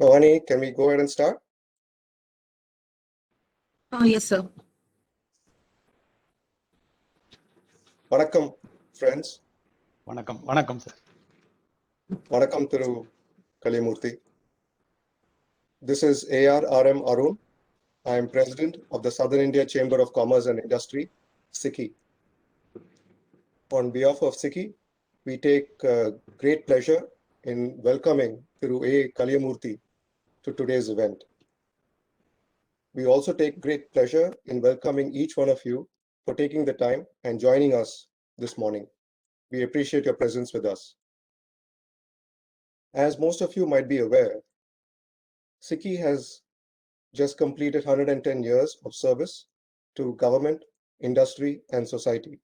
Bhavani, can we go ahead and start? Yes, sir. Vanakkam, friends. வணக்கம் sir. Vanakkam Thiru Kalimurthy. This is ARRM Arun. I am President of the Southern India Chamber of Commerce and Industry, SICI. On behalf of SICI, we take great pleasure in welcoming Thiru A. Kalimurthy to today's event. We also take great pleasure in welcoming each one of you for taking the time and joining us this morning. We appreciate your presence with us. As most of you might be aware, SICI has just completed 110 years of service to government, industry, and society.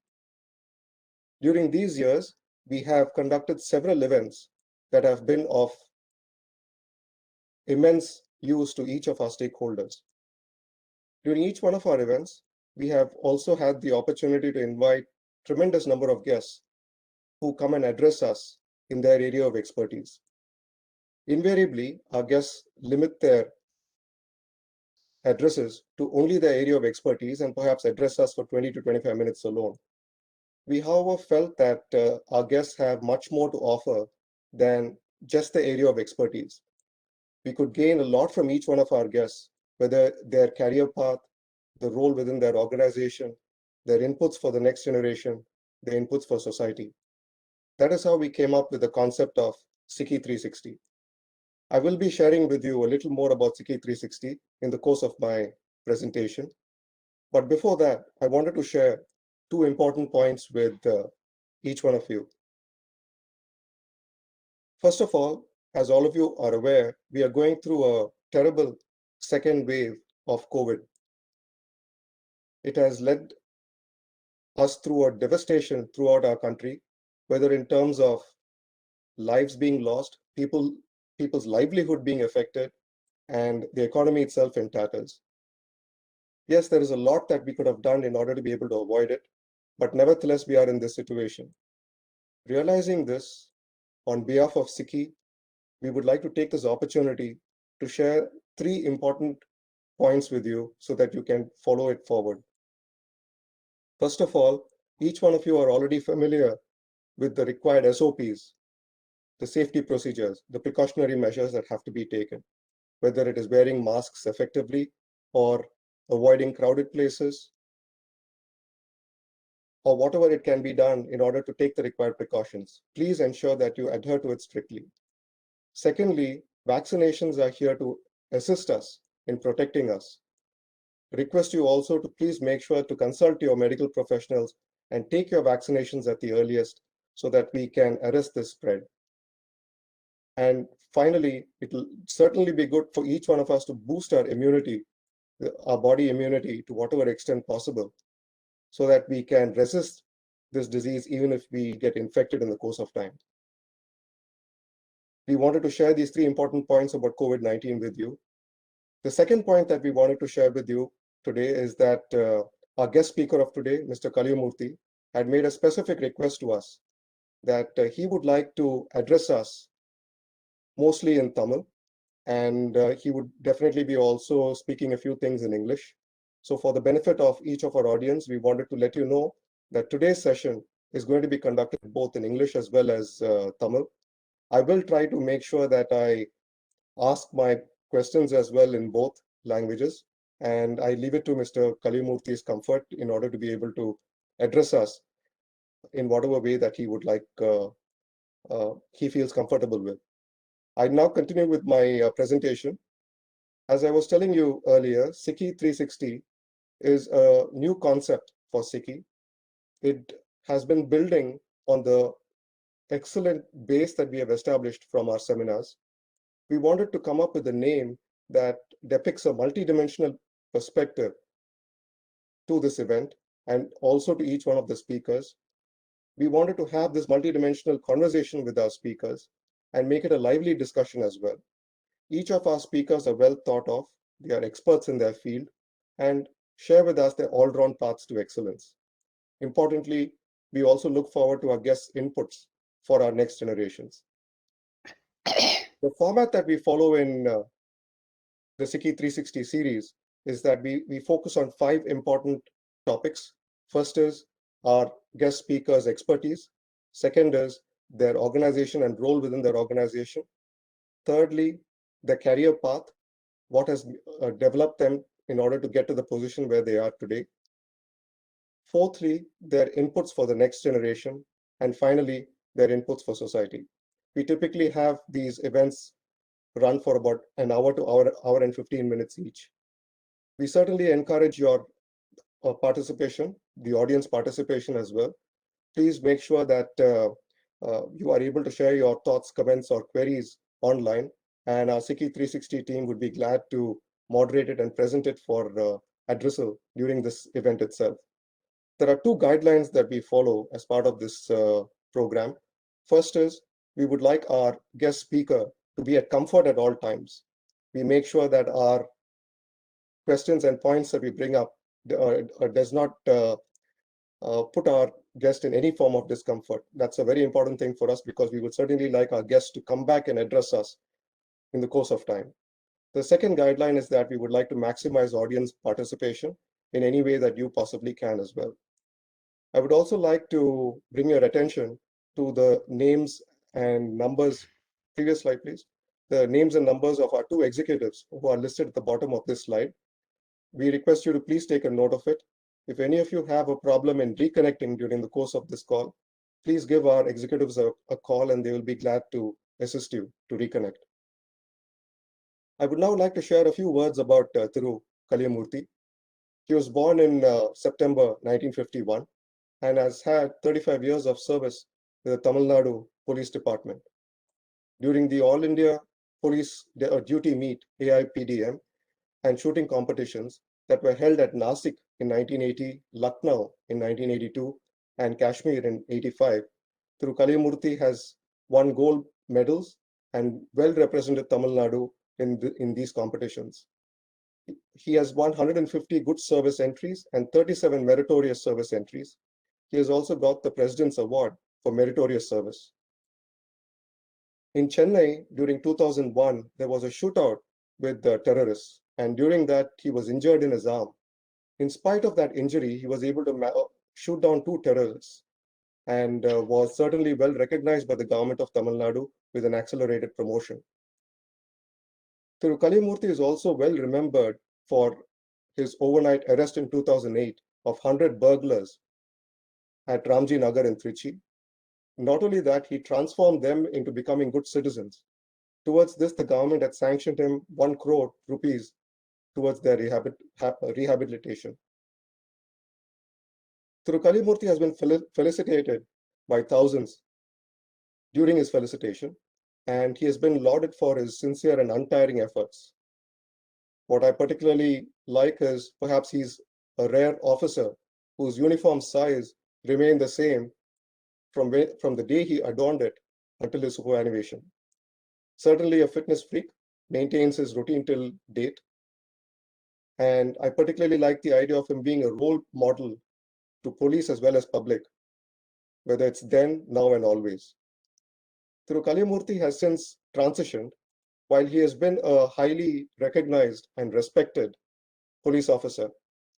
During these years, we have conducted several events that have been of immense use to each of our stakeholders. During each one of our events, we have also had the opportunity to invite tremendous number of guests who come and address us in their area of expertise. Invariably, our guests limit their addresses to only the area of expertise and perhaps address us for 20 to 25 minutes alone. We, however, felt that our guests have much more to offer than just the area of expertise. We could gain a lot from each one of our guests, whether their career path, the role within their organization, their inputs for the next generation, their inputs for society. That is how we came up with the concept of SICI 360. I will be sharing with you a little more about SICI 360 in the course of my presentation. But before that, I wanted to share two important points with each one of you. First of all, as all of you are aware, we are going through a terrible second wave of COVID. It has led us through a devastation throughout our country, whether in terms of lives being lost, people's livelihood being affected, and the economy itself in tatters. Yes, there is a lot that we could have done in order to be able to avoid it, but nevertheless, we are in this situation. Realizing this, on behalf of SICI, we would like to take this opportunity to share three important points with you so that you can follow it forward. First of all, each one of you are already familiar with the required SOPs, the safety procedures, the precautionary measures that have to be taken, whether it is wearing masks effectively or avoiding crowded places, or whatever it can be done in order to take the required precautions. Please ensure that you adhere to it strictly. Secondly, vaccinations are here to assist us in protecting us. Request you also to please make sure to consult your medical professionals and take your vaccinations at the earliest so that we can arrest this spread. And finally, it will certainly be good for each one of us to boost our immunity, our body immunity to whatever extent possible, so that we can resist this disease even if we get infected in the course of time. We wanted to share these three important points about COVID-19 with you. The second point that we wanted to share with you today is that our guest speaker of today, Mr. Kalimurthy, had made a specific request to us that he would like to address us mostly in Tamil, and he would definitely be also speaking a few things in English. So for the benefit of each of our audience, we wanted to let you know that today's session is going to be conducted both in English as well as Tamil. I will try to make sure that I ask my questions as well in both languages, and I leave it to Mr. Kalimurthy's comfort in order to be able to address us in whatever way that he would like, he feels comfortable with. I now continue with my presentation. As I was telling you earlier, SICI 360 is a new concept for SICI. It has been building on the excellent base that we have established from our seminars. We wanted to come up with a name that depicts a multidimensional perspective to this event and also to each one of the speakers. We wanted to have this multidimensional conversation with our speakers and make it a lively discussion as well. Each of our speakers are well thought of, they are experts in their field, and share with us their all-round paths to excellence. Importantly, we also look forward to our guests' inputs for our next generations. The format that we follow in the SICKI 360 series is that we focus on 5 important topics. First is our guest speakers' expertise. Second is their organization and role within their organization. Thirdly, the career path, what has developed them in order to get to the position where they are today. Fourthly, their inputs for the next generation. And finally, their inputs for society. We typically have these events run for about an hour to hour and 15 minutes each. We certainly encourage your participation, the audience participation as well. Please make sure that you are able to share your thoughts, comments, or queries online, and our SICKI 360 team would be glad to moderate it and present it for addressal during this event itself. There are 2 guidelines that we follow as part of this program. First is we would like our guest speaker to be at comfort at all times. We make sure that our questions and points that we bring up does not put our guest in any form of discomfort. That's a very important thing for us because we would certainly like our guests to come back and address us in the course of time. The second guideline is that we would like to maximize audience participation in any way that you possibly can as well. I would also like to bring your attention to the names and numbers. Previous slide, please. The names and numbers of our 2 executives who are listed at the bottom of this slide. We request you to please take a note of it. If any of you have a problem in reconnecting during the course of this call, please give our executives a call and they will be glad to assist you to reconnect. I would now like to share a few words about Thiru Kaliamurthy. He was born in September 1951 and has had 35 years of service with the Tamil Nadu Police Department. During the All India Police Duty Meet, AIPDM, and shooting competitions that were held at Nasik in 1980, Lucknow in 1982, and Kashmir in 85, Thiru Kaliamurthy has won gold medals and well represented Tamil Nadu in these competitions. He has won 150 good service entries and 37 meritorious service entries. He has also got the President's Award for meritorious service. In Chennai, during 2001, there was a shootout with the terrorists, and during that, he was injured in his arm. In spite of that injury, he was able to shoot down 2 terrorists and was certainly well recognized by the government of Tamil Nadu with an accelerated promotion. Thiru Kaliamurthy is also well remembered for his overnight arrest in 2008 of 100 burglars at Ramji Nagar in Trichy. Not only that, he transformed them into becoming good citizens. Towards this, the government had sanctioned him 1 crore rupees towards their rehabilitation. Thiru Kaliamurthy has been felicitated by thousands during his felicitation, and he has been lauded for his sincere and untiring efforts. What I particularly like is perhaps he's a rare officer whose uniform size remained the same from the day he adorned it until his superannuation. Certainly a fitness freak, maintains his routine till date. And I particularly like the idea of him being a role model to police as well as public, whether it's then, now, and always. Thiru Kaliamurthy has since transitioned. While he has been a highly recognized and respected police officer,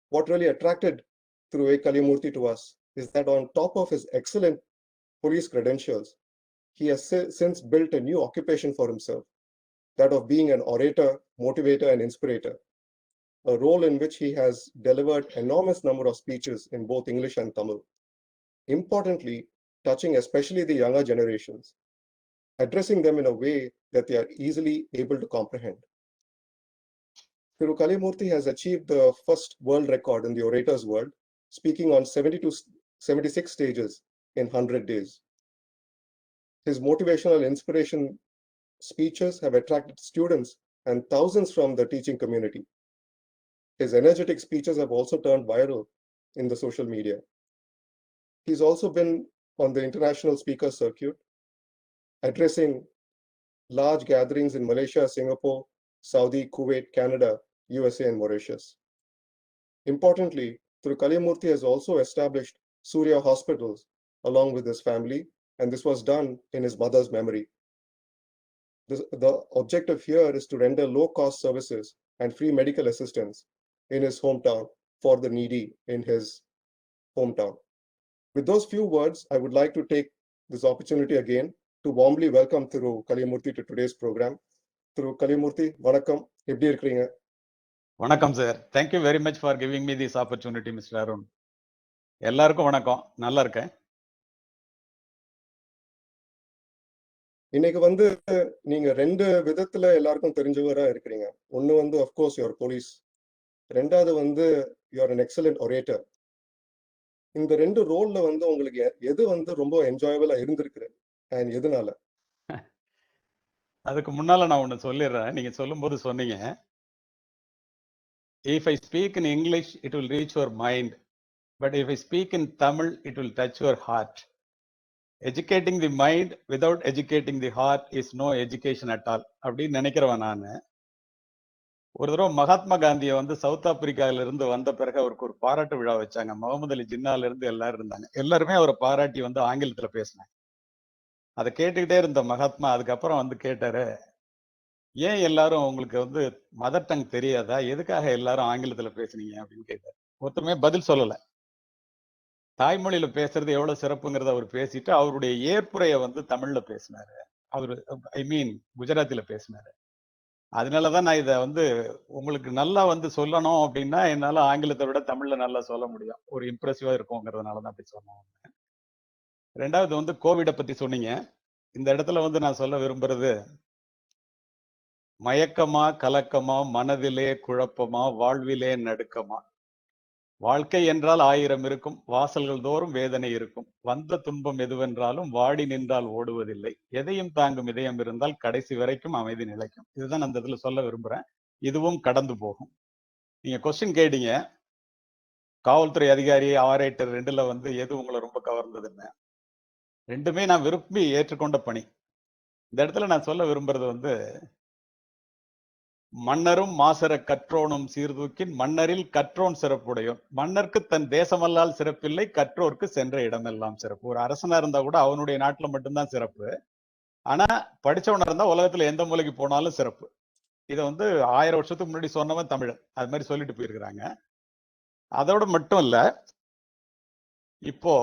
what really attracted Thiru Kaliamurthy to us is that on top of his excellent police credentials, he has since built a new occupation for himself, that of being an orator, motivator, and inspirator, a role in which he has delivered enormous number of speeches in both English and Tamil. Importantly, touching especially the younger generations, addressing them in a way that they are easily able to comprehend. Thiru Kaliamurthy has achieved the first world record in the orator's world, speaking on 76 stages in 100 days. His motivational inspiration speeches have attracted students and thousands from the teaching community. His energetic speeches have also turned viral in the social media. He's also been on the international speaker circuit, addressing large gatherings in Malaysia, Singapore, Saudi, Kuwait, Canada, USA, and Mauritius. Importantly, Thiru Kaliamurthy has also established Surya hospitals along with his family, and this was done in his mother's memory. The objective here is to render low-cost services and free medical assistance in his hometown for the needy in his hometown. With those few words, I would like to take this opportunity again to warmly welcome Thiru Kaliyamurthy to today's program. Thiru Kaliyamurthy, vanakkam, எப்படி இருக்கீங்க? வணக்கம் sir. Thank you very much for giving me this opportunity mister Arun. எல்லாருக்கும் வணக்கம். நல்லா இருக்கேன். இன்னைக்கு வந்து நீங்க ரெண்டு விதத்துல எல்லாருக்கும் தெரிஞ்சவரா இருக்கிறீங்க. ஒன்னு வந்து of course your போலீஸ், ரெண்டாவது வந்து you are an excellent orator. இந்த ரெண்டு ரோல்ல வந்து உங்களுக்கு எது வந்து ரொம்ப என்ஜாயபிளா இருந்திருக்கு அண்ட் எதனால? அதுக்கு முன்னால நான் ஒன்னு சொல்லிடுறேன். நீங்க சொல்லும்போது சொன்னீங்க, if I speak in English it will reach your mind, but if I speak in Tamil it will touch your heart. Educating the mind without educating the heart is no education at all. அப்படின்னு நினைக்கிறவன் நானு. ஒரு தடவை மகாத்மா காந்தியை வந்து south ஆப்பிரிக்கால இருந்து வந்த பிறகு அவருக்கு ஒரு பாராட்டு விழா வச்சாங்க. முகமது அலி ஜின்னால இருந்து எல்லாரும் இருந்தாங்க. எல்லாருமே அவரை பாராட்டி வந்து ஆங்கிலத்துல பேசினாங்க. அதை கேட்டுக்கிட்டே இருந்த மகாத்மா அதுக்கப்புறம் வந்து கேட்டாரு, ஏன் எல்லாரும் உங்களுக்கு வந்து மதர் டங் தெரியாதா, எதுக்காக எல்லாரும் ஆங்கிலத்துல பேசுனீங்க அப்படின்னு கேட்டாரு. ஒருத்தருமே பதில் சொல்லல. தாய்மொழியில பேசுறது எவ்வளவு சிறப்புங்கிறத அவர் பேசிட்டு அவருடைய ஏற்புரைய வந்து தமிழ்ல பேசினாரு. அவரு ஐ மீன் குஜராத்தில பேசினாரு. அதனாலதான் நான் இதை வந்து உங்களுக்கு நல்லா வந்து சொல்லணும் அப்படின்னா என்னால ஆங்கிலத்தை விட தமிழ்ல நல்லா சொல்ல முடியும். ஒரு இம்ப்ரெசிவா இருக்குங்கிறதுனாலதான் அப்படி சொன்னோம். ரெண்டாவது வந்து கோவிட பத்தி சொன்னீங்க. இந்த இடத்துல வந்து நான் சொல்ல விரும்புறது, மயக்கமா கலக்கமா மனதிலே குழப்பமா வாழ்விலே நடுக்கமா, வாழ்க்கை என்றால் 1000 இருக்கும், வாசல்கள் தோறும் வேதனை இருக்கும், வந்த துன்பம் எதுவென்றாலும் வாடி நின்றால் ஓடுவதில்லை, எதையும் தாங்கும் இதயம் இருந்தால் கடைசி வரைக்கும் அமைதி நிலைக்கும். இதுதான் அந்த இதுல சொல்ல விரும்புறேன். இதுவும் கடந்து போகும். நீங்க கொஸ்டின் கேட்டீங்க, காவல்துறை அதிகாரி ஆரேட்டர் ரெண்டுல வந்து எது உங்களை ரொம்ப கவர்ந்ததுன்னு. ரெண்டுமே நான் விரும்பி ஏற்றுக்கொண்ட பணி. இந்த இடத்துல நான் சொல்ல விரும்புறது வந்து, மன்னரும் மாசற கற்றோனும் சீர்தூக்கின் மன்னரில் கற்றோன் சிறப்புடையோன், மன்னருக்கு தன் தேசமல்லால் சிறப்பில்லை, கற்றோருக்கு சென்ற இடமெல்லாம் சிறப்பு. ஒரு அரசனா இருந்தா கூட அவனுடைய நாட்டுல மட்டும்தான் சிறப்பு. ஆனா படிச்சவனா இருந்தா உலகத்துல எந்த மூலைக்கு போனாலும் சிறப்பு. இதை வந்து 1000 வருஷத்துக்கு முன்னாடி சொன்னவன் தமிழன். அது மாதிரி சொல்லிட்டு போயிருக்கிறாங்க. அதோட மட்டும் இல்ல, இப்போ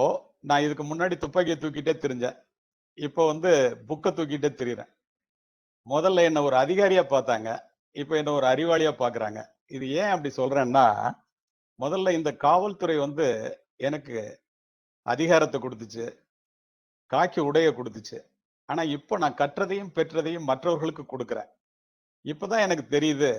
நான் இதுக்கு முன்னாடி துப்பாக்கியை தூக்கிட்டே திரிஞ்சேன். இப்போ வந்து புக்கை தூக்கிட்டே திரிறேன். முதல்ல என்ன ஒரு அதிகாரியா பார்த்தாங்க, இப்ப என்ன ஒரு அறிவாளியா பாக்குறாங்க. இது ஏன் அப்படி சொல்றேன்னா, முதல்ல இந்த காவல்துறை வந்து எனக்கு அதிகாரத்தை கொடுத்துச்சு, காக்கி உடைய கொடுத்துச்சு. ஆனா இப்போ நான் கற்றதையும் பெற்றதையும் மற்றவர்களுக்கு கொடுக்கிறேன். இப்பதான் எனக்கு தெரியுது,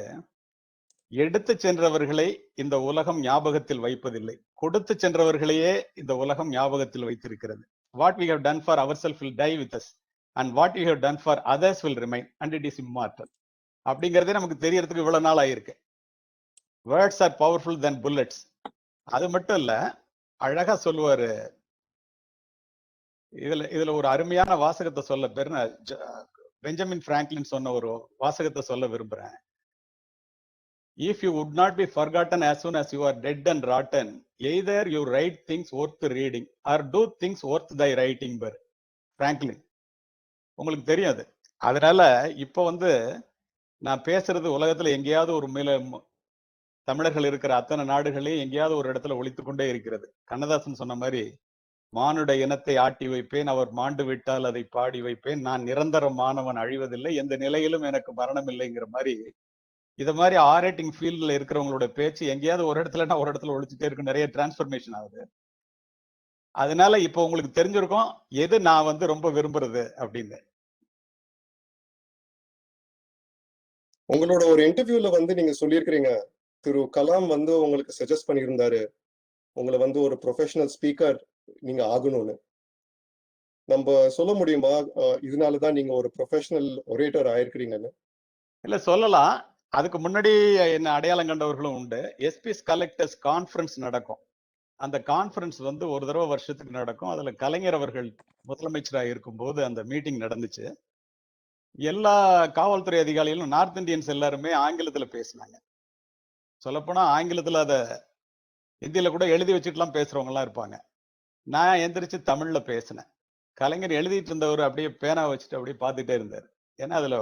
எடுத்து சென்றவர்களை இந்த உலகம் ஞாபகத்தில் வைப்பதில்லை, கொடுத்து சென்றவர்களையே இந்த உலகம் ஞாபகத்தில் வைத்திருக்கிறது. What we have done for ourselves will die with us and what we have done for others will remain and it is immortal. அப்படிங்கிறதே நமக்கு தெரியறதுக்கு இவ்வளவு நாள் ஆயிருக்கு. வேர்ட்ஸ் ஆர் பவர்ஃபுல் தென் புல்லட்ஸ். அது மட்டும் இல்ல, அழகா சொல்லுவாரு. இதுல ஒரு அருமையான வாசகத்தை சொல்ல பேர் பெஞ்சமின் பிராங்க்லின் சொன்ன ஒரு வாசகத்தை சொல்ல விரும்புறேன். If you would not be forgotten as soon as you are dead and rotten, either you write things worth reading or do things worth thy writing. Franklin உங்களுக்கு தெரியாது. அதனால இப்ப வந்து நான் பேசுறது உலகத்துல எங்கேயாவது ஒரு மேல தமிழர்கள் இருக்கிற அத்தனை நாடுகளையும் எங்கேயாவது ஒரு இடத்துல ஒழித்துக் கொண்டே இருக்கிறது. கண்ணதாசன் சொன்ன மாதிரி, மானுட இனத்தை ஆட்டி வைப்பேன், அவர் மாண்டு விட்டால் அதை பாடி வைப்பேன், நான் நிரந்தரமானவன் அழிவதில்லை, எந்த நிலையிலும் எனக்கு மரணம் இல்லைங்கிற மாதிரி. இத மாதிரி ஆரேட்டிங் ஃபீல்ட்ல இருக்கிறவங்களோட பேச்சு எங்கேயாவது ஒரு இடத்துல ஒரு இடத்துல ஒழிச்சுட்டே இருக்கு. நிறைய டிரான்ஸ்பர்மேஷன் ஆகுது. அதனால இப்போ உங்களுக்கு தெரிஞ்சிருக்கும் எது நான் வந்து ரொம்ப விரும்புறது அப்படின்னு. உங்களோட ஒரு இன்டர்வியூல வந்து நீங்க சொல்லியிருக்கிறீங்க, திரு கலாம் வந்து உங்களுக்கு சஜஸ்ட் பண்ணியிருந்தாரு, உங்களை வந்து ஒரு ப்ரொஃபஷனல் ஸ்பீக்கர் நீங்க ஆகணும்னு. நம்ம சொல்ல முடியுமா இதனாலதான் நீங்க ஒரு ப்ரொஃபஷனல் ஒரேட்டர் ஆயிருக்கிறீங்கன்னு? இல்ல சொல்லலாம். அதுக்கு முன்னாடி என்ன அடையாளம் கண்டவர்களும் உண்டு. எஸ்பிஎஸ் கலெக்டர்ஸ் கான்ஃபரன்ஸ் நடக்கும். அந்த கான்ஃபரன்ஸ் வந்து ஒரு தடவை வருஷத்துக்கு நடக்கும். அதுல கலைஞர் அவர்கள் முதலமைச்சராக இருக்கும்போது அந்த மீட்டிங் நடந்துச்சு. எல்லா காவல்துறை அதிகாரிகளும் நார்த் இந்தியன்ஸ் எல்லாருமே ஆங்கிலத்துல பேசினாங்க. சொல்லப்போனா ஆங்கிலத்துல அத ஹிந்தியில கூட எழுதி வச்சுட்டுலாம் பேசுறவங்க எல்லாம் இருப்பாங்க. நான் எந்திரிச்சு தமிழ்ல பேசினேன். கலைஞர் எழுதிட்டு இருந்தவர் அப்படியே பேனா வச்சுட்டு அப்படியே பார்த்துட்டே இருந்தார். ஏன்னா அதுல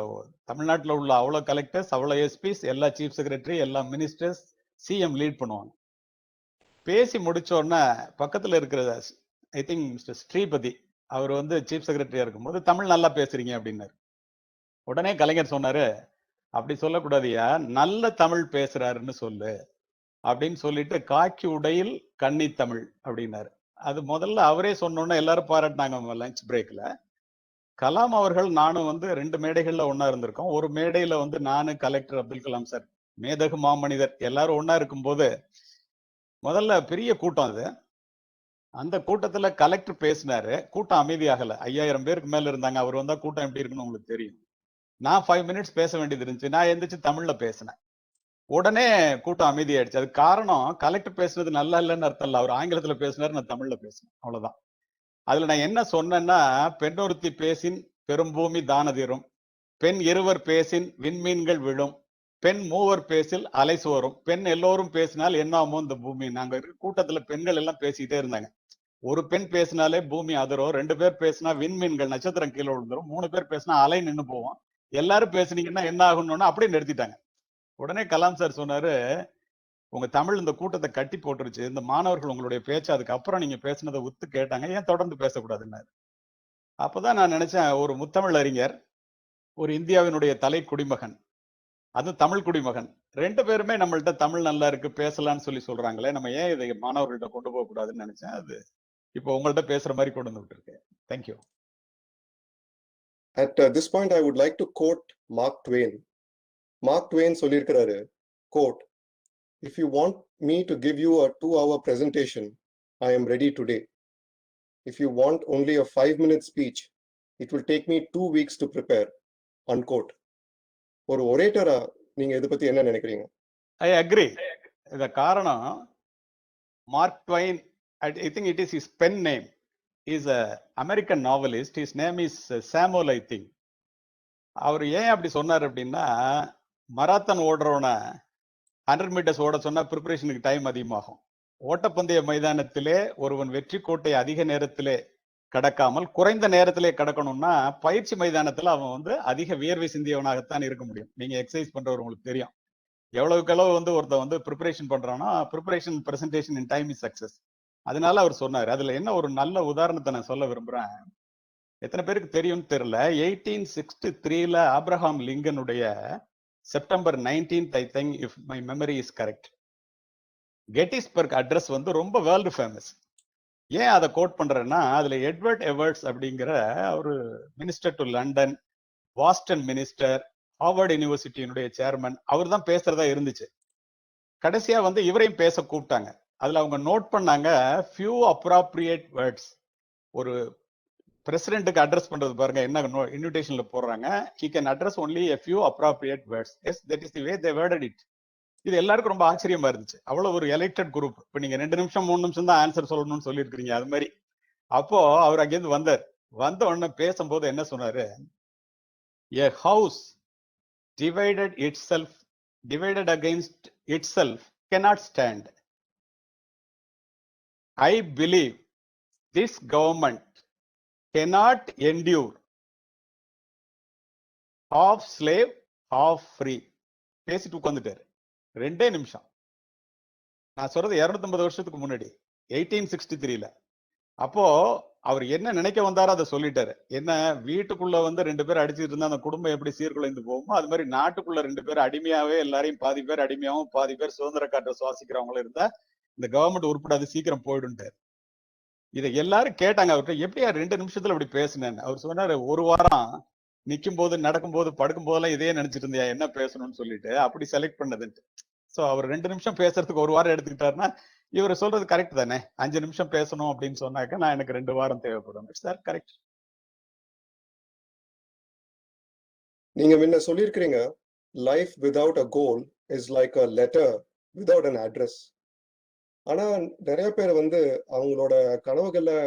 தமிழ்நாட்டுல உள்ள அவ்வளவு கலெக்டர்ஸ், அவ்வளவு எஸ்பிஸ், எல்லா சீஃப் செக்ரட்டரி, எல்லா மினிஸ்டர்ஸ், சிஎம் லீட் பண்ணுவாங்க. பேசி முடிச்ச உடனே பக்கத்துல இருக்கிற ஐ திங்க் மிஸ்டர் ஸ்ரீபதி அவர் வந்து சீஃப் செக்ரட்டரியா இருக்கும்போது தமிழ் நல்லா பேசுறீங்க அப்படின்னாரு. உடனே கலைஞர் சொன்னாரு, அப்படி சொல்லக்கூடாதுயா, நல்ல தமிழ் பேசுறாருன்னு சொல்லு அப்படின்னு சொல்லிட்டு காக்கி உடையில் கன்னி தமிழ் அப்படின்னாரு. அது முதல்ல அவரே சொன்னோன்னே எல்லாரும் பாராட்டினாங்க லஞ்ச் பிரேக்ல. கலாம் அவர்கள் நானும் வந்து 2 மேடைகள்ல ஒண்ணா இருந்திருக்கோம். ஒரு மேடையில வந்து நானு கலெக்டர் அப்துல் கலாம் சார், மேதகு மாமனிதர் எல்லாரும் ஒண்ணா இருக்கும்போது முதல்ல பெரிய கூட்டம் அது. அந்த கூட்டத்துல கலெக்டர் பேசினாரு. கூட்டம் அமைதியாகல. 5000 பேருக்கு மேல இருந்தாங்க. அவர் வந்தா கூட்டம் எப்படி இருக்குன்னு உங்களுக்கு தெரியும். நான் 5 மினிட்ஸ் பேச வேண்டியது இருந்துச்சு. நான் எந்திரிச்சு தமிழ்ல பேசினேன். உடனே கூட்டம் அமைதியாயிடுச்சு. அதுக்கு காரணம் கலெக்டர் பேசுனது நல்லா இல்லைன்னு அர்த்தம் இல்ல. அவர் ஆங்கிலத்துல பேசினாரு, நான் தமிழ்ல பேசினேன். அவ்வளவுதான். அதுல நான் என்ன சொன்னேன்னா, பெண்ணொருத்தி பேசின் பெரும்பூமி தானதிரும், பெண் இருவர் பேசின் விண்மீன்கள் விழும், பெண் மூவர் பேசில் அலை சோறும், பெண் எல்லோரும் பேசினால் என்னாமோ இந்த பூமி. நாங்க இருக்க கூட்டத்துல பெண்கள் எல்லாம் பேசிக்கிட்டே இருந்தாங்க. ஒரு பெண் பேசினாலே பூமி அதிரும், 2 பேர் பேசினா விண்மீன்கள் நட்சத்திரம் கீழே விழுந்துரும், 3 பேர் பேசினா அலை நின்னு போவோம், எல்லாரும் பேசுனீங்கன்னா என்ன ஆகும்னு அப்படியே நிறுத்திட்டாங்க. உடனே கலாம் சார் சொன்னாரு, உங்க தமிழ் இந்த கூட்டத்தை கட்டி போட்டுருச்சு, இந்த மாணவர்கள் உங்களுடைய பேச்சு அதுக்கப்புறம் நீங்க பேசுனதை உத்து கேட்டாங்க, ஏன் தொடர்ந்து பேசக்கூடாதுன்னாரு. அப்பதான் நான் நினைச்சேன், ஒரு முத்தமிழ் அறிஞர், ஒரு இந்தியாவினுடைய தலை குடிமகன், அது தமிழ் குடிமகன், 2 பேருமே நம்மள்ட்ட தமிழ் நல்லா இருக்கு பேசலாம்னு சொல்லி சொல்றாங்களே, நம்ம ஏன் இதை மாணவர்கள்ட்ட கொண்டு போக கூடாதுன்னு நினைச்சேன். அது இப்போ உங்கள்ட்ட பேசுற மாதிரி கொண்டு வந்து விட்டுருக்கேன். Thank you. At this point, I would like to quote Mark Twain. Mark Twain சொல்லியிருக்கிறாரு, quote, if you want me to give you a 2-hour presentation, I am ready today. If you want only a 5-minute speech, it will take me 2 weeks to prepare, unquote. ஒரு ஒரேட்டரா நீங்க இதை பத்தி என்ன நினைக்கிறீங்க? I agree. இந்த காரணம், Mark Twain, I think it is his pen name, is a American novelist, his name is Samuel I think. அவர் ஏன் அப்படி சொன்னார் அப்படின்னா, மராத்தான் ஓடுறவன 100 மீட்டர்ஸ் ஓட சொன்னா ப்ரிப்பரேஷனுக்கு டைம் அதிகமாகும். ஓட்டப்பந்தய மைதானத்திலே ஒருவன் வெற்றி கோட்டை அதிக நேரத்திலே கடக்காமல் குறைந்த நேரத்திலே கடக்கணும்னா பயிற்சி மைதானத்துல அவன் வந்து அதிக வியர்வை சிந்தியவனாகத்தான் இருக்க முடியும். நீங்க எக்ஸசைஸ் பண்றவர் உங்களுக்கு தெரியும், எவ்வளவுக்கு எவ்வளவு வந்து ஒருத்தன் வந்து ப்ரிப்பரேஷன் பண்றானோ preparation presentation in time is success. அதனால அவர் சொன்னார். அதுல என்ன ஒரு நல்ல உதாரணத்தை நான் சொல்ல விரும்புறேன். எத்தனை பேருக்கு தெரியும்னு தெரியல, 1863ல ஆப்ரஹாம் லிங்கனுடைய September 19th, I think, if my memory is correct, Gettysburg address வந்து ரொம்ப வேர்ல்டு ஃபேமஸ். ஏன் அதை கோட் பண்றேன்னா, அதுல எட்வர்ட் எவர்ட்ஸ் அப்படிங்கிற ஒரு minister to London, Boston minister, Harvard யூனிவர்சிட்டியினுடைய சேர்மன், அவர் தான் பேசுறதா இருந்துச்சு. கடைசியா வந்து இவரையும் பேச கூப்பிட்டாங்க. அதுல அவங்க நோட் பண்ணாங்க, ஃபியூ அப்ராப்ரியேட் வேர்ட்ஸ். ஒரு பிரசிடென்ட்டுக்கு அட்ரஸ் பண்றது பாருங்க, என்ன இன்விடேஷன்ல போடுறாங்க, he can address only a few appropriate words. Yes, that is the way they worded it. இது எல்லாருக்கும் ரொம்ப ஆச்சரியமா இருந்துச்சு. அவ்வளவு ஒரு எலெக்டட் குரூப். இப்ப நீங்க 2 நிமிஷம் 3 நிமிஷம் தான் ஆன்சர் சொல்லணும்னு சொல்லியிருக்கீங்க, அது மாதிரி. அப்போ அவர் அங்கேருந்து வந்தார். வந்த உடனே பேசும்போது என்ன சொன்னாரு, a house divided against itself cannot stand. I believe this government cannot endure half slave half free. பேசிட்டு உட்கார்ந்துட்டாரு. 2 நிமிஷம். நான் சொல்றது 250 வருஷத்துக்கு முன்னாடி, 1863ல. அப்போ அவர் என்ன நினைக்க வந்தாரோ அதை சொல்லிட்டாரு. என்ன, வீட்டுக்குள்ள வந்து 2 பேர் அடிச்சுட்டு இருந்தா அந்த குடும்பம் எப்படி சீர்குலைந்து போகுமோ, அது மாதிரி நாட்டுக்குள்ள 2 பேர் அடிமையாவே எல்லாரையும் பாதி பேர் அடிமையாவும் பாதி பேர் சுதந்திர காற்றை சுவாசிக்கிறவங்களும் இருந்தா இந்த கவர்மெண்ட் உருப்படாது, சீக்கிரம் போயிடுன்ட்டாரு. இதை எல்லாரும் கேட்டாங்க அவர்கிட்ட, எப்படியா 2 நிமிஷத்துல அப்படி பேசினேன்னு. அவர் சொன்னாரு, ஒரு வாரம் நிக்கும் போது, நடக்கும் போது, படுக்கும் போதெல்லாம் இதே நினைச்சிட்டு இருந்தியா என்ன பேசணும்னு சொல்லிட்டு, அப்படி செலக்ட் பண்ணதுன்ட்டு. சோ அவர் 2 நிமிஷம் பேசுறதுக்கு 1 வாரம் எடுத்துக்கிட்டாருன்னா, இவர் சொல்றது கரெக்ட் தானே. 5 நிமிஷம் பேசணும் அப்படின்னு சொன்னாக்க நான் எனக்கு 2 வாரம் தேவைப்படும். It's that correct? நீங்க முன்ன சொல்லியிருக்கிறீங்க, life without a goal is like a letter without an address. ஆனா நிறைய பேர் வந்து அவங்களோட கனவுகளை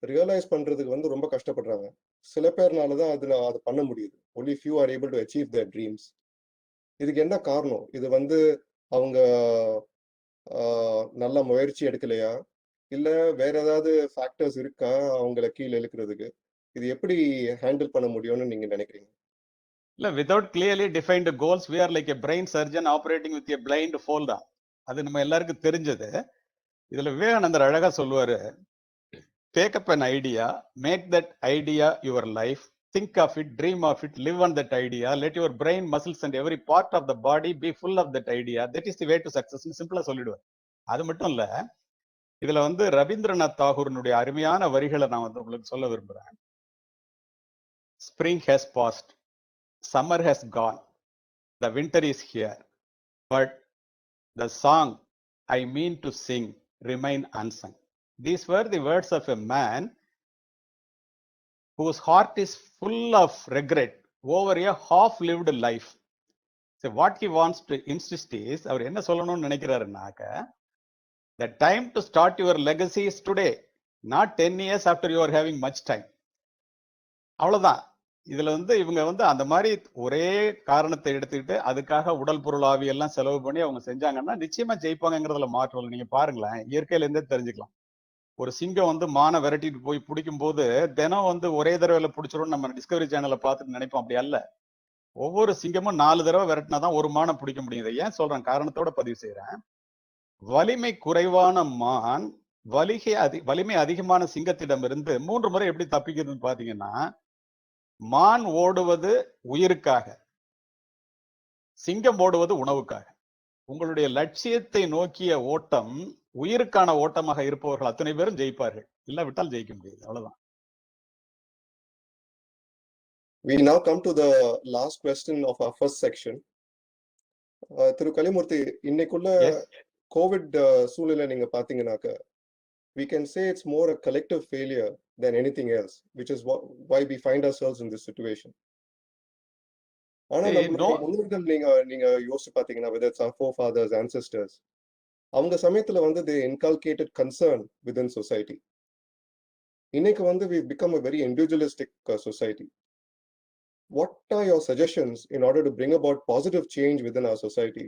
ரியலைஸ் பண்றதுக்கு வந்து ரொம்ப கஷ்டப்படுறாங்க. சில பேர்னால தான் அது பண்ண முடியுது. only few are able to achieve their dreams. இதுக்கு என்ன காரணம்? இது வந்து அவங்க நல்ல முயற்சி எடுக்கலையா, இல்ல வேற ஏதாவது ஃபேக்டர்ஸ் இருக்கா அவங்கள கீழே இழுக்கிறதுக்கு? இது எப்படி ஹேண்டில் பண்ண முடியும்னு நீங்க நினைக்கிறீங்க? இல்ல without clearly defined goals we are like a brain surgeon operating with a blind fool தான். அது நம்ம எல்லாருக்கும் தெரிஞ்சது. இதுல விவேகானந்தர் அழகா சொல்லுவாரு, take up an idea, make that idea your life, think of it, dream of it, live on that idea, let your brain, muscles and every part of the body be full of that idea. That is the way to success. சிம்பிளா சொல்லிடுவார். அது மட்டும் இல்ல, இதுல வந்து ரவீந்திரநாத் தாகூரினுடைய அருமையான வரிகளை நான் வந்து உங்களுக்கு சொல்ல விரும்புறேன். Spring has passed, summer has gone, the winter is here, but the song I mean to sing remain unsung. These were the words of a man whose heart is full of regret over a half-lived life. So what he wants to insist is, அவர் என்ன சொல்லணும்னு நினைக்கிறாருன்னாக்க, the time to start your legacy is today, not 10 years after you are having much time. அவ்வளவுதான். இதுல வந்து இவங்க வந்து அந்த மாதிரி ஒரே காரணத்தை எடுத்துக்கிட்டு அதுக்காக உடல் பொருள் ஆவி எல்லாம் செலவு பண்ணி அவங்க செஞ்சாங்கன்னா நிச்சயமா ஜெயிப்பாங்கிறதுல மாற்றம் இல்லை. நீங்க பாருங்களேன், இயற்கையில இருந்தே தெரிஞ்சுக்கலாம். ஒரு சிங்கம் வந்து மானை விரட்டிட்டு போய் பிடிக்கும் போது தினம் வந்து ஒரே தடவையில பிடிச்சிரும் நம்ம டிஸ்கவரி சேனல்ல பார்த்துட்டு நினைப்போம். அப்படி அல்ல, ஒவ்வொரு சிங்கமும் 4 தடவை விரட்டினாதான் ஒரு மானை பிடிக்க முடியும். இதை ஏன் சொல்றேன், காரணத்தோட பதிவு செய்யறேன். வலிமை குறைவான மான் வலிமை அதிகமான சிங்கத்திடமிருந்து 3 முறை எப்படி தப்பிக்கிறதுன்னு பாத்தீங்கன்னா, மான் ஓடுவது உயிருக்காக, சிங்கம் ஓடுவது உணவுக்காக. உங்களுடைய லட்சியத்தை நோக்கிய ஓட்டம் உயிருக்கான ஓட்டமாக இருப்பவர்கள் அத்தனை பேரும் ஜெயிப்பார்கள், இல்லாவிட்டால் ஜெயிக்க முடியாது. அவ்வளவுதான். We now come to the last question of our first section. திரு கலிமூர்த்தி, இன்னைக்குள்ள கோவிட் சூழ்நிலை நீங்க பாத்தீங்கன்னாக்க, we can say it's more a collective failure than anything else, which is why we find ourselves in this situation. ஆனா நம்மளுடைய முன்னோர்கள் நீங்க யோசிச்சு பாத்தீங்கன்னா, whether it's our forefathers, ancestors, அவங்க சமயத்துல வந்து they inculcated concern within society. இன்னைக்கு வந்து we've become a very individualistic society. What are your suggestions in order to bring about positive change within our society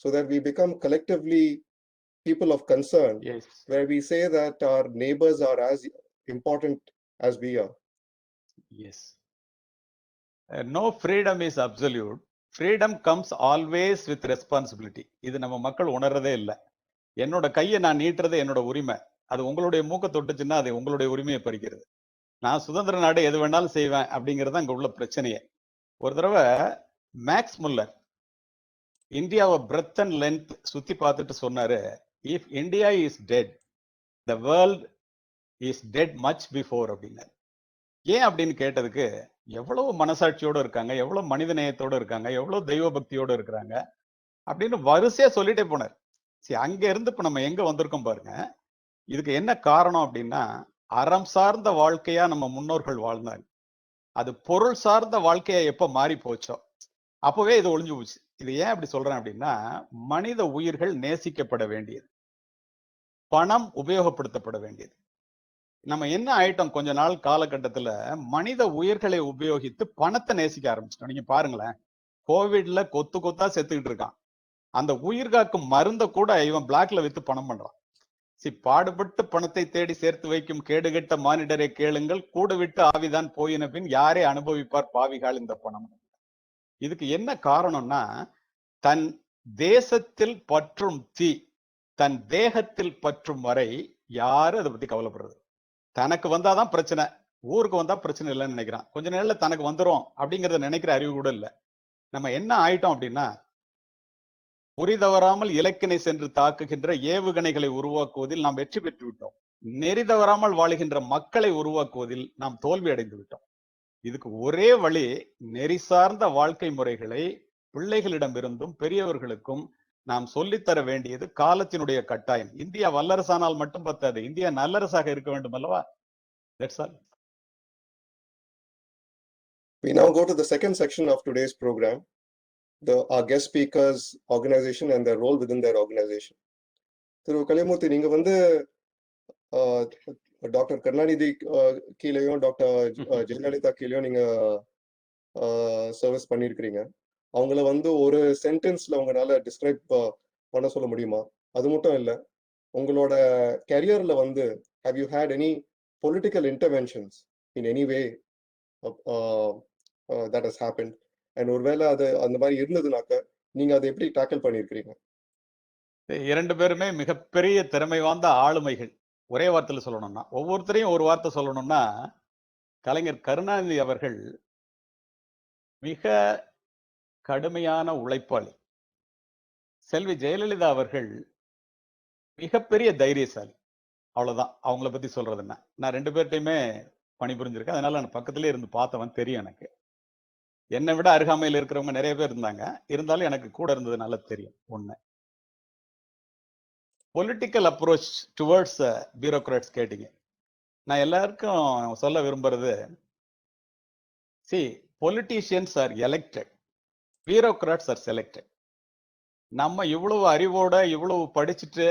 so that we become collectively people of concern? Yes. Where we say that our neighbors are as important as we are? Yes. No freedom is absolute. Freedom comes always with responsibility. இது நம்ம மக்கள் உணர்றதே இல்லை. என்னோட கையை நான் நீட்டுறது என்னோட உரிமை, அது உங்களுடைய மூக்க தொட்டுச்சுன்னா அது உங்களுடைய உரிமையை பறிக்கிறது. நான் சுதந்திர நாடு எது வேணாலும் செய்வேன் அப்படிங்கிறது அங்க உள்ள பிரச்சனையே. ஒரு தடவை மேக்ஸ் முல்லர் இந்தியாவை பிரெத் அண்ட் லென்த் சுத்தி பார்த்துட்டு சொன்னாரு, if India is dead, the world is dead much before அப்படின்னாரு. ஏன் அப்படின்னு கேட்டதுக்கு, எவ்வளவு மனசாட்சியோட இருக்காங்க, எவ்வளவு மனித நேயத்தோட இருக்காங்க, எவ்வளவு தெய்வ பக்தியோட இருக்கிறாங்க அப்படின்னு வரிசையா சொல்லிட்டே போனார். சரி, அங்க இருந்து இப்ப நம்ம எங்க வந்திருக்கோம் பாருங்க. இதுக்கு என்ன காரணம் அப்படின்னா, அறம் சார்ந்த வாழ்க்கையா நம்ம முன்னோர்கள் வாழ்ந்தாங்க. அது பொருள் சார்ந்த வாழ்க்கையா எப்ப மாறி போச்சோ அப்பவே இது ஒளிஞ்சு போச்சு. இது ஏன் அப்படி சொல்றேன் அப்படின்னா, மனித உயிர்கள் நேசிக்கப்பட வேண்டியது, பணம் உபயோகப்படுத்தப்பட வேண்டியது. நம்ம என்ன ஆயிட்டோம், கொஞ்ச நாள் காலகட்டத்துல மனித உயிர்களை உபயோகித்து பணத்தை நேசிக்க ஆரம்பிச்சிட்டோம். நீங்க பாருங்களேன், கோவிட்ல கொத்து கொத்தா செத்துக்கிட்டு இருக்கான். அந்த உயிர்காக்கும் மருந்த கூட இவன் பிளாக்ல வித்து பணம் பண்றான். பாடுபட்டு பணத்தை தேடி சேர்த்து வைக்கும் கேடுகெட்ட மானிடரை கேளுங்கள், கூடு விட்டு ஆவிதான் போயின பின் யாரே அனுபவிப்பார் பாவிகால் இந்த பணம். இதுக்கு என்ன காரணம்னா, தன் தேசத்தில் பற்றும் தீ தன் தேகத்தில் பற்றும் வரை யாரும் அதை பத்தி கவலைப்படுறது. தனக்கு வந்தாதான் பிரச்சனை, ஊருக்கு வந்தா பிரச்சனை இல்லைன்னு நினைக்கிறான். கொஞ்ச நேரத்துல தனக்கு வந்துரும் அப்படிங்கறத நினைக்கிற அறிவு கூட இல்லை. நம்ம என்ன ஆயிட்டோம் அப்படின்னா, புரிதவராமல் இலக்கினை சென்று தாக்குகின்ற ஏவுகணைகளை உருவாக்குவதில் நாம் வெற்றி பெற்று விட்டோம். நெறி தவறாமல் வாழுகின்ற மக்களை உருவாக்குவதில் நாம் தோல்வி அடைந்து விட்டோம். இதுக்கு ஒரே வழி, நெறி சார்ந்த வாழ்க்கை முறைகளை பிள்ளைகளிடமிருந்தும் பெரியவர்களுக்கும் நாம் சொல்லித்தர வேண்டியது காலத்தினுடைய கட்டாயம். இந்தியா வல்லரசானால் மட்டும் பத்தாது, இந்தியா நல்லரசாக இருக்க வேண்டும் அல்லவா? That's all. We now go to the second section of today's program, our guest speakers organization and their role within their organization. திரு கலிமூர்த்தி, நீங்க வந்து டாக்டர் கருணாநிதி கீழேயும் டாக்டர் ஜெயலலிதா கீழேயும் நீங்க சர்வீஸ் பண்ணிருக்கிறீங்க. அவங்கள வந்து ஒரு சென்டென்ஸ்ல உங்களால டிஸ்கிரைப் பண்ண சொல்ல முடியுமா? அது மட்டும் இல்ல, உங்களோட கரியர்ல வந்து have you had any political interventions in any way that has happened? And ஒருவேளை அது அந்த மாதிரி இருந்ததுனாக்க நீங்க அதை எப்படி டேக்கிள் பண்ணியிருக்கிறீங்க? 2 பேருமே மிகப்பெரிய திறமை வாய்ந்த ஆளுமைகள். ஒரே வார்த்தையில சொல்லணும்னா, ஒவ்வொருத்தரையும் ஒரு வார்த்தை சொல்லணும்னா, கலைஞர் கருணாநிதி அவர்கள் மிக கடுமையான உழைப்பாளி. செல்வி ஜெயலலிதா அவர்கள் மிகப்பெரிய தைரியசாலி. அவ்வளவுதான். அவங்கள பத்தி சொல்றது என்ன. நான் 2 பேர்ட்டயுமே பணிபுரிஞ்சிருக்கேன். அதனால நான் பக்கத்திலேயே இருந்து பார்த்தவன் தெரியும் எனக்கு. என்னை விட அருகாமையில் இருக்கிறவங்க நிறைய பேர் இருந்தாங்க. இருந்தாலும் எனக்கு கூட இருந்ததுனால தெரியும். 1. பொலிட்டிக்கல் அப்ரோச் டுவர்ட்ஸ் பியூரோக்ராட்ஸ் கேட்டீங்க. நான் எல்லாருக்கும் சொல்ல விரும்புறது, politicians are elected, bureaucrats are selected. நம்ம இவ்வளவு அறிவோட இவ்வளவு படிச்சுட்டு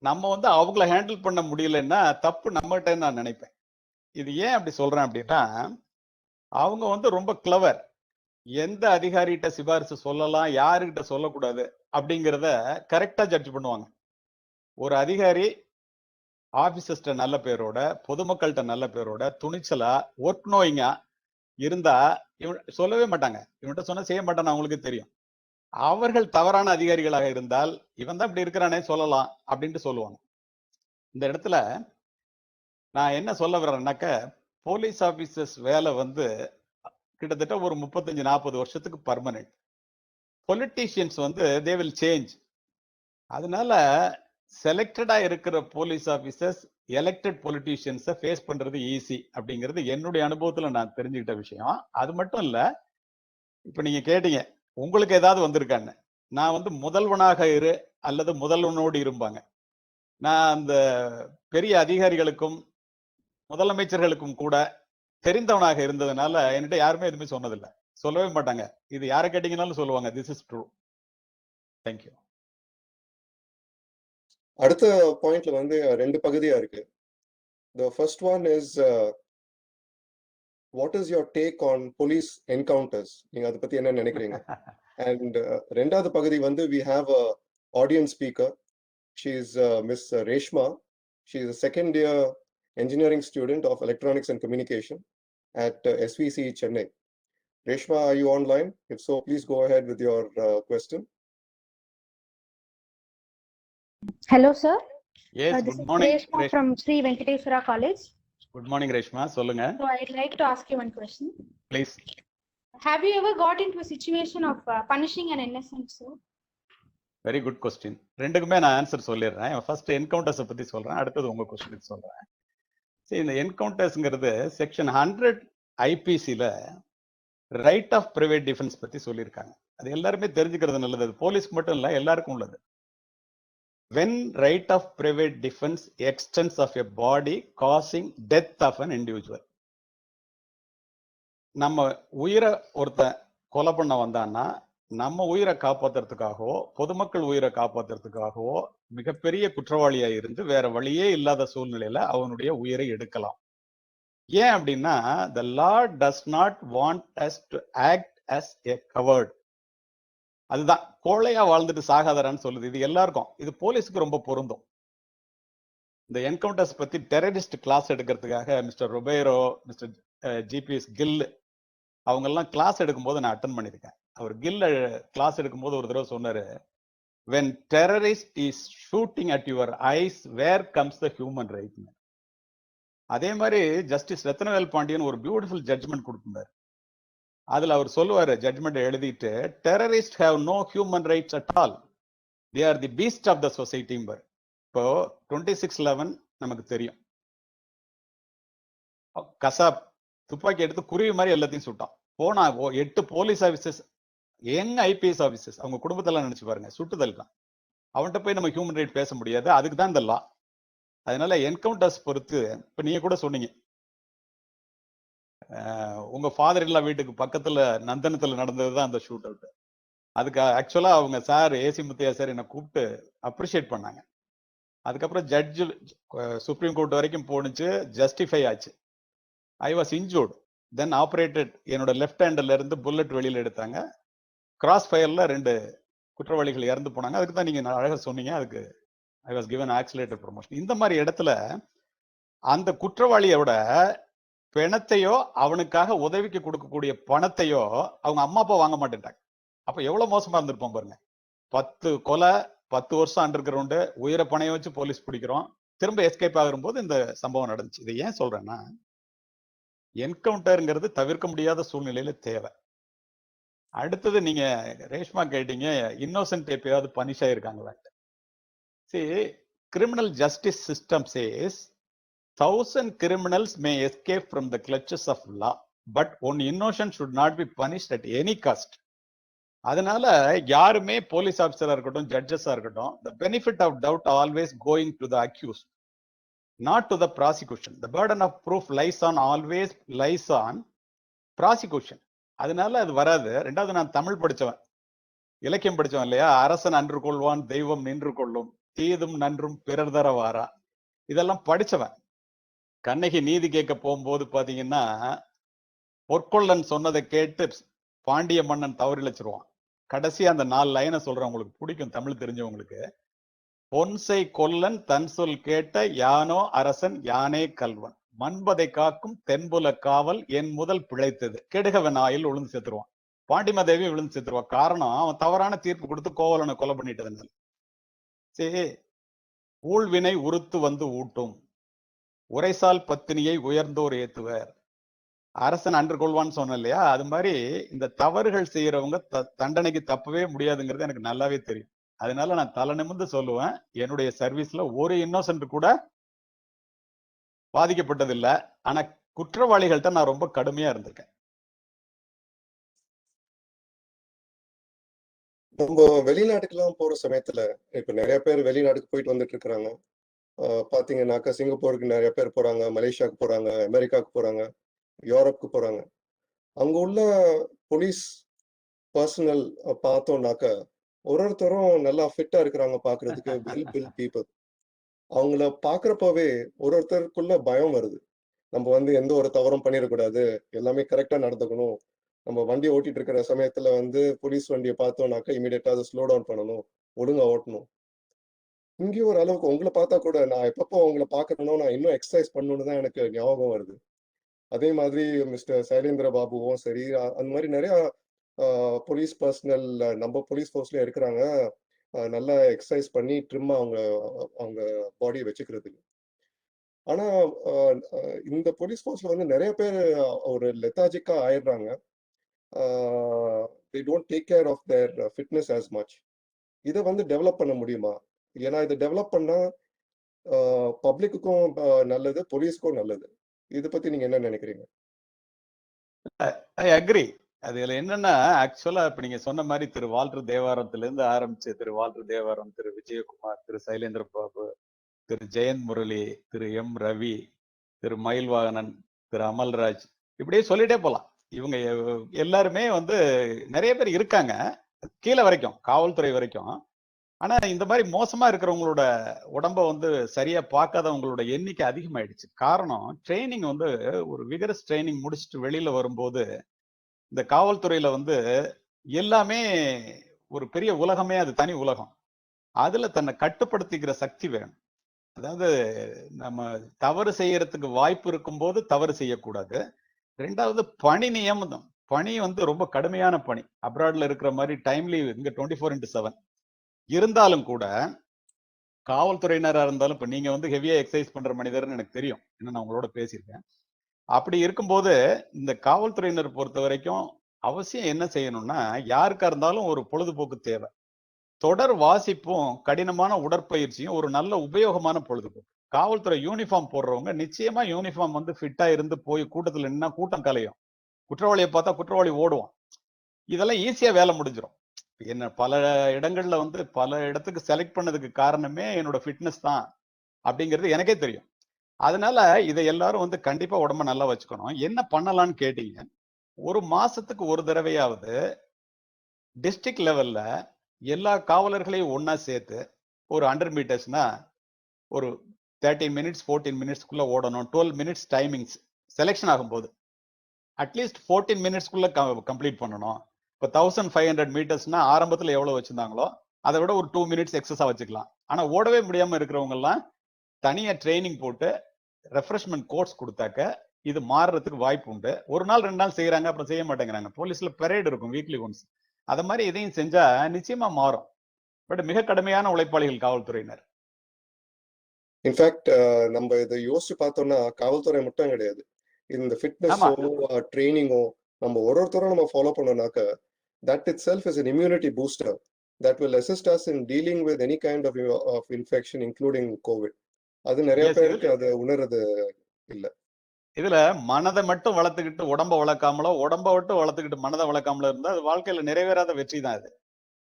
நம்ம அவங்கள ஹேண்டில் பண்ண முடியலன்னா தப்பு நம்மகிட்ட நான் நினைப்பேன். இது ஏன் அப்படி சொல்றேன் அப்படின்னா, அவங்க ரொம்ப கிளவர். எந்த அதிகாரிகிட்ட சிபாரிசு சொல்லலாம், யாருகிட்ட சொல்லக்கூடாது அப்படிங்கிறத கரெக்டா ஜட்ஜ் பண்ணுவாங்க. ஒரு அதிகாரி ஆபீசர்ஸ்ட நல்ல பேரோட, பொதுமக்கள்கிட்ட நல்ல பேரோட, துணிச்சலா, ஒர்க் நோயிங்கா இருந்தா இவன் சொல்லவே மாட்டாங்க. இவன்கிட்ட சொன்னா செய்ய மாட்டான்னு அவங்களுக்கு தெரியும். அவர்கள் தவறான அதிகாரிகளாக இருந்தால் இவன் தான் இப்படி இருக்கிறானே சொல்லலாம் அப்படின்ட்டு சொல்லுவாங்க. இந்த இடத்துல நான் என்ன சொல்ல வர்றேன்னாக்க, போலீஸ் ஆபீசர்ஸ் வேலை கிட்டத்தட்ட ஒரு 35-40 வருஷத்துக்கு permanent. Politicians they will change. அதனால செலக்டடா இருக்கிற போலீஸ் ஆபீசர்ஸ் எலெக்டட் பொலிட்டீஷியன்ஸை ஃபேஸ் பண்றது ஈஸி அப்படிங்கிறது என்னுடைய அனுபவத்துல நான் தெரிஞ்சுக்கிட்ட விஷயம். அது மட்டும் இல்ல, இப்ப நீங்க கேட்டீங்க உங்களுக்கு ஏதாவது வந்திருக்கான்னு. நான் முதல்வனாக இரு அல்லது முதல்வனோடு இருப்பாங்க. நான் அந்த பெரிய அதிகாரிகளுக்கும் முதலமைச்சர்களுக்கும் கூட தெரிந்தவனாக இருந்ததுனால என்கிட்ட யாருமே எதுவுமே சொன்னதில்லை, சொல்லவே மாட்டாங்க. இது யாரை கேட்டீங்கன்னாலும் சொல்லுவாங்க, திஸ் இஸ் ட்ரூ. தேங்க்யூ. அடுத்த பாயிண்ட்ல 2 பகுதியா இருக்கு. The first one is what is your take on police encounters? நீங்க அதை பத்தி என்ன நினைக்கிறீங்க? And ரெண்டாவது பகுதி we have a audience speaker. She is Miss Reshma. She is a second year engineering student of electronics and communication at SVC Chennai. Reshma, are you online? If so, please go ahead with your question. Hello, sir. Yes, This good is morning. Reshma from Sri Venkateswara College. Good morning, Reshma. சொல்லுங்க. So I'd like to ask you one question. Please. Have you ever got into a situation of punishing an innocent soul? Very good question. ரெண்டுக்குமே நான் answer சொல்லிடுறேன். First என்கவுண்டர்ஸை பத்தி சொல்றேன், அடுத்தது உங்க கொஸ்டினுக்கு சொல்றேன். சரி, இந்த என்கவுண்டர்ஸ்ங்கிறது செக்ஷன் 100 ஐபிசில ரைட் ஆஃப் பிரைவேட் டிஃபென்ஸ் பத்தி சொல்லியிருக்காங்க. அது எல்லாருமே தெரிஞ்சுக்கிறது நல்லது. அது போலீஸ்க்கு மட்டும் இல்ல, எல்லாருக்கும் உள்ளது. When right of private defense extends of a body causing death of an individual. நம்ம உயிரை ஒருத்தன் கொலை பண்ண வந்தான்னா நம்ம உயிரை காப்பாத்துறதுக்காகவோ பொதுமக்கள் உயிரை காப்பாத்துறதுக்காகவோ மிகப்பெரிய குற்றவாளியா இருந்து வேற வழியே இல்லாத சூழ்நிலையில அவனுடைய உயிரை எடுக்கலாம். ஏன் அப்படின்னா, the law does not want us to act as a coward. அதுதான் கோழையா வாழ்ந்துட்டு சாகாதரான்னு சொல்லுது. இது எல்லாருக்கும், இது போலீஸுக்கு ரொம்ப பொருந்தும். இந்த என்கவுண்டர்ஸ் பத்தி டெரரிஸ்ட் கிளாஸ் எடுக்கிறதுக்காக மிஸ்டர் ரொபேரோ, மிஸ்டர் ஜிபிஎஸ் கில் அவங்க எல்லாம் கிளாஸ் எடுக்கும்போது நான் அட்டன் பண்ணியிருக்கேன். அவர் கில் கிளாஸ் எடுக்கும்போது ஒரு தடவை சொன்னாரு, when terrorist is shooting at your eyes, where comes the human right? அதே மாதிரி ஜஸ்டிஸ் ரத்னவேல் பாண்டியன் ஒரு பியூட்டிஃபுல் ஜட்ஜ்மெண்ட் கொடுத்திருந்தார். அதுல அவர் சொல்லுவாரு, ஜட்ஜ்மெண்ட் எழுதிட்டு, terrorist have no human rights at all, they are the beast of the society. இப்போ 26/11 நமக்கு தெரியும். கசாப் துப்பாக்கி எடுத்து குருவி மாதிரி எல்லாத்தையும் சுட்டான். போனா 8 police officers, young IPS officers, அவங்க குடும்பத்தெல்லாம் நினைச்சு பாருங்க, சுட்டுதல் தான். அவன்கிட்ட போய் நம்ம ஹியூமன் ரைட் பேச முடியாது. அதுக்கு தான் இந்த லா. அதனால என்கவுண்டர்ஸ் பொறுத்து, இப்ப நீங்க கூட சொன்னீங்க, உங்க ஃபாதர் இல்லா வீட்டுக்கு பக்கத்துல நந்தனத்துல நடந்ததுதான் அந்த ஷூட் அவுட். அதுக்கு ஆக்சுவலா அவங்க சார் ஏசி முத்தையா சார் என்னை கூப்பிட்டு அப்ரிஷியேட் பண்ணாங்க. அதுக்கப்புறம் ஜட்ஜு சுப்ரீம் கோர்ட் வரைக்கும் போனுச்சு, ஜஸ்டிஃபை ஆச்சு. I was injured, then operated. என்னோட லெஃப்ட் ஹேண்ட்ல இருந்து புல்லட் வெளியில எடுத்தாங்க. கிராஸ் ஃபயர்ல 2 குற்றவாளிகள் இறந்து போனாங்க. அதுக்கு தான் நீங்க அழகா சொன்னீங்க, அதுக்கு I was given accelerated promotion. இந்த மாதிரி இடத்துல அந்த குற்றவாளியோட பிணத்தையோ அவனுக்காக உதவிக்கு கொடுக்கக்கூடிய பணத்தையோ அவங்க அம்மா அப்பா வாங்க மாட்டேன்ட்டாங்க. அப்ப எவ்வளவு மோசமா இருந்திருப்போம் பாருங்க. 10 கொலை, 10 வருஷம் அண்டர் கிரவுண்டு, உயிரை பணைய வச்சு போலீஸ் பிடிக்கிறோம், திரும்ப எஸ்கேப் ஆகும்போது இந்த சம்பவம் நடந்துச்சு. இதை ஏன் சொல்றேன்னா, என்கவுண்டர்ங்கிறது தவிர்க்க முடியாத சூழ்நிலையில தேவை. அடுத்தது நீங்க ரேஷ்மா கேட்டீங்க, இன்னோசன்ட் எப்பயாவது punish ஆயிருக்காங்களா? See, criminal justice system says 1,000 criminals may escape from the clutches of law, but one innocent should not be punished at any cost. அதனால யாருமே போலீஸ் ஆபீசரா இருக்கட்டும், ஜட்ஜஸா இருக்கட்டும், the benefit of doubt always going to the accused, not to the prosecution. The burden of proof always lies on prosecution. அதனால அது வராது. ரெண்டாவது, நான் தமிழ் படிச்சவன், இலக்கியம் படிச்சவன் இல்லையா? அரசன் அன்று கொள்வான், தெய்வம் நின்று கொள்ளும், தீதும் நன்றும் பிறர் தர வாரா, இதெல்லாம் படிச்சவன். கண்ணகி நீதி கேட்க போகும்போது பாத்தீங்கன்னா, பொற்கொள்ளன் சொன்னதை கேட்டு பாண்டிய மன்னன் தவறிழைச்சிருவான். கடைசி அந்த 4 லைனை சொல்றேன், உங்களுக்கு பிடிக்கும் தமிழ் தெரிஞ்சவங்களுக்கு. பொன்சை கொல்லன் தன் சொல் கேட்ட யானோ அரசன் யானே கல்வன், மண்பதை காக்கும் தென்புல காவல் என் முதல் பிழைத்தது, கெடுகவன் ஆயில் விழுந்து செத்துருவான். பாண்டிமாதேவி விழுந்து செத்துருவான். காரணம், அவன் தவறான தீர்ப்பு கொடுத்து கோவலனை கொலை பண்ணிட்டதுனால. சரி, ஊழ்வினை உறுத்து வந்து ஊட்டும், உரைசால் பத்தினியை உயர்ந்தோர் ஏத்துவர், அரசன் அன்று கொள்வான்னு சொன்ன இல்லையா? அது மாதிரி இந்த தவறுகள் செய்யறவங்க தண்டனைக்கு தப்பவே முடியாதுங்கிறது எனக்கு நல்லாவே தெரியும். அதனால நான் தலை நிமிர்ந்து சொல்லுவேன், என்னுடைய சர்வீஸ்ல ஒரு இன்னோசன்ட் கூட பாதிக்கப்பட்டதில்லை. ஆனா குற்றவாளிகள்கிட்ட நான் ரொம்ப கடுமையா இருந்திருக்கேன். நம்ம வெளிநாட்டுக்கெல்லாம் போற சமயத்துல இப்ப நிறைய பேர் வெளிநாட்டுக்கு போயிட்டு வந்துட்டு இருக்கிறாங்க. பாத்தீங்கன்னாக்கா சிங்கப்பூருக்கு நிறைய பேர் போறாங்க, மலேசியாவுக்கு போறாங்க, அமெரிக்காவுக்கு போறாங்க, யூரோப்புக்கு போறாங்க. அங்க உள்ள போலீஸ் பர்சனல் பார்த்தோம்னாக்க ஒருத்தரும் நல்லா ஃபிட்டா இருக்கிறாங்க பாக்குறதுக்கு, வெல் பில்ட் பீப்புள். அவங்கள பாக்குறப்பவே ஒருத்தருக்குள்ள பயம் வருது. நம்ம வந்து எந்த ஒரு தவறும் பண்ணிடக்கூடாது, எல்லாமே கரெக்டா நடந்துக்கணும். நம்ம வண்டி ஓட்டிட்டு இருக்கிற சமயத்துல வந்து போலீஸ் வண்டியை பார்த்தோம்னாக்கா இமீடியட்டா அதை ஸ்லோ டவுன் பண்ணணும், ஒழுங்கா ஓட்டணும். இங்கேயும் ஒரு அளவுக்கு உங்களை பார்த்தா கூட நான் எப்பப்போ உங்களை பார்க்கறனோ நான் இன்னும் எக்ஸசைஸ் பண்ணணும்னு தான் எனக்கு ஞாபகம் வருது. அதே மாதிரி மிஸ்டர் சைலேந்திர பாபுவும் சரி, அந்த மாதிரி நிறைய போலீஸ் பர்சனல் நம்ம போலீஸ் ஃபோர்ஸ்லயும் இருக்கிறாங்க. நல்லா எக்ஸசைஸ் பண்ணி ட்ரிம்மா அவங்க அவங்க பாடியை வச்சுக்கிறதுக்கு. ஆனா இந்த போலீஸ் ஃபோர்ஸ்ல வந்து நிறைய பேர் ஒரு லெத்தாஜிக்கா ஆயிடுறாங்க. they don't take care of their fitness as much. இதை வந்து டெவலப் பண்ண முடியுமா? ஏன்னா இதை டெவலப் பண்ணா பப்ளிக்குக்கும் நல்லது, போலீஸ்க்கும் நல்லது. இதை பத்தி நீங்க என்ன நினைக்கிறீங்க? I agri. அதுல என்னன்னா, ஆக்சுவலா இப்ப நீங்க சொன்ன மாதிரி திரு வால்டர் தேவாரத்துல இருந்து ஆரம்பிச்சு திரு வால்டர் தேவாரம், திரு விஜயகுமார், திரு சைலேந்திர பாபு, திரு ஜெயந்த் முரளி, திரு எம் ரவி, திரு மயில்வாகனன், திரு அமல்ராஜ், இப்படியே சொல்லிட்டே போலாம். இவங்க எல்லாருமே வந்து நிறைய பேர் இருக்காங்க, கீழே வரைக்கும், காவல்துறை வரைக்கும். ஆனா இந்த மாதிரி மோசமா இருக்கிறவங்களோட உடம்ப வந்து சரியா பார்க்காதவங்களோட எண்ணிக்கை அதிகமாயிடுச்சு. காரணம், ட்ரைனிங் வந்து ஒரு விகரஸ் ட்ரைனிங் முடிச்சுட்டு வெளியில வரும்போது இந்த காவல்துறையில வந்து எல்லாமே ஒரு பெரிய உலகமே, அது தனி உலகம். அதுல தன்னை கட்டுப்படுத்திக்கிற சக்தி வேணும். அதாவது நம்ம தவறு செய்யறதுக்கு வாய்ப்பு இருக்கும்போது தவறு செய்யக்கூடாது. ரெண்டாவது, பணி நியமனம். பணி வந்து ரொம்ப கடுமையான பணி. அப்ராட்ல இருக்கிற மாதிரி டைம்லி இங்க 24/7 இருந்தாலும் கூட காவல்துறையினரா இருந்தாலும், இப்ப நீங்க வந்து ஹெவியா எக்ஸசைஸ் பண்ற மனிதர்னு எனக்கு தெரியும், ஏன்னா நான் உங்களோட பேசியிருக்கேன். அப்படி இருக்கும்போது இந்த காவல்துறையினர் பொறுத்த வரைக்கும் அவசியம் என்ன செய்யணும்னா, யாருக்கா இருந்தாலும் ஒரு பொழுதுபோக்கு தேவை. தொடர் வாசிப்பும் கடினமான உடற்பயிற்சியும் ஒரு நல்ல உபயோகமான பொழுதுபோக்கு. காவல்துறை யூனிஃபார்ம் போடுறவங்க நிச்சயமா யூனிஃபார்ம் வந்து ஃபிட்டா இருந்து போய் கூட்டத்துல நின்னா கூட்டம் கலையும். குற்றவாளியை பார்த்தா குற்றவாளி ஓடுவான். இதெல்லாம் ஈஸியா வேலை முடிஞ்சிடும். என்ன பல இடங்கள்ல வந்து பல இடத்துக்கு செலக்ட் பண்ணதுக்கு காரணமே என்னோட ஃபிட்னஸ் தான் அப்படிங்கிறது எனக்கே தெரியும். அதனால இதை எல்லாரும் வந்து கண்டிப்பா உடம்ப நல்லா வச்சுக்கணும். என்ன பண்ணலாம்னு கேட்டீங்க, ஒரு மாசத்துக்கு ஒரு தடவையாவது டிஸ்ட்ரிக்ட் லெவல்ல எல்லா காவலர்களையும் ஒன்னா சேர்த்து ஒரு 100 மீட்டர்ஸ்னா ஒரு 13 மினிட்ஸ் 14 மினிட்ஸ்க்குள்ள ஓடணும். 12 மினிட்ஸ் டைமிங்ஸ் செலெக்ஷன் ஆகும்போது அட்லீஸ்ட் 14 மினிட்ஸ்க்குள்ள கம்ப்ளீட் பண்ணணும். இப்போ 1500 மீட்டர்ஸ்னா ஆரம்பத்துல எவ்வளவு வச்சிருந்தாங்களோ அதை விட ஒரு 2 மினிட்ஸ் எக்ஸஸா வச்சுக்கலாம். ஆனா ஓடவே முடியாம இருக்கிறவங்க எல்லாம் தனியா ட்ரைனிங் போட்டு ரெஃப்ரெஷ்மெண்ட் கோர்ஸ் கொடுத்தாக்க இது மாறுறதுக்கு வாய்ப்பு உண்டு. ஒரு நாள் 2 நாள் செய்யறாங்க, அப்புறம் செய்ய மாட்டேங்கிறாங்க. போலீஸ்ல பெரேட் இருக்கும் வீக்லி ஒன்ஸ். அத மாதிரி இதையும் செஞ்சா நிச்சயமா மாறும். பட் மிக கடுமையான உழைப்பாளிகள் காவல்துறையினர். இன்ஃபேக்ட் நம்ம இதை யோசிச்சு பார்த்தோம்னா காவல்துறை மட்டும் கிடையாது. இந்த ஆமா, ஃபிட்னஸோ ட்ரைனிங்கோ நம்ம ஒருத்தரும் நம்ம follow பண்ணோம்னாக்க that itself is an immunity booster that will assist us in dealing with any kind of infection including COVID. அது நிறைய எஸ். பேருக்கு அது உணர்றது இல்ல. இதுல மனதை மட்டும் வளர்த்துக்கிட்டு உடம்ப வளர்க்காமலோ, உடம்ப மட்டும் வளர்த்துக்கிட்டு மனதை வளர்க்காமலோ இருந்தா அது வாழ்க்கையில நிறைவேறாத வெற்றி தான் அது.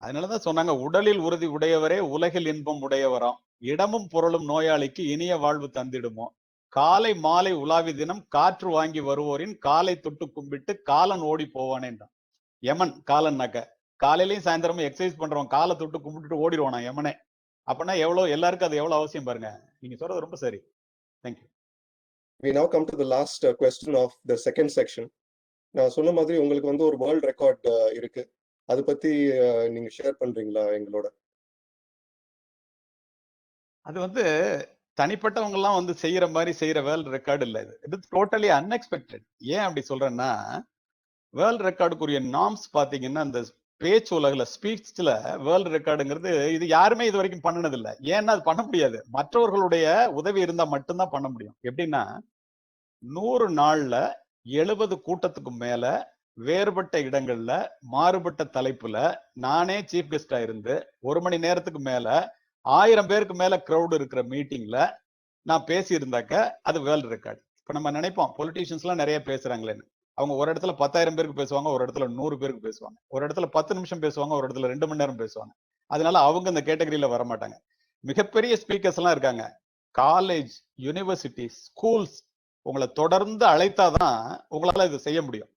அதனாலதான் சொன்னாங்க, உடலில் உறுதி உடையவரே உலகில் இன்பம் உடையவராம், இடமும் பொருளும் நோயாளிக்கு இனிய வாழ்வு தந்திடுமோ, காலை மாலை உலாவி தினம் காற்று வாங்கி வருவோரின் காலை தொட்டு கும்பிட்டு காலன் ஓடி போவானேன்றான். யமன் காலன்னாக்க காலையிலயும் சாயந்தரமும் எக்ஸசைஸ் பண்றவன் காலை தொட்டு கும்பிட்டுட்டு ஓடிடுவானா யமனே. அப்படின்னா எவ்வளவு எல்லாருக்கும் அது எவ்வளவு அவசியம் பாருங்க. நீங்க சொல்றது ரொம்ப சரி. Thank you. We now come to the last question of the second section. நான் சொன்ன மாதிரி உங்களுக்கு வந்து ஒரு வேர்ல்ட் ரெக்கார்ட் இருக்கு. அதை பத்தி நீங்க ஷேர் பண்றீங்களா எங்களோட? அது வந்து தனிப்பட்டவங்க எல்லாம் வந்து செய்யற மாதிரி செய்யற வேர்ல்ட் ரெக்கார்டு இல்ல. இது டோட்டலி அன்எக்ஸ்பெக்டட். ஏன் அப்படி சொல்றேன்னா, வேர்ல்ட் ரெக்கார்டுக்குரிய நார்ம்ஸ் பாத்தீங்கன்னா இந்த பேச்சு உலகில ஸ்பீச்ல வேர்ல்ட் ரெக்கார்டுங்கிறது இது யாருமே இது வரைக்கும் பண்ணனது இல்ல. ஏன்னா அது பண்ண முடியாது. மற்றவர்களுடைய உதவி இருந்தா மட்டும்தான் பண்ண முடியும். எப்படின்னா 100 நாள்ல 70 கூட்டத்துக்கு மேல வேறுபட்ட இடங்கள்ல மாறுபட்ட தலைப்புல நானே சீஃப் கெஸ்டா இருந்து 1 மணி நேரத்துக்கு மேல 1000 பேருக்கு மேல கிரௌட் இருக்கிற மீட்டிங்ல நான் பேசி இருந்தாக்க அது வேர்ல்ட் ரெக்கார்டு. இப்ப நம்ம நினைப்போம் பொலிட்டீஷியன்ஸ் எல்லாம் நிறைய பேசுறாங்களேன்னு. அவங்க ஒரு இடத்துல 10,000 பேருக்கு பேசுவாங்க, ஒரு இடத்துல 100 பேருக்கு பேசுவாங்க, ஒரு இடத்துல 10 நிமிஷம் பேசுவாங்க, ஒரு இடத்துல 2 மணி நேரம் பேசுவாங்க. அதனால அவங்க இந்த கேட்டகரியில வர மாட்டாங்க. மிகப்பெரிய ஸ்பீக்கர்ஸ் எல்லாம் இருக்காங்க. காலேஜ், யூனிவர்சிட்டி, ஸ்கூல்ஸ் உங்களை தொடர்ந்து அழைத்தாதான் உங்களால இது செய்ய முடியும்.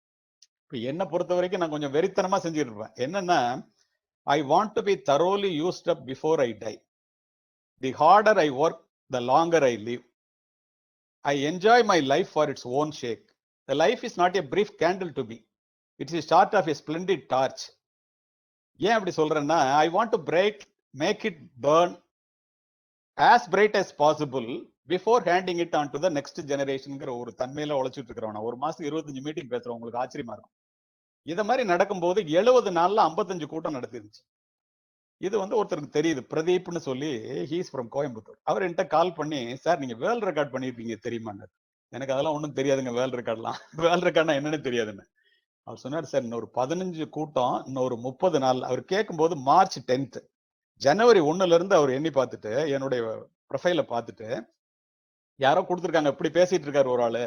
இப்ப என்னை பொறுத்த வரைக்கும் நான் கொஞ்சம் வெறித்தனமா செஞ்சுட்டு இருப்பேன். என்னன்னா, I want to be thoroughly used up before I die. The harder I work, the longer I live. I enjoy my life for its own sake. The life is not a brief candle to me. It is a start of a splendid torch. ஏன் அப்படி சொல்றேன்னா, I want to make it burn as bright as possible before handing it on to the next generationங்கிற ஒரு தன்மையில உழைச்சிட்டு இருக்கிறவன். ஒரு மாசத்துக்கு 25 meeting பேசுறோம். உங்களுக்கு ஆச்சரியமா இருக்கும். இத மாதிரி நடக்கும்போது 70 நாள்ல 55 கூட்டம் நடத்திருச்சு. இது வந்து ஒருத்தருக்கு தெரியுது, பிரதீப்னு சொல்லி, ஹீஸ் ஃப்ரம் கோயம்புத்தூர். அவர் என்கிட்ட கால் பண்ணி, சார் நீங்க வேர்ல்ட் ரெக்கார்ட் பண்ணிருக்கீங்க தெரியுமான்னு. எனக்கு அதெல்லாம் ஒன்றும் தெரியாதுங்க, வேர்ல்ட் ரெக்கார்ட்லாம். வேர்ல்ட் ரெக்கார்ட்னா என்னன்னு தெரியாதுன்னு. அவர் சொன்னார், சார் இன்னொரு 15 கூட்டம், இன்னொரு 30 நாள். அவர் கேட்கும்போது மார்ச் 10th, ஜனவரி 1ல இருந்து அவர் எண்ணி பார்த்துட்டு, என்னுடைய ப்ரொஃபைல பார்த்துட்டு, யாரோ கொடுத்துருக்காங்க, இப்படி பேசிட்டு இருக்காரு ஒரு ஆளு,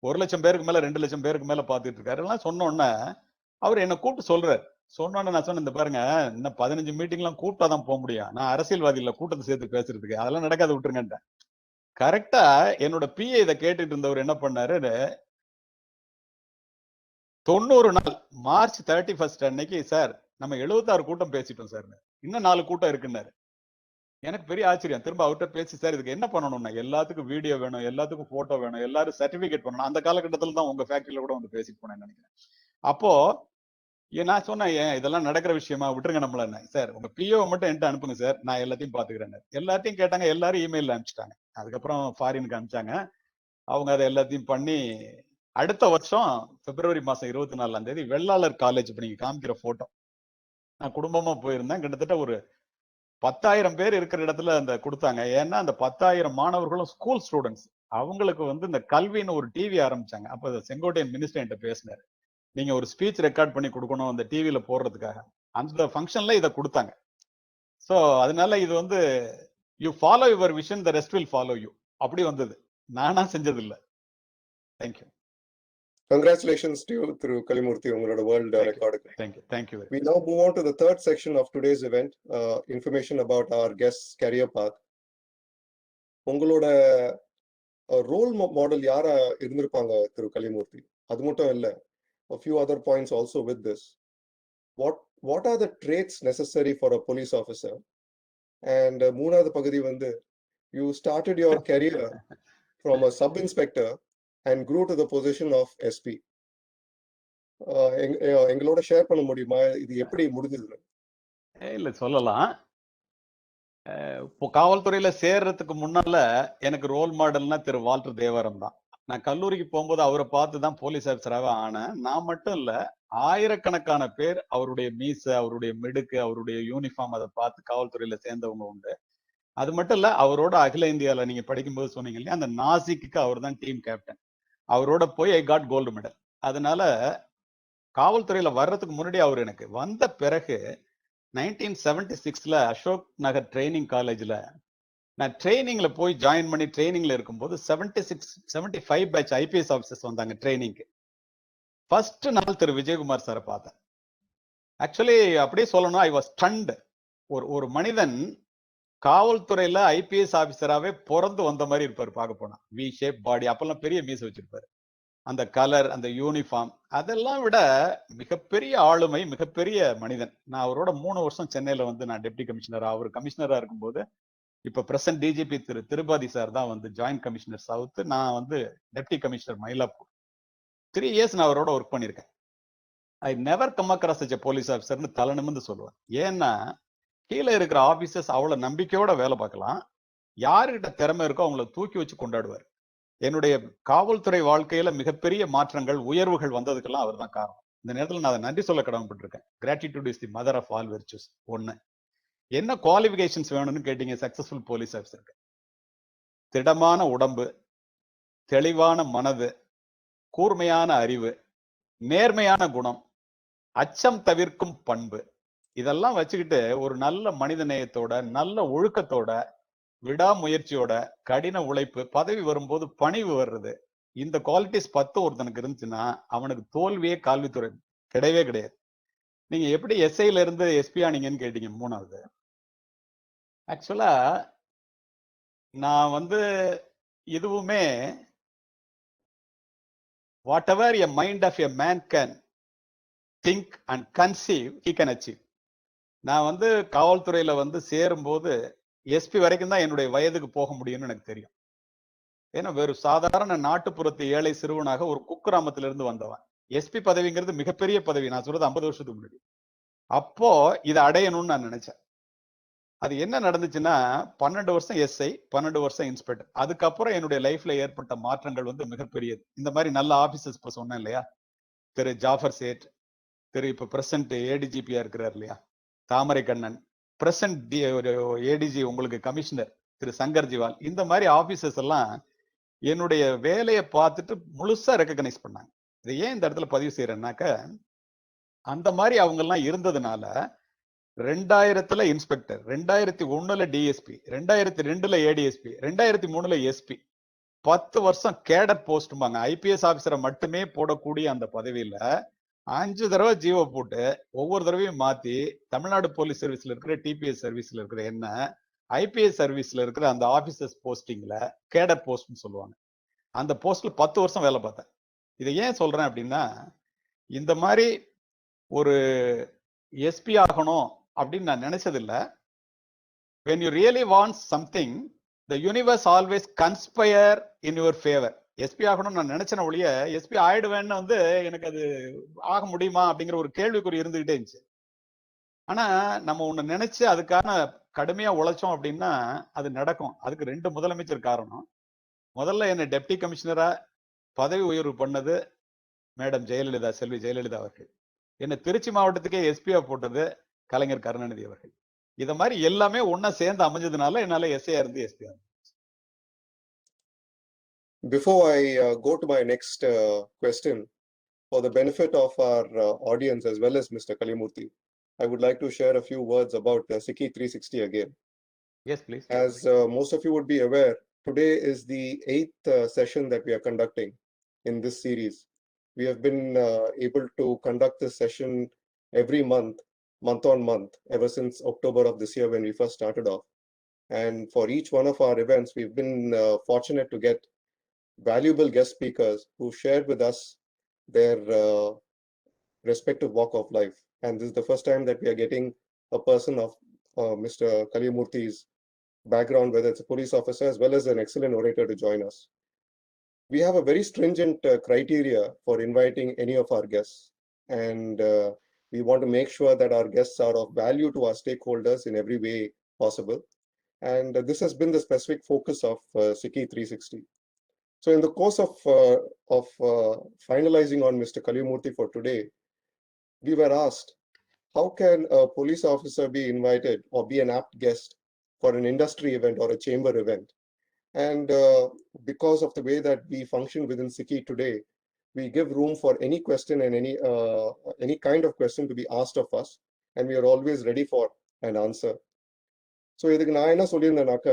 1 லட்சம் பேருக்கு மேல 2 லட்சம் பேருக்கு மேல பார்த்துட்டு இருக்காரு எல்லாம் சொன்ன உடனே அவர் என்ன கூப்பிட்டு சொல்றாரு. சொன்னோன்னு நான் சொன்னேன், இந்த பாருங்க இன்னும் 15 மீட்டிங்லாம் கூப்பிட்டாதான் போக முடியும். நான் அரசியல்வாதி இல்ல கூட்டத்தை சேர்த்து பேசுறதுக்கு, அதெல்லாம் நடக்காது, விட்டுருங்கன்ட்டேன். கரெக்டா என்னோட பிஏ இதை கேட்டுட்டு இருந்தவர் என்ன பண்ணாரு, 90 நாள் மார்ச் 31 அன்னைக்கு, சார் நம்ம 76 கூட்டம் பேசிட்டோம் சார், இன்னும் 4 கூட்டம் இருக்குன்னாரு. எனக்கு பெரிய ஆச்சரியம். திரும்ப அவர்கிட்ட பேசி, சார் இதுக்கு என்ன பண்ணணும்னா, எல்லாத்துக்கும் வீடியோ வேணும், எல்லாத்துக்கும் போட்டோ வேணும், எல்லாரும் சர்டிபிகேட் பண்ணணும். அந்த காலகட்டத்தில் தான் உங்க ஃபேக்டரியில கூட வந்து பேசிட்டு போனேன்னு நினைக்கிறேன். அப்போ நான் சொன்னேன், ஏன் இதெல்லாம் நடக்கிற விஷயமா, விட்டுருங்க நம்மள. சார் உங்க பிஓ மட்டும் என்கிட்ட அனுப்புங்க சார், நான் எல்லாத்தையும் பாத்துக்கிறேன். எல்லாத்தையும் கேட்டாங்க, எல்லாரும் இமெயில அனுப்பிச்சிட்டாங்க. அதுக்கப்புறம் ஃபாரினுக்கு அனுப்பிச்சாங்க. அவங்க அதை எல்லாத்தையும் பண்ணி அடுத்த வருஷம் பிப்ரவரி மாசம் 24ஆம் தேதி வெள்ளாளர் காலேஜ், இப்ப நீங்க காமிக்கிற போட்டோ, நான் குடும்பமா போயிருந்தேன். கிட்டத்தட்ட ஒரு 10,000 பேர் இருக்கிற இடத்துல அந்த கொடுத்தாங்க. ஏன்னா அந்த 10,000 மாணவர்களும் ஸ்கூல் ஸ்டூடெண்ட்ஸ். அவங்களுக்கு வந்து இந்த கல்வின்னு ஒரு டிவி ஆரம்பிச்சாங்க. அப்ப செங்கோட்டையன் மினிஸ்டர் என்கிட்ட பேசினாரு, நீங்க ஒரு ஸ்பீச் ரெக்கார்ட் பண்ணி கொடுக்கணும் அந்த டிவில போடுறதுக்காக. அந்த ஃபங்க்ஷன்ல இதை கொடுத்தாங்க. சோ அதனால இது வந்து you follow your vision, the rest will follow you. அப்படி வந்தது, நானா செஞ்சது இல்ல. Thank you. Congratulations to you through Kalimurthy உங்களோட world record. Thank you. We now move on to the third section of today's event, information about our guest's career path. உங்களோட role model யாரா இருந்திருப்பாங்க திரு கலிமூர்த்தி? அது மட்டும் இல்ல, a few other points also with this. What are the traits necessary for a police officer? And மூணாவது பகுதி வந்து, you started your career from a sub inspector and grew to the position of SP. எங்களோட share பண்ண முடியுமா, இது எப்படி முடிஞ்சது? இல்ல சொல்லலாம். இப்போ காவல்துறையில சேர்றதுக்கு முன்னால எனக்கு ரோல் மாடல்னா திரு வால்டர் தேவாரம் தான். நான் கல்லூரிக்கு போகும்போது அவரை பார்த்து தான் போலீஸ் ஆஃபீஸராகவே ஆனேன். நான் மட்டும் இல்ல, ஆயிரக்கணக்கான பேர் அவருடைய மீசை, அவருடைய மிடுக்கு, அவருடைய யூனிஃபார்ம் அதை பார்த்து காவல்துறையில சேர்ந்தவங்க உண்டு. அது மட்டும் இல்ல, அவரோட அகில இந்தியால நீங்க படிக்கும்போது சொன்னீங்க இல்லையா, அந்த நாசிக்கு அவர் தான் டீம் கேப்டன். அவரோட போய் ஐ காட் கோல்டு மெடல். அதனால காவல்துறையில வர்றதுக்கு முன்னாடி அவர் எனக்கு வந்த பிறகு 1976ல அசோக் நகர் ட்ரைனிங் காலேஜ்ல நான் ட்ரைனிங்ல போய் ஜாயின் பண்ணி ட்ரைனிங்ல இருக்கும்போது 75 பேட்ச் ஐபிஎஸ் ஆஃபீஸர்ஸ் வந்தாங்க ட்ரைனிங்க்கு. ஃபர்ஸ்ட் நாள் திரு விஜயகுமார் சாரை பார்த்தேன். ஆக்சுவலி அப்படியே சொல்லணும், ஐ வாஸ் ஸ்டண்ட். ஒரு மனிதன் காவல்துறையில ஐபிஎஸ் ஆபீசராகவே பிறந்து வந்த மாதிரி இருப்பாரு. பார்க்க போனா வி ஷேப் பாடி, அப்பெல்லாம் பெரிய மீசை வச்சிருப்பாரு. அந்த கலர், அந்த யூனிஃபார்ம், அதெல்லாம் விட மிகப்பெரிய ஆளுமை, மிகப்பெரிய மனிதன். நான் அவரோட 3 வருஷம் சென்னையில வந்து நான் டெப்டி கமிஷனரா, அவர் கமிஷனரா இருக்கும்போது இப்ப பிரசன்ட் டிஜிபி திரு திருபாதி சார் தான் வந்து ஜாயிண்ட் கமிஷனர் சவுத், நான் வந்து டெப்டி கமிஷனர் மயிலாப்பூர். 3 இயர்ஸ் நான் அவரோட ஒர்க் பண்ணியிருக்கேன். I never come across such a police ஆஃபீஸர்னு தலை நிமிர்ந்து சொல்லுவேன். ஏன்னா கீழே இருக்கிற ஆபீசர்ஸ் அவ்வளவு நம்பிக்கையோட வேலை பார்க்கலாம். யாருக்கிட்ட திறமை இருக்கோ அவங்கள தூக்கி வச்சு கொண்டாடுவார். என்னுடைய காவல்துறை வாழ்க்கையில மிகப்பெரிய மாற்றங்கள், உயர்வுகள் வந்ததுக்கெல்லாம் அவர் தான் காரணம். இந்த நேரத்தில் நான் அதை நன்றி சொல்ல கடமைப்பட்டிருக்கேன். Gratitude is the mother of all virtues. ஒண்ணு, என்ன குவாலிஃபிகேஷன்ஸ் வேணும்னு கேட்டீங்க சக்சஸ்ஃபுல் போலீஸ் ஆஃபீஸருக்கு? திடமான உடம்பு, தெளிவான மனது, கூர்மையான அறிவு, நேர்மையான குணம், அச்சம் தவிர்க்கும் பண்பு, இதெல்லாம் வச்சுக்கிட்டு ஒரு நல்ல மனித நேயத்தோட, நல்ல ஒழுக்கத்தோட, விடாமுயற்சியோட, கடின உழைப்பு, பதவி வரும்போது பணிவு வர்றது, இந்த குவாலிட்டிஸ் 10 ஒருத்தனுக்கு இருந்துச்சுன்னா அவனுக்கு தோல்வியே காவல்துறை கிடையவே கிடையாது. நீங்க எப்படி எஸ்ஐல இருந்து எஸ்பி ஆனீங்கன்னு கேட்டீங்க. 3வது, ஆக்சுவலா நான் வந்து இதுவுமே whatever a mind of a man can think and conceive he can achieve. நான் வந்து காவல்துறையில வந்து சேரும்போது எஸ்பி வரைக்கும் தான் என்னுடைய வயதுக்கு போக முடியும்னு எனக்கு தெரியும். ஏன்னா வெறும் சாதாரண நாட்டுப்புறத்து ஏழை சிறுவனாக ஒரு குக்கிராமத்துல இருந்து வந்தவன். எஸ்பி பதவிங்கிறது மிகப்பெரிய பதவி. நான் சொல்றது 50 வருஷத்துக்கு முன்னாடி. அப்போ இதை அடையணும்னு நான் நினைச்சேன். அது என்ன நடந்துச்சுன்னா 12 வருஷம் எஸ்ஐ, 12 வருஷம் இன்ஸ்பெக்டர். அதுக்கப்புறம் என்னுடைய லைஃப்ல ஏற்பட்ட மாற்றங்கள் வந்து மிகப்பெரியது. இந்த மாதிரி நல்ல ஆபீசர்ஸ் இப்ப சொன்னேன் இல்லையா, திரு ஜாஃபர் சேட், திரு இப்ப பிரசன்ட் ஏடிஜிபியா இருக்கிறார் இல்லையா தாமரை கண்ணன், பிரசன்ட் ஏடிஜி உங்களுக்கு கமிஷனர் திரு சங்கர் ஜிவால், இந்த மாதிரி ஆபீசர்ஸ் எல்லாம் என்னுடைய வேலையை பார்த்துட்டு முழுசா ரெக்கக்னைஸ் பண்ணாங்க. இதை ஏன் இந்த இடத்துல பதிவு செய்யறேன்னாக்க, அந்த மாதிரி அவங்க எல்லாம் இருந்ததுனால 2000ல இன்ஸ்பெக்டர், 2001ல டிஎஸ்பி, 2002ல ஏடிஎஸ்பி, 2003ல எஸ்பி, 10 வருஷம் கேடர் போஸ்ட்பாங்க. ஐபிஎஸ் ஆபீசரை மட்டுமே போடக்கூடிய அந்த பதவியில 5 தடவை ஜீவோ போட்டு ஒவ்வொரு தடவையும் மாத்தி தமிழ்நாடு போலீஸ் சர்வீஸ்ல இருக்கிற, டிபிஎஸ் சர்வீஸ்ல இருக்கிற என்ன, ஐபிஎஸ் சர்வீஸ்ல இருக்கிற அந்த ஆபீசர்ஸ் போஸ்டிங்ல கேடர் போஸ்ட்னு சொல்லுவாங்க. அந்த போஸ்ட்ல 10 வருஷம் வேலை பார்த்தேன். இதை ஏன் சொல்றேன் அப்படின்னா, இந்த மாதிரி ஒரு எஸ்பி ஆகணும் அப்படின்னு நான் நினைச்சது இல்ல. when you really want something, the universe always conspire in your favor. SP ஆகணும்னு நான் நினைச்சேன ஒழிய எஸ்பி ஆயிடுவேன்னு வந்து எனக்கு அது ஆக முடியுமா அப்படிங்கிற ஒரு கேள்விக்குறி இருந்துகிட்டே இருந்துச்சு. ஆனா நம்ம ஒண்ணு நினைச்சு அதுக்கான கடுமையா உழைச்சோம் அப்படின்னா அது நடக்கும். அதுக்கு 2 முதலமைச்சர் காரணம். முதல்ல என்ன டெப்டி கமிஷனரா பதவி உயர்வு பண்ணது மேடம் ஜெயலலிதா, செல்வி ஜெயலலிதா அவர்கள். என்ன திருச்சி மாவட்டத்துக்கே எஸ்பியா போட்டது கலைஞர் கருணாநிதி அவர்கள். இத மாதிரி எல்லாமே ஒன்னா சேர்ந்து அமைஞ்சதுனால என்னால எஸ்ஐயா இருந்து எஸ்பியா. Before I go to my next question, for the benefit of our audience as well as Mr. Kalimurthy, I would like to share a few words about SICKI 360 again. Yes, please. As most of you would be aware, today is the 8th session that we are conducting in this series. We have been able to conduct this session every month on month, ever since October of this year when we first started off. And for each one of our events, we've been fortunate to get valuable guest speakers who shared with us their respective walk of life. And this is the first time that we are getting a person of Mr. Kalimurthy's background, whether it's a police officer as well as an excellent orator, to join us. We have a very stringent criteria for inviting any of our guests, and we want to make sure that our guests are of value to our stakeholders in every way possible. And this has been the specific focus of SICKI 360. So in the course of finalizing on Mr. Kaliamurthy for today, we were asked, how can a police officer be invited or be an apt guest for an industry event or a chamber event? And because of the way that we function within SICKI today, we give room for any question and any kind of question to be asked of us, and we are always ready for an answer. So இதுக்கு நான் என்ன சொல்லியிருந்தேனாக்க,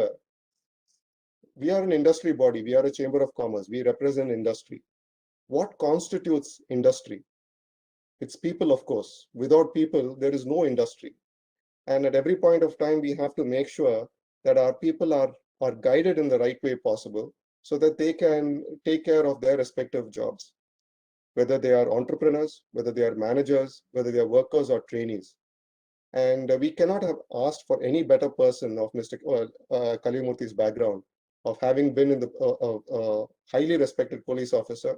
we are an industry body, we are a chamber of commerce, we represent industry. What constitutes industry? It's people, of course. Without people, there is no industry. And at every point of time, we have to make sure that our people are guided in the right way possible so that they can take care of their respective jobs, whether they are entrepreneurs, whether they are managers, whether they are workers or trainees. And we cannot have asked for any better person of Mr. Kaliamurthy's background, of having been in the highly respected police officer,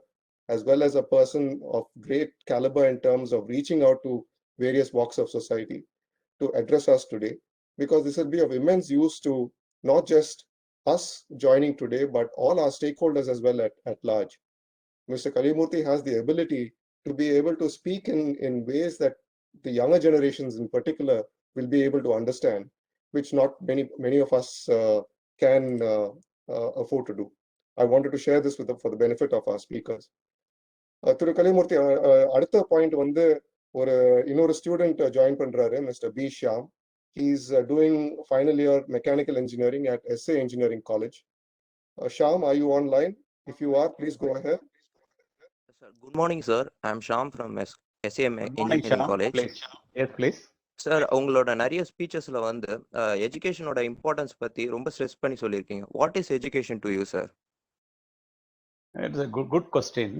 as well as a person of great caliber in terms of reaching out to various walks of society to address us today, because this will be of immense use to not just us joining today, but all our stakeholders as well at large. Mr. Kaliamurthy has the ability to be able to speak in ways that the younger generations in particular will be able to understand, which not many of us can afford to do. I wanted to share this for the benefit of our speakers. திரு கலிமூர்த்தி, அடுத்த point வந்து ஒரு இன்னொரு student join பண்றாரு, mister B Shyam. He is doing final year mechanical engineering at SA Engineering College. Shyam, are you online? If you are, please go ahead. Sir, good morning, sir. I am Shyam from SAM Engineering College. Yes, please. Sir, உங்களோட நிறைய ஸ்பீச்சஸ்ல வந்து எஜுகேஷனோட importance பத்தி ரொம்ப stress பண்ணி சொல்லியிருக்கீங்க. What is education to you, sir? It's a good question.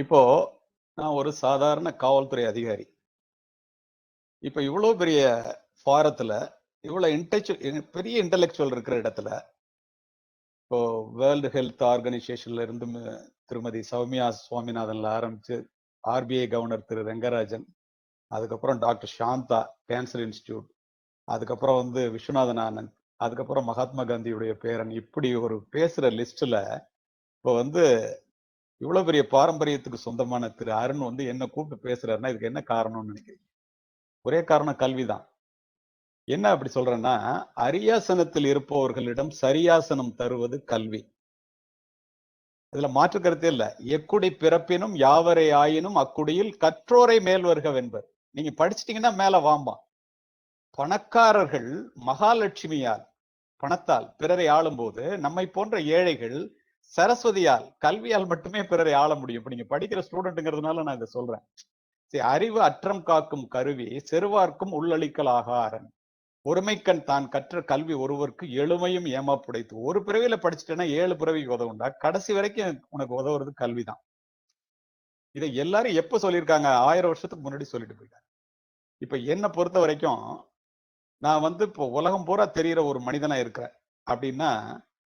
இப்போ நான் ஒரு சாதாரண காவல்துறை அதிகாரி. இப்போ இவ்வளவு பெரிய ஃபாரத்துல இவ்வளவு பெரிய இன்டெலெக்சுவல் இருக்கிற இடத்துல, இப்போ வேர்ல்டு ஹெல்த் ஆர்கனைசேஷன்ல இருந்து திருமதி சௌமியா சுவாமிநாதன்ல ஆரம்பிச்சு ஆர்பிஐ கவர்னர் திரு ரெங்கராஜன், அதுக்கப்புறம் டாக்டர் சாந்தா கேன்சர் இன்ஸ்டிடியூட், அதுக்கப்புறம் வந்து விஸ்வநாதன் ஆனந்த், அதுக்கப்புறம் மகாத்மா காந்தியுடைய பேரன், இப்படி ஒரு பேசுற லிஸ்ட்ல இப்போ வந்து இவ்வளவு பெரிய பாரம்பரியத்துக்கு சொந்தமான திரு அருண் வந்து என்ன கூப்பிட்டு பேசுறாருன்னா, இதுக்கு என்ன காரணம்னு நினைக்கிறீங்க? ஒரே காரணம், கல்விதான். என்ன அப்படி சொல்றேன்னா, அரியாசனத்தில் இருப்பவர்களிடம் சரியாசனம் தருவது கல்வி. இதுல மாற்று கருத்தே இல்ல. எக்குடி பிறப்பினும் யாவரை ஆயினும் அக்குடியில் கற்றோரை மேல் வருகவென்பர். நீங்க படிச்சிட்டீங்கன்னா மேல வாம்பா. பணக்காரர்கள் மகாலட்சுமியால் பணத்தால் பிறரை ஆளும் போது, நம்மை போன்ற ஏழைகள் சரஸ்வதியால் கல்வியால் மட்டுமே பிறரை ஆள முடியும். இப்ப நீங்க படிக்கிற ஸ்டூடெண்ட்ங்கிறதுனால நான் இதை சொல்றேன். சரி, அறிவு அற்றம் காக்கும் கருவி செருவார்க்கும் உள்ளளிக்கல் ஆகாரன். ஒருமைக்கண் தான் கற்ற கல்வி ஒருவருக்கு எழுமையும் ஏமாப்புடைத்து. ஒரு பிறவியில படிச்சுட்டேன்னா 7 பிறவிக்கு உதவுண்டா. கடைசி வரைக்கும் உனக்கு உதவுறது கல்விதான். இதை எல்லாரும் எப்ப சொல்லியிருக்காங்க? 1000 வருஷத்துக்கு முன்னாடி சொல்லிட்டு போயிட்டாங்க. இப்ப என்னை பொறுத்த வரைக்கும் நான் வந்து இப்போ உலகம் பூரா தெரிகிற ஒரு மனிதனா இருக்கிறேன் அப்படின்னா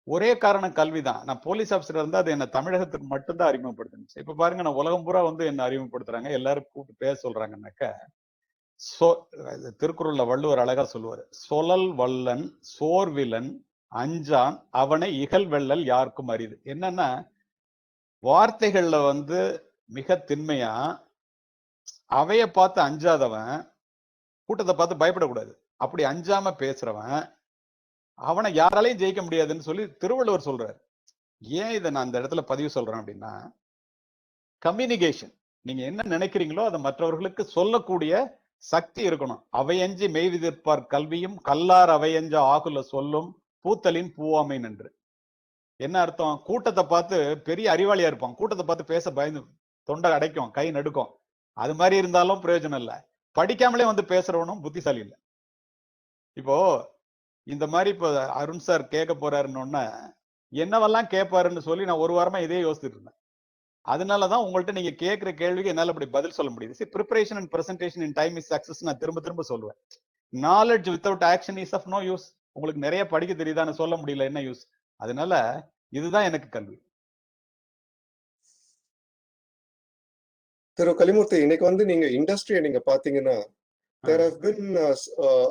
ஒரே காரணம் கல்விதான். நான் போலீஸ் ஆஃபீஸர் இருந்தா அது என்ன தமிழகத்துக்கு மட்டும்தான் அறிமுகப்படுத்துச்சு. இப்ப பாருங்க, நான் உலகம் பூரா வந்து என்ன அறிமுகப்படுத்துறாங்க, எல்லாரும் கூப்பிட்டு பேச சொல்றாங்கன்னாக்க, திருக்குறள்ல வள்ளுவர் அழகா சொல்லுவாரு, சொலல் வல்லன் சோர்விலன் அஞ்சான் அவனை இகழ் வெள்ளல் யாருக்கும் அரிது. என்னன்னா, வார்த்தைகள்ல வந்து மிக திண்மையா, அவைய பார்த்து அஞ்சாதவன் கூட்டத்தை பார்த்து பயப்படக்கூடாது. அப்படி அஞ்சாம பேசுறவன் அவனை யாராலையும் ஜெயிக்க முடியாதுன்னு சொல்லி திருவள்ளுவர் சொல்றாரு. ஏன் இதை நான் அந்த இடத்துல பதிவு சொல்றேன் அப்படின்னா, கம்யூனிகேஷன், நீங்க என்ன நினைக்கிறீங்களோ அதை மற்றவர்களுக்கு சொல்லக்கூடிய சக்தி இருக்கணும். அவையஞ்சி மெய்விதிர்ப்பார் கல்வியும் கல்லார் அவையஞ்ச ஆகுல சொல்லும் பூத்தலின் பூவாமை நன்று. என்ன அர்த்தம்? கூட்டத்தை பார்த்து பெரிய அறிவாளியா இருப்பான், கூட்டத்தை பார்த்து பேச பயந்து தொண்டை அடைக்கும், கை நடுக்கும். அது மாதிரி இருந்தாலும் பிரயோஜனம் இல்லை. படிக்காமலே வந்து பேசுறவனும் புத்திசாலி இல்லை. இப்போ இந்த மாதிரி இப்போ அருண் சார் கேட்க போறாருன்னு என்னவெல்லாம் கேட்பாருன்னு சொல்லி நான் ஒரு வாரமா இதே யோசிச்சுட்டு இருந்தேன். அதனாலதான் உங்கள்ட்ட நீங்க கேட்கிற கேள்விக்கு என்னால அப்படி பதில் சொல்ல முடியுது. Preparation and presentation in time is success நான் திரும்ப திரும்ப சொல்லுவேன். Knowledge without action is of no use. உங்களுக்கு நிறைய படிக்க தெரியுதான்னு சொல்ல முடியல, என்ன யூஸ்? அதனால இதுதான் எனக்கு கல்வி. திரு கலிமூர்த்தி, இன்னைக்கு வந்து நீங்க இண்டஸ்ட்ரியை நீங்க பாத்தீங்கன்னா, there have been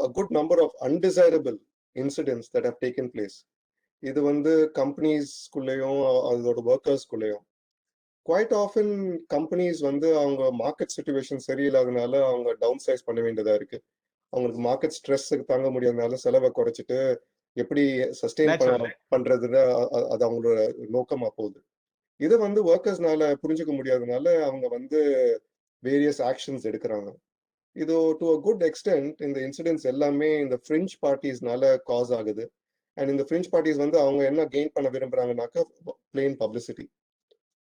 a good number of undesirable incidents that have taken place. இது வந்து கம்பெனிஸ்குள்ளேயும் அதோட ஒர்க்கர்ஸ்குள்ளேயும் குவைட் ஆஃபன் கம்பெனிஸ் வந்து அவங்க மார்க்கெட் சுச்சுவேஷன் சரியில்லாதனால அவங்க டவுன் சைஸ் பண்ண வேண்டியதா இருக்கு. அவங்களுக்கு மார்க்கெட் ஸ்ட்ரெஸ்ஸுக்கு தாங்க முடியாதனால செலவை குறைச்சிட்டு எப்படி சஸ்டெயின் நேச்சுரல் பண்றதுன்னு அது அவங்களோட நோக்கமா போகுது. இதை வந்து ஒர்க்கர்ஸ்னால புரிஞ்சுக்க முடியாதனால அவங்க வந்து வேரியஸ் ஆக்ஷன்ஸ் எடுக்கிறாங்க. இது டு அ குட் எக்ஸ்டென்ட் இந்த இன்சிடென்ட்ஸ் எல்லாமே இந்த ஃப்ரிஞ்ச் பார்ட்டிஸ்னால காஸ் ஆகுது. அண்ட் இந்த ஃப்ரிஞ்ச் பார்ட்டிஸ் வந்து அவங்க என்ன கெயின் பண்ண விரும்புறாங்கனாக்கா plain publicity.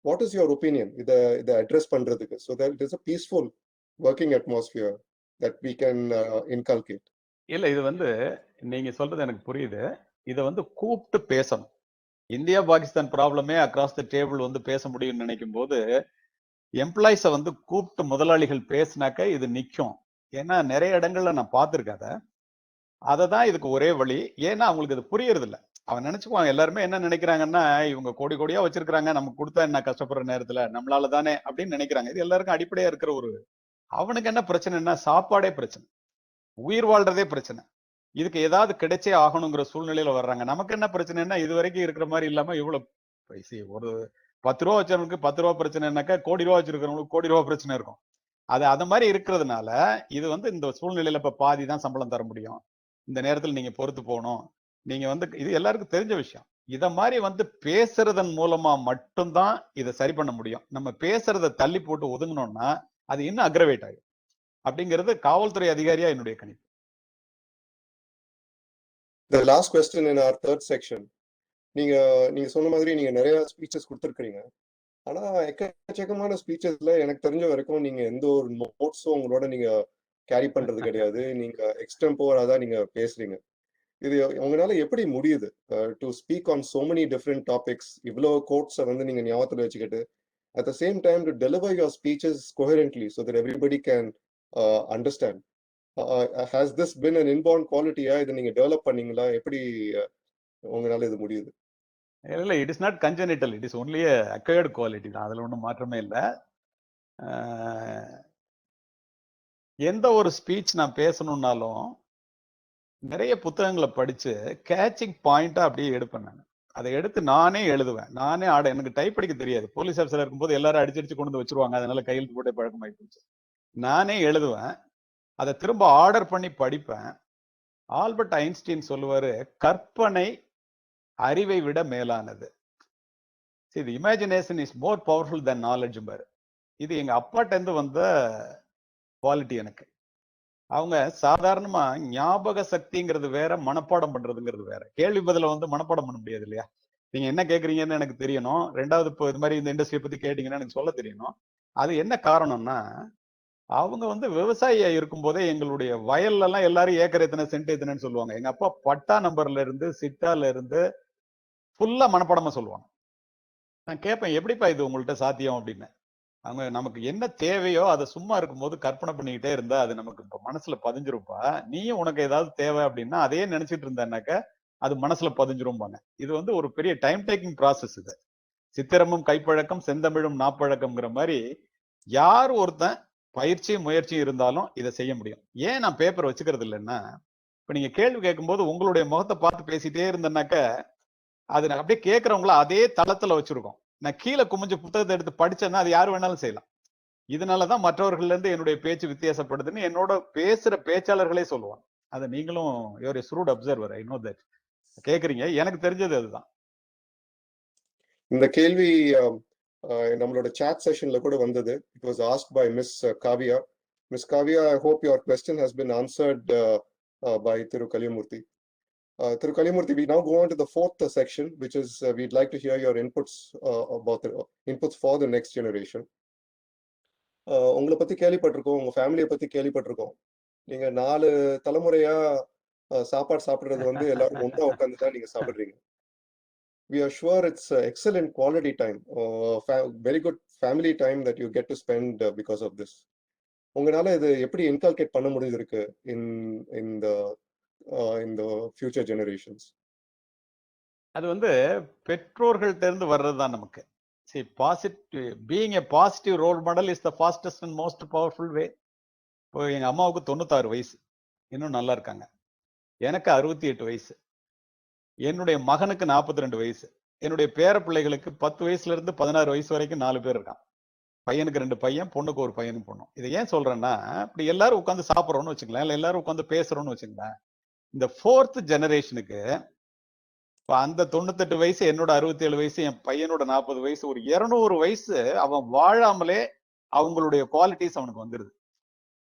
What is your opinion இதை அட்ரஸ் பண்றதுக்கு so that it is a peaceful working atmosphere that we can inculcate? இல்ல இது வந்து நீங்க சொல்றது எனக்கு புரியுது. இதை வந்து கூப்பிட்டு பேசணும். இந்தியா பாகிஸ்தான் ப்ராப்ளமே அக்ராஸ் த டேபிள் வந்து பேச முடியும்னு நினைக்கும் போது எம்ப்ளாயிஸை வந்து கூப்பிட்டு முதலாளிகள் பேசினாக்க இது நிற்கும். ஏன்னா நிறைய இடங்கள்ல நான் பார்த்துருக்கேன். அதை தான் இதுக்கு ஒரே வழி. ஏன்னா அவங்களுக்கு இது புரியறது இல்லை. அவன் நினைச்சுக்குவான், எல்லாருமே என்ன நினைக்கிறாங்கன்னா இவங்க கோடி கோடியா வச்சிருக்காங்க, நமக்கு கொடுத்தா என்ன கஷ்டப்படுற நேரத்துல நம்மளால தானே அப்படின்னு நினைக்கிறாங்க. இது எல்லாருக்கும் அடிப்படையா இருக்கிற ஒரு, அவனுக்கு என்ன பிரச்சனைன்னா சாப்பாடே பிரச்சனை, உயிர் வாழ்றதே பிரச்சனை. இதுக்கு ஏதாவது கிடைச்சே ஆகணுங்கிற சூழ்நிலையில வர்றாங்க. நமக்கு என்ன பிரச்சனைன்னா இது வரைக்கும் இருக்கிற மாதிரி இல்லாம இவ்வளவு ஒரு 10 ரூபா வச்சவனுக்கு 10 ரூபா பிரச்சனைனாக்கா கோடி ரூபா வச்சிருக்கிறவங்களுக்கு கோடி ரூபா பிரச்சனை இருக்கும். அது மாதிரி இருக்கிறதுனால இது வந்து இந்த சூழ்நிலையில இப்ப பாதி தான் சம்பளம் தர முடியும், இந்த நேரத்தில் நீங்க பொறுத்து போகணும், நீங்க வந்து இது எல்லாருக்கும் தெரிஞ்ச விஷயம். இத மாதிரி வந்து பேசுறதன் மூலமா மட்டும்தான் இதை சரி பண்ண முடியும். நம்ம பேசுறதை தள்ளி போட்டு ஒதுங்கணும்னா அது இன்னும் அக்ரவேட் ஆகும் அப்படிங்கிறது காவல்துறை அதிகாரியா என்னுடைய கணிப்பு. The last question in our third section. நீங்க சொன்ன மாதிரி நீங்க நிறைய ஸ்பீச்சஸ் கொடுத்துருக்கீங்க. ஆனா எக்கச்சக்கமான ஸ்பீச்சஸ்ல எனக்கு தெரிஞ்ச வரைக்கும் நீங்க எந்த ஒரு நோட்ஸும் உங்களோட நீங்க கேரி பண்றது கிடையாது. நீங்க எக்ஸ்டெம்போரா தான் நீங்க பேசுறீங்க. இது உங்களால எப்படி முடியுது to speak on so many different topics, இவ்வளோ கோட்ஸை வந்து நீங்க ஞாபகத்தில் வச்சுக்கிட்டு at the same time to deliver your speeches coherently so that everybody can understand? Has this been an inborn quality? இதை நீங்க டெவலப் பண்ணீங்களா? எப்படி உங்களால இது முடியுது? இல்ல, it is not congenital, it is only acquired quality தான். அதுல ஒன்றும் மாற்றமே இல்லை. எந்த ஒரு ஸ்பீச் நான் பேசணும்னாலும் நிறைய புத்தகங்களை படிச்சு கேச்சிங் பாயிண்டா அப்படியே எடுப்பேன். நான் அதை எடுத்து நானே எழுதுவேன், நானே எனக்கு டைப் படிக்க தெரியாது. போலீஸ் ஆஃபீஸர் இருக்கும்போது எல்லாரும் அடிச்சு கொண்டு வந்து வச்சிருவாங்க, அதனால கையெழுத்து போட்டே பழக்கமாயி போச்சு. நானே எழுதுவேன், அதை திரும்ப ஆர்டர் பண்ணி படிப்பேன். ஆல்பர்ட் ஐன்ஸ்டீன் சொல்லுவாரு, கற்பனை அறிவை விட மேலானது. இது imagination is more powerful then knowledge பாரு. இது எங்க அப்பாட்ட இருந்து வந்த குவாலிட்டி எனக்கு. அவங்க சாதாரணமா ஞாபக சக்திங்கிறது வேற, மனப்பாடம் பண்றதுங்கிறது வேற. கேள்வி பதில வந்து மனப்பாடம் பண்ண முடியாது இல்லையா? நீங்க என்ன கேக்குறீங்கன்னு எனக்கு தெரியணும். ரெண்டாவது இப்போ இது மாதிரி இந்த இண்டஸ்ட்ரியை பத்தி கேட்டீங்கன்னா எனக்கு சொல்ல தெரியணும். அது என்ன காரணம்னா, அவங்க வந்து விவசாயியா இருக்கும் போதே எங்களுடைய வயல்ல எல்லாம் எல்லாரும் ஏக்கர் எத்தனை சென்ட் எத்தனைன்னு சொல்லுவாங்க. எங்க அப்பா பட்டா நம்பர்ல இருந்து சிட்டால இருந்து ஃபுல்லா மனப்பாடமா சொல்லுவாங்க. நான் கேட்பேன், எப்படிப்பா இது உங்கள்கிட்ட சாத்தியம் அப்படின்னு. அவங்க நமக்கு என்ன தேவையோ அதை சும்மா இருக்கும்போது கற்பனை பண்ணிக்கிட்டே இருந்தா அது நமக்கு இப்ப மனசுல பதிஞ்சிருப்பா. நீயும் உனக்கு ஏதாவது தேவை அப்படின்னா அதையே நினைச்சிட்டு இருந்தாக்க அது மனசுல பதிஞ்சிரும்பாங்க. இது வந்து ஒரு பெரிய டைம் டேக்கிங் ப்ராசஸ். இது சித்திரமும் கைப்பழக்கம் செந்தமிழும் நாப்பழக்கம்ங்கிற மாதிரி யார் ஒருத்தன் பயிற்சியும் முயற்சியும் இருந்தாலும் இதை செய்ய முடியும். ஏன் நான் பேப்பர் வச்சுக்கிறது இல்லைன்னா, இப்ப நீங்க கேள்வி கேட்கும்போது உங்களுடைய முகத்தை பார்த்து பேசிட்டே இருந்தேன்னாக்க அது அப்படியே கேட்கறவங்கள அதே தளத்துல வச்சிருக்கோம். நான் கீழே குமிஞ்ச புத்தகத்தை எடுத்து படிச்சேன்னா அது யாரு வேணாலும் செய்யலாம். இதனாலதான் மற்றவர்கள்ல இருந்து என்னுடைய பேச்சு வித்தியாசப்படுதுன்னு என்னோட பேசுற பேச்சாளர்களே சொல்லுவாங்க. அதை நீங்களும் your shrewd observer, I know that. கேக்குறீங்க, எனக்கு தெரிஞ்சது அதுதான். இந்த கேள்வி நம்மளோட சாட் செஷன்ல கூட வந்தது. It was asked by miss Kavya. Miss Kavya, I hope your question has been answered by Thiru Kaliamurthy. Thiru Kaliamurthy, we now go on to the fourth section, which is we'd like to hear your inputs about the inputs for the next generation. உங்களை பத்தி கேள்விப்பட்டிருக்கோம், உங்க ஃபேமிலியை பத்தி கேள்விப்பட்டிருக்கோம். நீங்க 4 தலைமுறையா சாப்பாடு சாப்பிடுறது வந்து எல்லாரும் ஒண்ணா உட்கார்ந்து தான் நீங்க சாப்பிடுறீங்க. We are sure it's excellent quality time, very good family time that you get to spend because of this. உங்களால இது எப்படி இன்கல்கேட் பண்ண முடிஞ்சிருக்கு in the future generations? அது வந்து பெற்றோர்கள்ட்ட இருந்து வர்றதுதான் நமக்கு. See, being a positive role model is the fastest and most powerful way. இப்போ எங்க அம்மாவுக்கு 96 வயசு, இன்னும் நல்லா இருக்காங்க. எனக்கு 68 வயசு. என்னுடைய மகனுக்கு 42 வயசு, என்னுடைய பேர பிள்ளைகளுக்கு 10 வயசுல இருந்து 16 வயசு வரைக்கும் 4 பேர் இருக்கான். பையனுக்கு 2 பையன், பொண்ணுக்கு ஒரு பையனும் பொண்ணும். இதை ஏன் சொல்றேன்னா, இப்படி எல்லாரும் உட்காந்து சாப்பிட்றோம்னு வச்சுக்கலாம், இல்ல எல்லாரும் உட்காந்து பேசுறோம்னு வச்சுங்களேன், இந்த 4th ஜெனரேஷனுக்கு இப்ப அந்த 98 வயசு, என்னோட 67 வயசு, என் பையனோட 40 வயசு, ஒரு 200 வயசு அவன் வாழாமலே அவங்களுடைய குவாலிட்டிஸ் அவனுக்கு வந்துருது.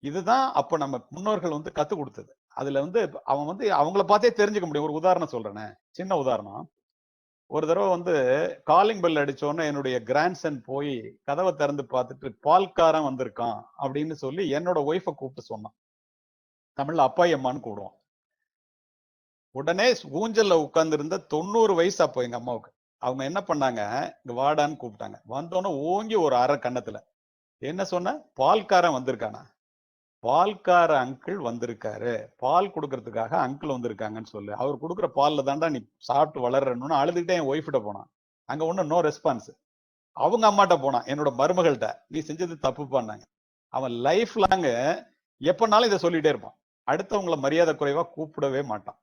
இதுதான் அப்ப நம்ம முன்னோர்கள் வந்து கத்து கொடுத்தது. அதுல வந்து அவன் வந்து அவங்கள பார்த்தே தெரிஞ்சுக்க முடியும். ஒரு உதாரணம் சொல்றேனே, சின்ன உதாரணம். ஒரு தடவை வந்து காலிங் பெல் அடிச்சோன்னு என்னுடைய கிராண்ட்சன் போய் கதவை திறந்து பார்த்துட்டு பால்காரன் வந்திருக்கான் அப்படின்னு சொல்லி என்னோட ஒய்ஃபை கூப்பிட்டு சொன்னான். தமிழ்ல அப்பாயி அம்மான்னு கூடுவோம். உடனே ஊஞ்சல்ல உட்கார்ந்து இருந்த 90 வயசு அப்போ எங்க அம்மாவுக்கு. அவங்க என்ன பண்ணாங்க, இங்க வாடான்னு கூப்பிட்டாங்க. வந்தோன்னே ஓங்கி ஒரு அரை கன்னத்துல. என்ன சொன்ன? பால்காரன் வந்திருக்கானா? பால்கார அங்கிள் வந்திருக்காரு, பால் கொடுக்கறதுக்காக அங்கிள் வந்திருக்காங்கன்னு சொல்லு. அவர் கொடுக்குற பால்ல தாண்டா நீ சாப்பிட்டு வளரணும்னு அழுதுகிட்டே என் ஒய்ஃபிட்ட போனான். அங்க ஒன்னும் நோ ரெஸ்பான்ஸ். அவங்க அம்மாட்ட போனான், என்னோட மருமகள்கிட்ட, நீ செஞ்சது தப்பு பண்ணாங்க. அவன் லைஃப் லாங் எப்பனாலும் இதை சொல்லிட்டே இருப்பான். அடுத்தவங்களை மரியாதை குறைவா கூப்பிடவே மாட்டான்.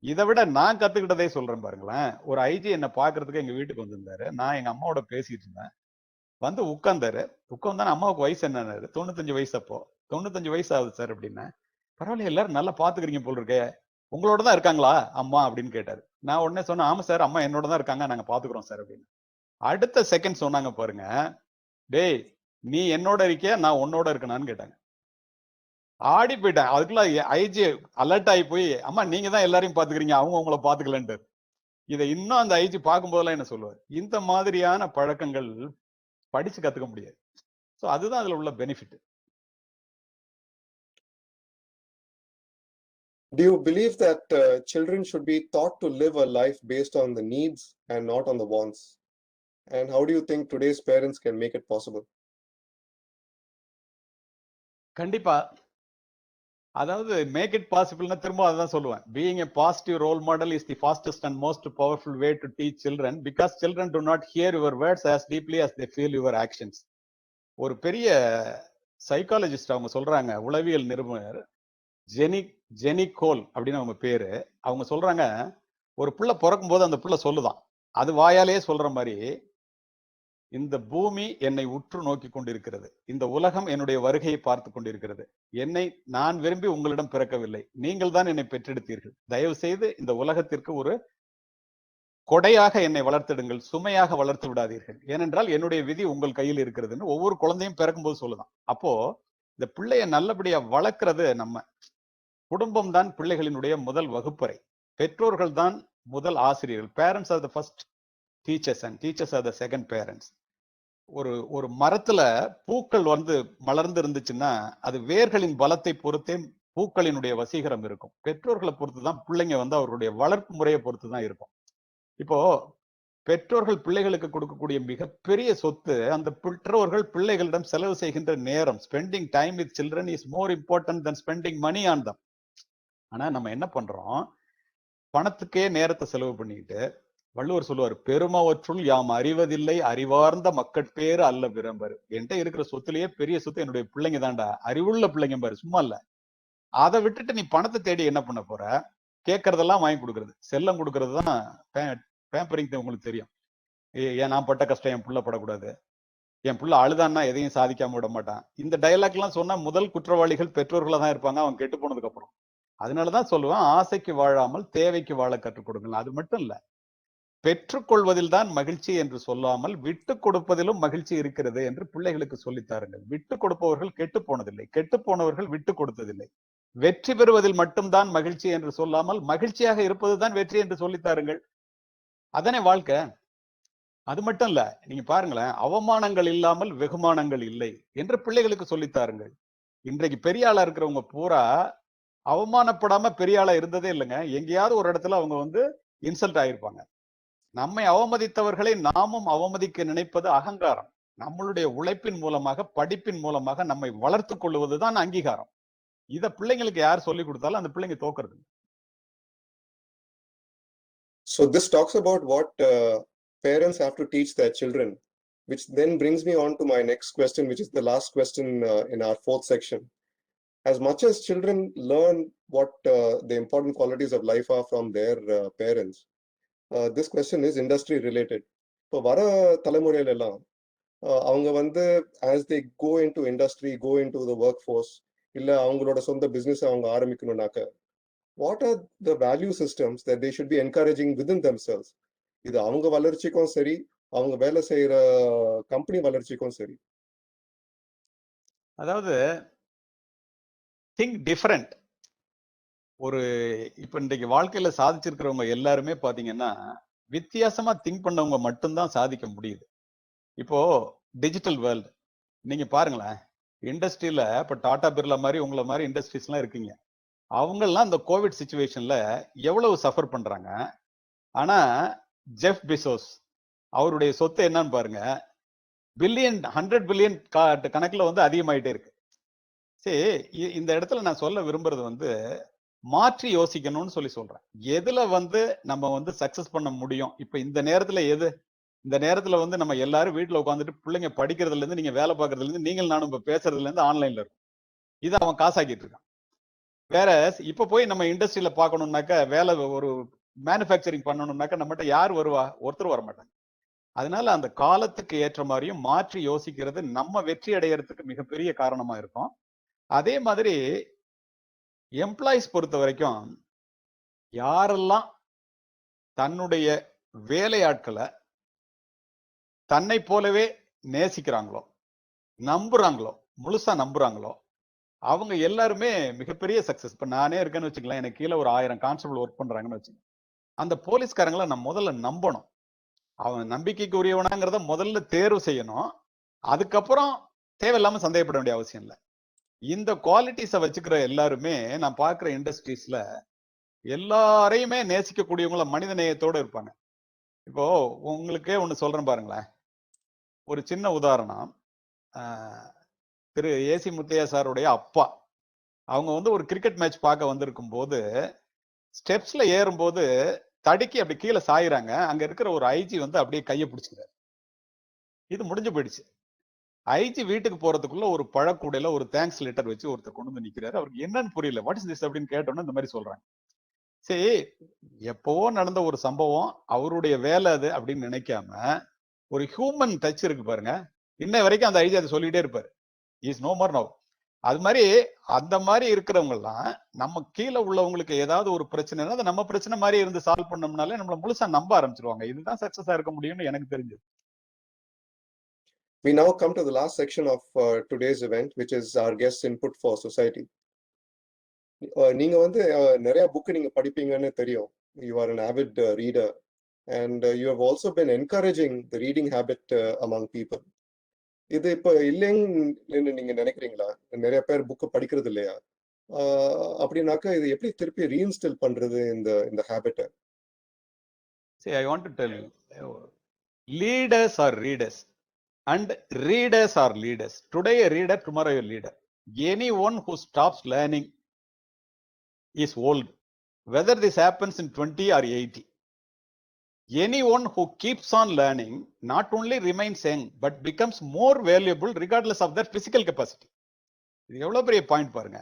இதை விட நான் கத்துக்கிட்டதே சொல்றேன் பாருங்களேன். ஒரு ஐஜி என்ன பாக்குறதுக்கு எங்க வீட்டுக்கு வந்திருந்தாரு. நான் எங்க அம்மாவோட பேசிட்டு இருந்தேன். வந்து உட்கார்ந்தாரு. உட்கார்ந்தா அம்மாவுக்கு வயசு என்னன்னாரு, 95 வயசு. அப்போ 95 வயசு ஆகுது சார் அப்படின்னா. பரவாயில்ல, எல்லாரும் நல்லா பாத்துக்கிறீங்க போல் இருக்கே, உங்களோட தான் இருக்காங்களா அம்மா அப்படின்னு கேட்டாரு. நான் உடனே சொன்னேன், ஆமா சார், அம்மா என்னோட தான் இருக்காங்க, நாங்க பாத்துக்கிறோம் சார் அப்படின்னு. அடுத்த செகண்ட் சொன்னாங்க பாருங்க, டேய் நீ என்னோட இருக்கியா நான் உன்னோட இருக்கனான்னு கேட்டாங்க. ஆடி போயிட்டேன். அதுக்குள்ள ஐஜி அலர்ட் ஆகி போய், அம்மா நீங்க தான் எல்லாரையும் பாத்துக்கிறீங்க, அவங்க உங்களை பாத்துக்கலன்ட்டு. இதை இன்னும் அந்த ஐஜி பார்க்கும் போதெல்லாம் என்ன சொல்லுவார், இந்த மாதிரியான பழக்கங்கள் படிச்சு கத்துக்க முடியாது. சோ அதுதான் அதுல உள்ள benefit. Do you believe that children should be taught to live a life based on the needs and not on the wants? And how do you think today's parents can make it possible? கண்டிப்பா. அதாவது make it பாசிபிள்னா திரும்ப அதான் சொல்லுவேன். Being a positive role model is the fastest and most powerful way to teach children, because children do not hear your words as deeply as they feel your actions. ஒரு பெரிய psychologist அவங்க சொல்றாங்க, உளவியல் நிபுணர் Jenny கோல் அப்படின்னு அவங்க பேரு. அவங்க சொல்றாங்க, ஒரு பிள்ளை பிறக்கும் போது அந்த பிள்ளை சொல்லுதான், அது வாயாலேயே சொல்ற மாதிரி, இந்த பூமி என்னை உற்று நோக்கி கொண்டிருக்கிறது, இந்த உலகம் என்னுடைய வருகையை பார்த்து கொண்டிருக்கிறது, நான் விரும்பி உங்களிடம் பிறக்கவில்லை, நீங்கள் தான் என்னை பெற்றெடுத்தீர்கள், தயவு செய்து இந்த உலகத்திற்கு ஒரு கொடையாக என்னை வளர்த்திடுங்கள், சுமையாக வளர்த்து விடாதீர்கள், ஏனென்றால் என்னுடைய விதி உங்கள் கையில் இருக்கிறதுன்னு ஒவ்வொரு குழந்தையும் பிறக்கும்போது சொல்லுதான். அப்போ இந்த பிள்ளைய நல்லபடியா வளர்க்கிறது நம்ம குடும்பம் தான் பிள்ளைகளினுடைய முதல் வகுப்பறை, பெற்றோர்கள் தான் முதல் ஆசிரியர்கள். Parents R the first teachers and teachers are the second parents. ஒரு மரத்துல பூக்கள் வந்து மலர்ந்து இருந்துச்சுன்னா அது வேர்களின் பலத்தை பொறுத்தே பூக்களினுடைய வசீகரம் இருக்கும். பெற்றோர்களை பொறுத்து தான் பிள்ளைங்க வந்து அவருடைய வளர்ப்பு முறையை பொறுத்து தான் இருக்கும். இப்போ பெற்றோர்கள் பிள்ளைகளுக்கு கொடுக்கக்கூடிய மிகப்பெரிய சொத்து, அந்த பெற்றோர்கள் பிள்ளைகளிடம் செலவு செய்கின்ற நேரம். Spending time with children is more important than spending money on them. ஆனா நம்ம என்ன பண்றோம், பணத்துக்கே நேரத்தை செலவு பண்ணிக்கிட்டு, வள்ளுவர் சொல்லுவார், பெருமவற்றுள் யாம் அறிவதில்லை அறிவார்ந்த மக்கட்பேறு அல்ல விரும்பரு. என்கிட்ட இருக்கிற சொத்துலயே பெரிய சொத்து என்னுடைய பிள்ளைங்க தான்டா, அறிவுள்ள பிள்ளைங்க பாரு, சும்மா இல்ல. அதை விட்டுட்டு நீ பணத்தை தேடி என்ன பண்ண போற, கேட்கறதெல்லாம் வாங்கி கொடுக்கறது, செல்லம் கொடுக்கறது தான் பேம்பரிங். உங்களுக்கு தெரியும், ஏன் நான் பட்ட கஷ்டம் என் புள்ள படக்கூடாது, என் புள்ள அழுதான்னா எதையும் சாதிக்காம விட மாட்டான். இந்த டைலாக் எல்லாம் சொன்னா முதல் குற்றவாளிகள் பெற்றோர்களா தான் இருப்பாங்க, அவங்க கெட்டு போனதுக்கு அப்புறம். அதனாலதான் சொல்லுவேன், ஆசைக்கு வாழாமல் தேவைக்கு வாழ கற்றுக் கொடுங்க. அது மட்டும் இல்ல, பெற்றுக்கொள்வதில் தான் மகிழ்ச்சி என்று சொல்லாமல் விட்டு கொடுப்பதிலும் மகிழ்ச்சி இருக்கிறது என்று பிள்ளைகளுக்கு சொல்லித்தாருங்கள். விட்டு கொடுப்பவர்கள் கெட்டு போனதில்லை, கெட்டு போனவர்கள் விட்டு கொடுத்ததில்லை. வெற்றி பெறுவதில் மட்டும்தான் மகிழ்ச்சி என்று சொல்லாமல் மகிழ்ச்சியாக இருப்பதுதான் வெற்றி என்று சொல்லித்தாருங்கள். அதனே வாழ்க்கை. அது மட்டும் இல்ல, நீங்க பாருங்களேன், அவமானங்கள் இல்லாமல் வெகுமானங்கள் இல்லை என்று பிள்ளைகளுக்கு சொல்லித்தாருங்கள். இன்றைக்கு பெரிய ஆளா இருக்கிறவங்க பூரா அவமானப்படாம பெரிய ஆளா இருந்ததே இல்லைங்க. எங்கேயாவது ஒரு இடத்துல அவங்க வந்து இன்சல்ட் ஆயிருப்பாங்க. நம்மை அவமதித்தவர்களை நாமும் அவமதிக்க நினைப்பது அகங்காரம். நம்மளுடைய உழைப்பின் மூலமாக, படிப்பின் மூலமாக நம்மை வளர்த்து கொள்வதுதான் அங்கீகாரம். இத பிள்ளைங்களுக்கு யார் சொல்லி கொடுத்தாலும் அந்த பிள்ளைங்க தோக்குறது. So this talks about what parents have to teach their children, which then brings me on to my next question, which is the last question in our fourth section. As much as children learn what the important qualities of life are from their parents, this question is industry related. இப்போ வர தலைமுறையில எல்லாம் அவங்க வந்து as they go into industry, go into the workforce, இல்ல அவங்களோட சொந்த business அவங்க ஆரம்பிக்கணும்னாக்க, what are the value systems that they should be encouraging within themselves? இது அவங்க வளர்ச்சிக்கும் சரி, அவங்க வேலை செய்யற கம்பெனி வளர்ச்சிக்கும் சரி. அதாவது திங்க் டிஃபரெண்ட். ஒரு இப்ப இன்றைக்கு வாழ்க்கையில சாதிச்சிருக்கிறவங்க எல்லாருமே பாத்தீங்கன்னா வித்தியாசமா திங்க் பண்ணவங்க மட்டும்தான் சாதிக்க முடியுது. இப்போ டிஜிட்டல் வேர்ல்டு நீங்க பாருங்களேன், இண்டஸ்ட்ரியில இப்ப டாடா பிர்லா மாதிரி உங்களை மாதிரி இண்டஸ்ட்ரீஸ் எல்லாம் இருக்கீங்க. அவங்கெல்லாம் இந்த கோவிட் சுச்சுவேஷன்ல எவ்வளவு சஃபர் பண்றாங்க. ஆனா ஜெஃப் பெசோஸ் அவருடைய சொத்து என்னன்னு பாருங்க, பில்லியன் 100 பில்லியன் கணக்குல வந்து அதிகமாயிட்டே இருக்கு. சரி, இந்த இடத்துல நான் சொல்ல விரும்புறது வந்து மாற்றி யோசிக்கணும்னு சொல்றேன். எதுல வந்து நம்ம வந்து சக்சஸ் பண்ண முடியும். இப்ப இந்த நேரத்துல இந்த நேரத்துல வந்து நம்ம எல்லாரும் வீட்டுல உட்காந்துட்டு பிள்ளைங்க படிக்கிறதுல இருந்து நீங்க வேலை பார்க்கறதுல இருந்து நீங்கள் நானும் இப்ப பேசுறதுல இருந்து ஆன்லைன்ல இருக்கும். இதை அவன் காசாக்கிட்டு இருக்கான். வேற இப்ப போய் நம்ம இண்டஸ்ட்ரியில பாக்கணும்னாக்க, வேலை ஒரு மேனுபேக்சரிங் பண்ணணும்னாக்க நம்மகிட்ட யார் வருவா? ஒருத்தர் வர மாட்டாங்க. அதனால அந்த காலத்துக்கு ஏற்ற மாதிரியும் மாற்றி யோசிக்கிறது நம்ம வெற்றி அடையறதுக்கு மிகப்பெரிய காரணமா இருக்கும். அதே மாதிரி எம்ப்ளாயிஸ் பொறுத்த வரைக்கும் யாரெல்லாம் தன்னுடைய வேலையாட்களை தன்னை போலவே நேசிக்கிறாங்களோ, நம்புறாங்களோ, முழுசா நம்புறாங்களோ, அவங்க எல்லாருமே மிகப்பெரிய சக்சஸ். இப்ப நானே இருக்கேன்னு வச்சுக்கலாம், எனக்கு கீழே ஒரு 1000 கான்ஸ்டபிள் ஒர்க் பண்றாங்கன்னு வச்சுக்கோங்க. அந்த போலீஸ்காரங்களை நான் முதல்ல நம்பணும். அவன் நம்பிக்கைக்கு உரியவனாங்கிறத முதல்ல தேர்வு செய்யணும். அதுக்கப்புறம் தேவையில்லாம சந்தேகப்பட வேண்டிய அவசியம் இல்லை. இந்த குவாலிட்டிஸை வச்சுக்கிற எல்லாருமே நான் பார்க்குற இண்டஸ்ட்ரீஸ்ல எல்லாரையுமே நேசிக்கக்கூடியவங்கள மனித நேயத்தோட இருப்பாங்க. இப்போ உங்களுக்கே ஒண்ணு சொல்றேன் பாருங்களேன். ஒரு சின்ன உதாரணம். திரு ஏசி முத்தையா சாருடைய அப்பா அவங்க வந்து ஒரு கிரிக்கெட் மேட்ச் பார்க்க வந்திருக்கும் போது ஸ்டெப்ஸ்ல ஏறும்போது தடுக்கி அப்படி கீழே சாயிறாங்க. அங்க இருக்கிற ஒரு ஐஜி வந்து அப்படியே கையை பிடிச்சுக்கிறாரு. இது முடிஞ்சு போயிடுச்சு. ஐஜி வீட்டுக்கு போறதுக்குள்ள ஒரு பழக்கூடையில ஒரு தேங்க்ஸ் லெட்டர் வச்சு ஒருத்தர் கொண்டு வந்து நிக்கிறாரு. அவருக்கு என்னன்னு புரியல. வாட் இஸ் திஸ் அப்படின்னு கேட்டோன்னு இந்த மாதிரி சொல்றாங்க. சரி, எப்பவோ நடந்த ஒரு சம்பவம், அவருடைய வேலை அது அப்படின்னு நினைக்காம ஒரு ஹியூமன் டச் இருக்கு பாருங்க. இன்ன வரைக்கும் அந்த ஐஜி அதை சொல்லிட்டே இருப்பாரு, இஸ் நோ மோர் நவ். அது மாதிரி அந்த மாதிரி இருக்கிறவங்க எல்லாம் நம்ம கீழே உள்ளவங்களுக்கு ஏதாவது ஒரு பிரச்சனைனா அதை நம்ம பிரச்சனை மாதிரி இருந்து சால்வ் பண்ணோம்னாலே நம்மள முழுசா நம்ப ஆரம்பிச்சிருவாங்க. இதுதான் சக்சஸா இருக்க முடியும்னு எனக்கு தெரிஞ்சது. We now come to the last section of today's event, which is our guest input for society. நீங்க வந்து நிறைய புக் நீங்க படிப்பீங்கன்னு தெரியும். You are an avid reader and you have also been encouraging the reading habit among people. இது இப்ப இல்லைன்னு நீங்க நினைக்கிறீங்களா? நிறைய பேர் புக் படிக்கிறது இல்லையா? அப்படின்னாக்க இது எப்படி திருப்பி ரீஇன்ஸ்டால் பண்றது இந்த ஹேபிட்டை? See, I want to tell you, leaders are readers and readers are leaders. Today a reader, tomorrow a leader. Anyone who stops learning is old, whether this happens in 20 or 80. Anyone who keeps on learning not only remains young but becomes more valuable regardless of their physical capacity. இது எவ்வளவு பெரிய point பாருங்க.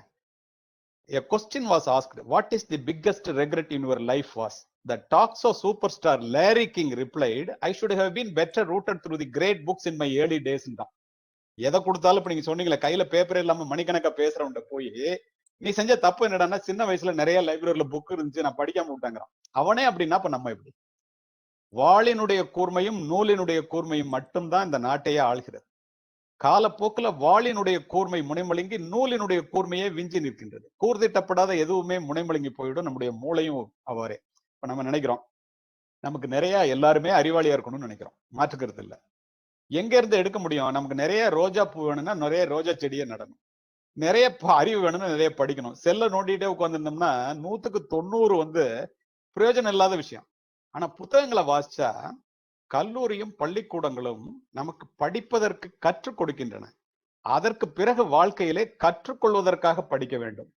A question was asked, what is the biggest regret in your life? Was the Toxo superstar Larry King replied, I should have been better rooted through the great books in my early days. எதை கொடுத்தாலும் இப்ப நீங்க சொன்னீங்களே, கையில paper இல்லாம மணிக்கணக்கா பேசுறவன்ட்ட போய் நீ செஞ்ச தப்பு என்னடான்னா, சின்ன வயசுல நிறைய லைப்ரரியில புக் இருந்துச்சு, நான் படிக்காம விட்டாங்கிறான். அவனே அப்படின்னா இப்ப நம்ம எப்படி? வாளினுடைய கூர்மையும் நூலினுடைய கூர்மையும் மட்டும்தான் இந்த நாட்டையே ஆள்கிறது. காலப்போக்கில் வாளினுடைய கூர்மை முனைமழுங்கி நூலினுடைய கூர்மையே விஞ்சி நிற்கின்றது. கூர்திட்டப்படாத எதுவுமே முனைமழுங்கி போயிடும். நம்முடைய மூளையும் அவ்வாறே. இப்ப நம்ம நினைக்கிறோம் நமக்கு நிறைய எல்லாருமே அறிவாளியா இருக்கணும்னு நினைக்கிறோம், மாற்றுக்கிறது இல்லை. எங்க இருந்து எடுக்க முடியும்? நமக்கு நிறைய ரோஜா பூ வேணும்னா நிறைய ரோஜா செடியை நடணும். நிறைய அறிவு வேணும்னா நிறைய படிக்கணும். செல்ல நோண்டிட்டே உட்காந்துருந்தோம்னா 100க்கு 90 வந்து பிரயோஜனம் இல்லாத விஷயம். ஆனா புத்தகங்களை வாசிச்சா கல்லூரியும் பள்ளிக்கூடங்களும் நமக்கு படிப்பதற்கு கற்றுக் கொடுக்கின்றன. அதற்கு பிறகு வாழ்க்கையிலே கற்றுக்கொள்வதற்காக படிக்க வேண்டும்.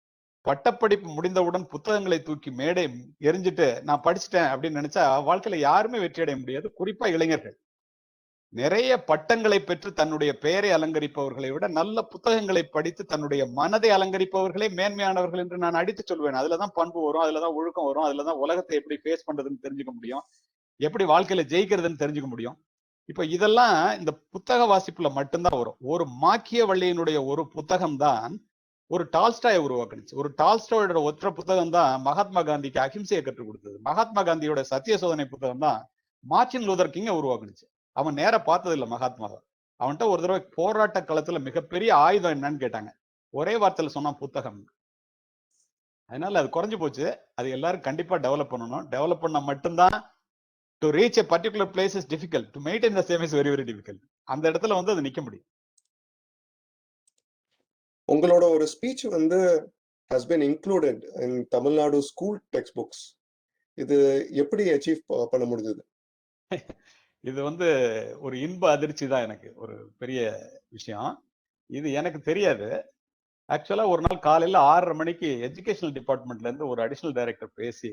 பட்டப்படிப்பு முடிந்தவுடன் புத்தகங்களை தூக்கி மேடை எரிஞ்சிட்டு நான் படிச்சுட்டேன் அப்படின்னு நினைச்சா வாழ்க்கையில யாருமே வெற்றி அடைய முடியாது, குறிப்பா இளைஞர்கள். நிறைய பட்டங்களை பெற்று தன்னுடைய பெயரை அலங்கரிப்பவர்களை விட நல்ல புத்தகங்களை படித்து தன்னுடைய மனதை அலங்கரிப்பவர்களே மேன்மையானவர்கள் என்று நான் அடித்து சொல்வேன். அதுலதான் பண்பு வரும், அதுலதான் ஒழுக்கம் வரும், அதுலதான் உலகத்தை எப்படி ஃபேஸ் பண்றதுன்னு தெரிஞ்சுக்க முடியும், எப்படி வாழ்க்கையில ஜெயிக்கிறதுன்னு தெரிஞ்சுக்க முடியும். இப்ப இதெல்லாம் இந்த புத்தக வாசிப்புல மட்டும்தான் வரும். ஒரு மாக்கியவல்லியினுடைய ஒரு புத்தகம் தான் ஒரு டால்ஸ்டாயை உருவாக்குனுச்சு. ஒரு டால்ஸ்டாயோட ஒற்ற புத்தகம் தான் மகாத்மா காந்திக்கு அஹிம்சையை கற்றுக் கொடுத்தது. மகாத்மா காந்தியோட சத்திய சோதனை புத்தகம் தான் மார்ட்டின் லூதர் கிங்கை உருவாக்குனுச்சு. அவன் நேர பார்த்தது இல்லை மகாத்மாவை. அவன்கிட்ட ஒரு தடவை போராட்ட களத்துல மிகப்பெரிய ஆயுதம் என்னன்னு கேட்டாங்க. ஒரே வார்த்தையில சொன்னா புத்தகம். அதனால அது குறைஞ்சு போச்சு. அது எல்லாரும் கண்டிப்பா டெவலப் பண்ணணும். டெவலப் பண்ண மட்டும்தான் to reach a particular place is difficult, to maintain the same is very very difficult. அந்த இடத்துல வந்து அது நிக்க முடியும். உங்களோட ஒரு ஸ்பீச் வந்து has been included in Tamil Nadu school textbooks. இது எப்படி அச்சீவ் பண்ண முடிஞ்சது? இது வந்து ஒரு இன்ப அதிர்ச்சி தான், எனக்கு ஒரு பெரிய விஷயம். இது எனக்கு தெரியாது. ஆக்சுவலா ஒரு நாள் காலையில 6:30 மணிக்கு எஜுகேஷனல் டிபார்ட்மெண்ட்ல இருந்து ஒரு அடிஷனல் டைரக்டர் பேசி,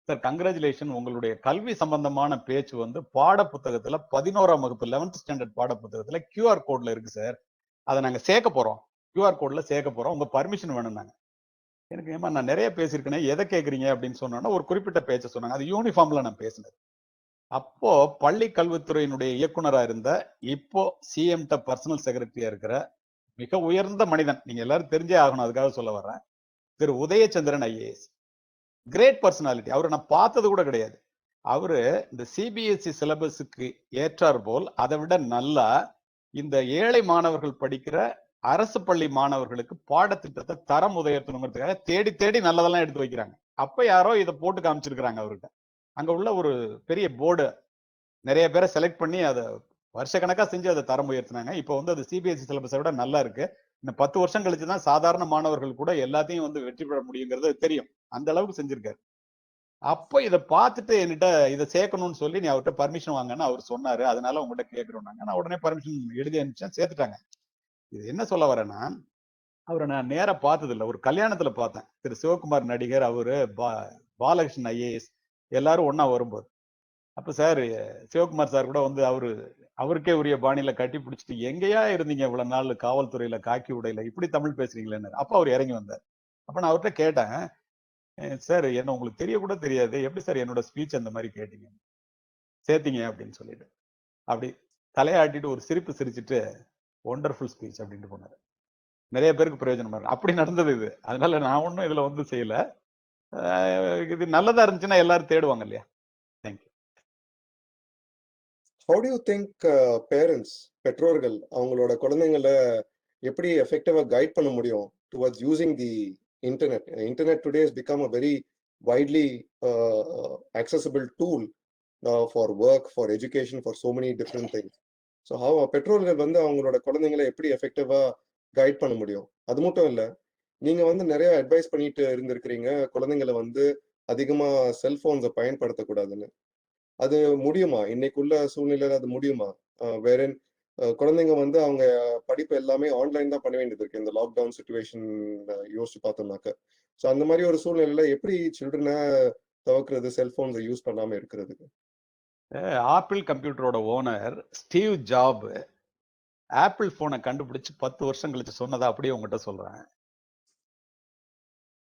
சார் கங்க்ராச்சுலேஷன், உங்களுடைய கல்வி சம்பந்தமான பேச்சு வந்து பாட புத்தகத்துல 11ஆம் வகுப்பு 11th ஸ்டாண்டர்ட் பாட புத்தகத்துல QR கோட்ல இருக்கு சார், அதை நாங்க சேர்க்க போறோம், QR கோட்ல சேர்க்க போறோம், உங்க பர்மிஷன் வேணும்னாங்க. எனக்கு ஏமா நான் நிறைய பேசியிருக்கேனே, எதை கேட்குறீங்க அப்படின்னு சொன்னோன்னா ஒரு குறிப்பிட்ட பேச்சை சொன்னாங்க. அது யூனிஃபார்ம்ல நான் பேசினது. அப்போ பள்ளி கல்வித்துறையினுடைய இயக்குனரா இருந்த, இப்போ சிஎம்ட பர்சனல் செக்ரட்டரியா இருக்கிற மிக உயர்ந்த மனிதன், நீங்க எல்லாரும் தெரிஞ்சே ஆகணும், அதுக்காக சொல்ல வர்றேன், Thiru Udhayachandran IAS. Great personality. அவரை நான் பார்த்தது கூட கிடையாது. அவரு இந்த CBSE சிலபஸுக்கு ஏற்றார் போல் அதை விட நல்லா இந்த ஏழை மாணவர்கள் படிக்கிற அரசு பள்ளி மாணவர்களுக்கு பாடத்திட்டத்தை தரம் உயர்த்தணுங்கிறதுக்காக தேடி தேடி நல்லதெல்லாம் எடுத்து வைக்கிறாங்க. அப்ப யாரோ இதை போட்டு காமிச்சிருக்கிறாங்க அவர்கிட்ட. அங்க உள்ள ஒரு பெரிய போர்டு நிறைய பேரை செலக்ட் பண்ணி அதை வருஷக்கணக்கா செஞ்சு அதை தரம் உயர்த்தினாங்க. இப்போ வந்து அது CBSE சிலபஸை விட நல்லா இருக்கு. இன்னும் 10 வருஷம் கழிச்சுதான் சாதாரண மாணவர்கள் கூட எல்லாத்தையும் வந்து வெற்றி பெற முடியுங்கிறது தெரியும். அந்த அளவுக்கு செஞ்சிருக்காரு. அப்போ இதை பார்த்துட்டு என்கிட்ட இதை சேர்க்கணும்னு சொல்லி நீ அவர்கிட்ட பர்மிஷன் வாங்கன்னு அவர் சொன்னாரு, அதனால உங்ககிட்ட கேட்கிறோம் நாங்க. நான் உடனே பர்மிஷன் எழுதி அனுப்பிச்சேன், சேர்த்துட்டாங்க. இது என்ன சொல்ல வரேன்னா, அவரை நான் நேரா பார்த்தது இல்லை, ஒரு கல்யாணத்துல பார்த்தேன். திரு சிவகுமார் நடிகர், அவரு பாலகிருஷ்ணன் IAS எல்லாரும் ஒன்னா வரும்போது, அப்ப சார் சிவகுமார் சார் கூட வந்து அவருக்கே உரிய பாணியில கட்டி பிடிச்சிட்டு, எங்கேயா இருந்தீங்க இவ்வளவு நாள் காவல்துறையில காக்கி உடையில, இப்படி தமிழ் பேசுறீங்களேன்னு. அப்ப அவர் இறங்கி வந்தார். அப்ப நான் அவர்கிட்ட கேட்டேன், சார் என்ன உங்களுக்கு தெரிய கூட தெரியாது, எப்படி சார் என்னோட ஸ்பீச் அந்த மாதிரி கேட்டீங்க, சேர்த்தீங்க அப்படின்னு சொல்லிட்டு அப்படி தலையாட்டிட்டு ஒரு சிரிப்பு சிரிச்சுட்டு, ஒண்டர்ஃபுல் ஸ்பீச் அப்படின்ட்டு போனாரு. நிறைய பேருக்கு பிரயோஜனமா இருக்கு. அப்படி நடந்தது இது. அதனால நான் ஒன்றும் இதுல வந்து செய்யல. இது நல்லதா இருந்துச்சுன்னா எல்லாரும் தேடுவாங்க இல்லையா. Thank you. How do you think parents, பெற்றோர்கள் அவங்களோட குழந்தைங்களை எப்படி எஃபெக்டிவா கைட் பண்ண முடியும் towards using the internet? Internet today has become a very widely accessible tool for work, for education, for so many different things. So பெற்றோர்கள் வந்து அவங்களோட குழந்தைங்களை எப்படி எஃபெக்டிவா கைட் பண்ண முடியும்? அது மட்டும் இல்லை, நீங்க வந்து நிறைய அட்வைஸ் பண்ணிட்டு இருந்திருக்கிறீங்க குழந்தைங்களை வந்து அதிகமா செல்போன்ஸை பயன்படுத்தக்கூடாதுன்னு. அது முடியுமா? இன்னைக்குள்ள சூழ்நிலையில அது முடியுமா? வேற குழந்தைங்க வந்து அவங்க படிப்பு எல்லாமே ஆன்லைன் தான் பண்ண வேண்டியது இருக்கு இந்த லாக்டவுன் சுச்சுவேஷன் யோசிச்சு பார்த்தோம்னாக்க. ஸோ அந்த மாதிரி ஒரு சூழ்நிலையில எப்படி சில்ட்ரனை தவிர்க்கிறது, செல்போன்ஸை யூஸ் பண்ணாம இருக்கிறதுக்கு? ஆப்பிள் கம்ப்யூட்டரோட ஓனர் ஸ்டீவ் ஜாப் ஆப்பிள் போனை கண்டுபிடிச்சு 10 வருஷம் கழிச்சு சொன்னதா அப்படியே உங்ககிட்ட சொல்றேன்.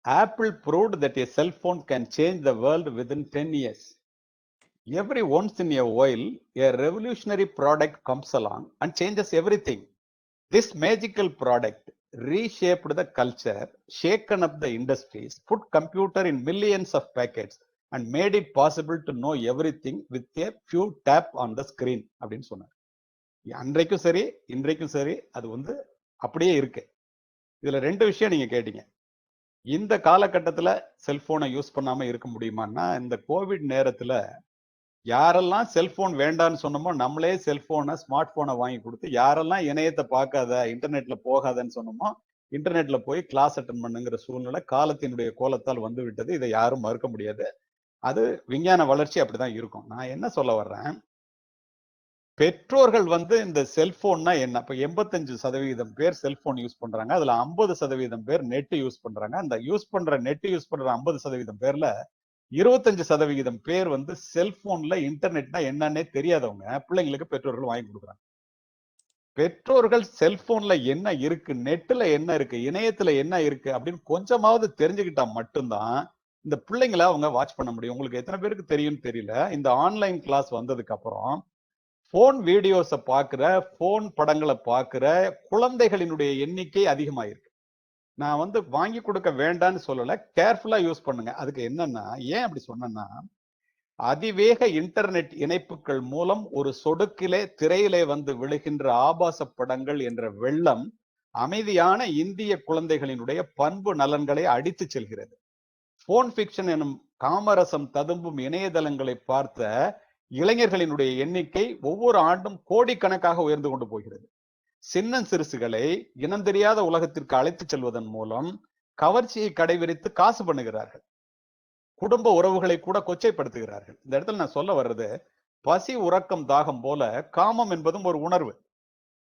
Apple proved that a cell phone can change the world within 10 years. Every once in a while, a revolutionary product comes along and changes everything. This magical product reshaped the culture, shaken up the industries, put computer in millions of packets and made it possible to know everything with a few tap on the screen அப்படின்னு சொன்னார். அன்றைக்கும் சரி இன்றைக்கும் சரி அது வந்து அப்படியே இருக்கு. இதுல 2 விஷயம் நீங்க கேட்டீங்க. இந்த காலகட்டத்துல செல்போனை யூஸ் பண்ணாம இருக்க முடியுமான்னா, இந்த கோவிட் நேரத்துல யாரெல்லாம் செல்போன் வேண்டான்னு சொன்னோமோ நம்மளே செல்போனை ஸ்மார்ட் போனை வாங்கி கொடுத்து, யாரெல்லாம் இணையத்தை பார்க்காத இன்டர்நெட்ல போகாதன்னு சொன்னோமோ இன்டர்நெட்ல போய் கிளாஸ் அட்டன் பண்ணுங்கிற சூழ்நிலை காலத்தினுடைய கோலத்தால் வந்து விட்டது. இதை யாரும் மறுக்க முடியாது. அது விஞ்ஞான வளர்ச்சி அப்படிதான் இருக்கும். நான் என்ன சொல்ல வர்றேன், பெற்றோர்கள் வந்து இந்த செல்போன்னா என்ன, இப்ப 85% பேர் செல்போன் யூஸ் பண்றாங்க. அதுல 50% பேர் நெட் யூஸ் பண்றாங்க. அந்த நெட் யூஸ் பண்ற 50% பேர்ல 25% பேர் வந்து செல்போன்ல இன்டர்நெட்னா என்னன்னே தெரியாதவங்க பிள்ளைங்களுக்கு பெற்றோர்கள் வாங்கி கொடுக்குறாங்க. பெற்றோர்கள் செல்போன்ல என்ன இருக்கு, நெட்ல என்ன இருக்கு, இணையத்துல என்ன இருக்கு அப்படின்னு கொஞ்சமாவது தெரிஞ்சுக்கிட்டா மட்டும்தான் இந்த பிள்ளைங்களை அவங்க வாட்ச் பண்ண முடியும். உங்களுக்கு எத்தனை பேருக்கு தெரியும்னு தெரியல, இந்த ஆன்லைன் கிளாஸ் வந்ததுக்கு அப்புறம் போன் வீடியோஸை பார்க்கிற, போன் படங்களை பார்க்கிற குழந்தைகளினுடைய எண்ணிக்கை அதிகமாயிருக்கு. நான் வந்து வாங்கி கொடுக்க வேண்டாம்னு சொல்லல, கேர்ஃபுல்லா யூஸ் பண்ணுங்க. அதுக்கு என்னன்னா, ஏன் அப்படி சொன்னேன்னா, அதிவேக இன்டர்நெட் இணைப்புகள் மூலம் ஒரு சொடுக்கிலே திரையிலே வந்து விழுகின்ற ஆபாச படங்கள் என்ற வெள்ளம் அமைதியான இந்திய குழந்தைகளினுடைய பண்பு நலன்களை அடித்து செல்கிறது. போன் பிக்ஷன் எனும் காமரசம் ததும்பும் இணையதளங்களை பார்த்த இளைஞர்களினுடைய எண்ணிக்கை ஒவ்வொரு ஆண்டும் கோடிக்கணக்காக உயர்ந்து கொண்டு போகிறது. சின்னஞ்சிறுசுகளை இனம் தெரியாத உலகத்திற்கு அழைத்து செல்வதன் மூலம் கவர்ச்சியை கடைபிடித்து காசு பண்ணுகிறார்கள். குடும்ப உறவுகளை கூட கொச்சைப்படுத்துகிறார்கள். இந்த இடத்துல நான் சொல்ல வர்றது, பசி உறக்கம் தாகம் போல காமம் என்பதும் ஒரு உணர்வு.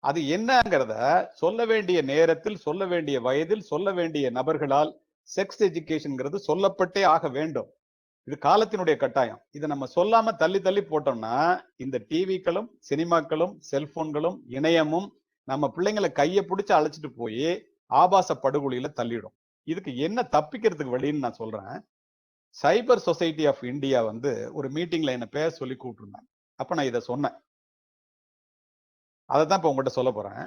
அது என்னங்கிறத சொல்ல வேண்டிய நேரத்தில், சொல்ல வேண்டிய வயதில், சொல்ல வேண்டிய நபர்களால் செக்ஸ் எஜுகேஷன்ங்கிறது சொல்லப்பட்டே ஆக வேண்டும். இது காலத்தினுடைய கட்டாயம். இதை நம்ம சொல்லாம தள்ளி தள்ளி போட்டோம்னா இந்த டிவிக்களும் சினிமாக்களும் செல்போன்களும் இணையமும் நம்ம பிள்ளைங்களை கையை பிடிச்சு அழைச்சிட்டு போய் ஆபாச படுகொலியில தள்ளிடும். இதுக்கு என்ன தப்பிக்கிறதுக்கு வழின்னு நான் சொல்றேன். சைபர் சொசைட்டி ஆஃப் இந்தியா வந்து ஒரு மீட்டிங்ல என்ன பேச சொல்லி கூப்பிட்டுருந்தாங்க. அப்ப நான் இதை சொன்னேன். அதை தான் இப்ப உங்ககிட்ட சொல்ல போறேன்.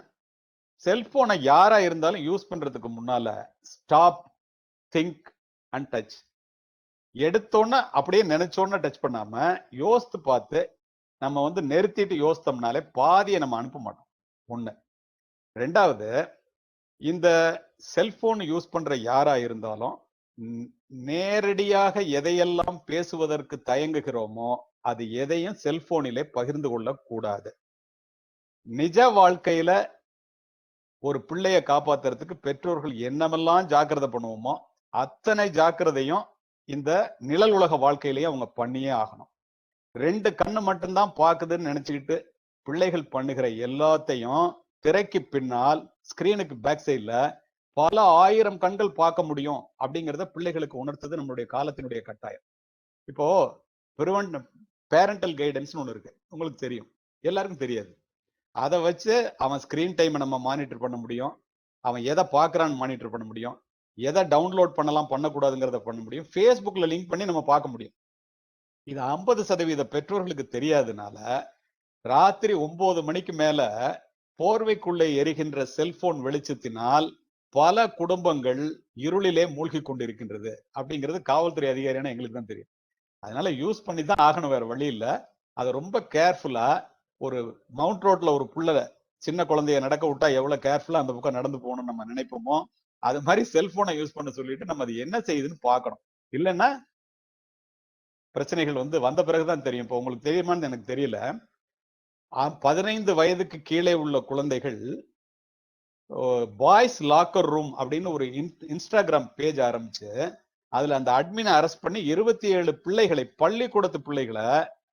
செல்போனை யாரா இருந்தாலும் யூஸ் பண்றதுக்கு முன்னால ஸ்டாப், திங்க் அண்ட் டச். எடுத்தோன்னு அப்படியே நினைச்சோன்னு டச் பண்ணாம யோசித்து பார்த்து நம்ம வந்து நிறுத்திட்டு யோசித்தோம்னாலே பாதியை நம்ம அனுப்ப மாட்டோம். ஒண்ணு. ரெண்டாவது, இந்த செல்போன் யூஸ் பண்ற யாரா இருந்தாலும் நேரடியாக எதையெல்லாம் பேசுவதற்கு தயங்குகிறோமோ அது எதையும் செல்போனிலே பகிர்ந்து கொள்ள கூடாது. நிஜ வாழ்க்கையில ஒரு பிள்ளைய காப்பாத்துறதுக்கு பெற்றோர்கள் என்னமெல்லாம் ஜாக்கிரதை பண்ணுவோமோ அத்தனை ஜாக்கிரதையும் இந்த நிழல் உலக வாழ்க்கையிலேயே அவங்க பண்ணியே ஆகணும். 2 கண்ணு மட்டும்தான் பாக்குதுன்னு நினைச்சுக்கிட்டு பிள்ளைகள் பண்ணுகிற எல்லாத்தையும் திரைக்கு பின்னால் ஸ்கிரீனுக்கு பேக் சைட்ல பல ஆயிரம் கண்கள் பார்க்க முடியும் அப்படிங்கிறத பிள்ளைகளுக்கு உணர்த்தது நம்மளுடைய காலத்தினுடைய கட்டாயம். இப்போ பேரண்டல் கைடன்ஸ் ஒண்ணு இருக்கு, உங்களுக்கு தெரியும், எல்லாருக்கும் தெரியாது. அதை வச்சு அவன் ஸ்கிரீன் டைமை நம்ம மானிட்டர் பண்ண முடியும், அவன் எதை பார்க்கறான்னு மானிட்டர் பண்ண முடியும், எதை டவுன்லோட் பண்ணலாம் பண்ணக்கூடாதுங்கிறத பண்ண முடியும், ஃபேஸ்புக்ல லிங்க் பண்ணி நம்ம பார்க்க முடியும். இது 50% பெற்றோர்களுக்கு தெரியாதனால ராத்திரி 9 மணிக்கு மேல போர்வைக்குள்ளே எரிகின்ற செல்போன் வெளிச்சத்தினால் பல குடும்பங்கள் இருளிலே மூழ்கி கொண்டிருக்கின்றது அப்படிங்கிறது காவல்துறை அதிகாரியான எங்களுக்கு தான் தெரியும். அதனால யூஸ் பண்ணி தான் ஆகணும், வேற வழி இல்லை. அதை ரொம்ப கேர்ஃபுல்லா, ஒரு மவுண்ட் ரோட்ல ஒரு புள்ள சின்ன குழந்தைய நடக்க விட்டா எவ்வளவு கேர்ஃபுல்லா அந்த பக்கம் நடந்து போகணும்னு நம்ம நினைப்போமோ அது மாதிரி செல்போனை யூஸ் பண்ண சொல்லிட்டு நம்ம அது என்ன செய்யுதுன்னு பார்க்கணும். இல்லைன்னா பிரச்சனைகள் வந்து வந்த பிறகுதான் தெரியும். இப்போ உங்களுக்கு தெரியுமான்னு எனக்கு தெரியல, 15 வயதுக்கு கீழே உள்ள குழந்தைகள் பாய்ஸ் லாக்கர் ரூம் அப்படின்னு ஒரு இன்ஸ்டாகிராம் பேஜ் ஆரம்பிச்சு அதுல அந்த அட்மினை அரெஸ்ட் பண்ணி 27 பிள்ளைகளை, பள்ளிக்கூடத்து பிள்ளைகளை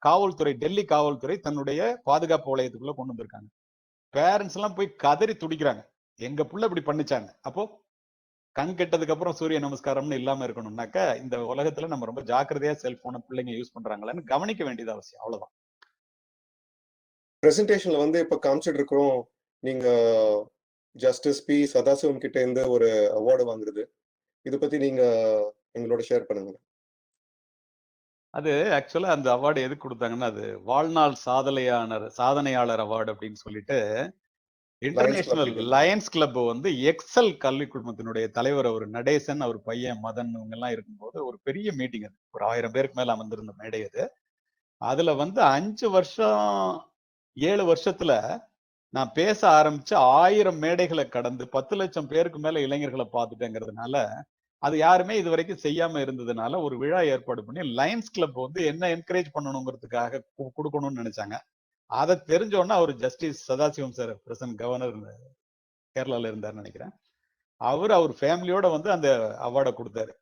காவல்துறை, டெல்லி காவல்துறை தன்னுடைய பாதுகாப்பு வளையத்துக்குள்ள கொண்டு வந்திருக்காங்க. பேரண்ட்ஸ் எல்லாம் போய் கதறி துடிக்கிறாங்க, எங்க பிள்ளை இப்படி பண்ணிச்சாங்க. அப்போ கண் கெட்டதுக்கு அப்புறம் சூரிய நமஸ்காரம்னு இல்லாம இருக்கணும்னாக்க இந்த உலகத்துல நம்ம ரொம்ப ஜாக்கிரதையா செல்போனை பிள்ளைங்க யூஸ் பண்றாங்களான்னு கவனிக்க வேண்டியது அவசியம். அவ்வளவுதான். பிரசன்டேஷன்ல வந்து இப்ப காமிச்சிட்டு இருக்கிறோம், நீங்க ஜஸ்டிஸ் பி சதாசிவம் கிட்ட இருந்து ஒரு அவார்டு வாங்குறது, இதை பத்தி நீங்க எங்களோட ஷேர் பண்ணுங்க. அது ஆக்சுவலா அந்த அவார்டு எதுக்கு கொடுத்தாங்கன்னா, அது வாழ்நாள் சாதனையாளர் அவார்டு அப்படின்னு சொல்லிட்டு இன்டர்நேஷனல் லயன்ஸ் கிளப் வந்து எக்ஸல் கல்வி குழுமத்தினுடைய தலைவர் அவர் நடேசன், அவர் பையன் மதன், இவங்க எல்லாம் இருக்கும்போது ஒரு பெரிய மீட்டிங், அது ஒரு 1000 பேருக்கு மேல அமர்ந்திருந்த மேடை அது. அதுல வந்து 5 வருஷம் 7 வருஷத்துல நான் பேச ஆரம்பிச்சு 1000 மேடைகளை கடந்து 10 லட்சம் பேருக்கு மேல இளைஞர்களை பார்த்துட்டேங்கிறதுனால அது யாருமே இது வரைக்கும் செய்யாம இருந்ததுனால ஒரு விழா ஏற்பாடு பண்ணி லயன்ஸ் கிளப் வந்து என்ன என்கரேஜ் பண்ணணுங்கிறதுக்காக கொடுக்கணும்னு நினைச்சாங்க. அதை தெரிஞ்சோன்னா அவர் justice Sathasivam sir, present governor கேரளால இருந்தாருன்னு நினைக்கிறேன், அவர் ஃபேமிலியோட வந்து அந்த அவார்டை கொடுத்தாரு.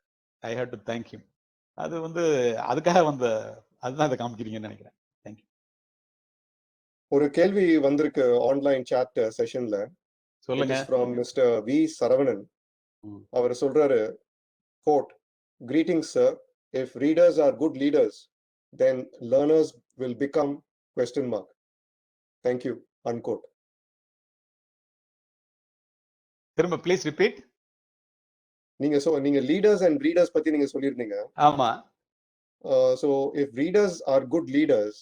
I have to thank him. அது வந்து அதுக்காக அதுதான் அதை காமிக்கிறீங்கன்னு நினைக்கிறேன். தேங்க்யூ. ஒரு கேள்வி வந்திருக்கு ஆன்லைன் சாட் செஷன்ல. சொல்லுங்க. From mister V Saravanan. அவர் சொல்றாரு, quote, "Greetings sir, if readers are good leaders, then learners will become ? Thank you. Unquote. திரும்ப ப்ளீஸ் ரிப்பீட். நீங்க leaders and readers பத்தி நீங்க சொல்லிருந்தீங்க. ஆமா. So if readers are good leaders,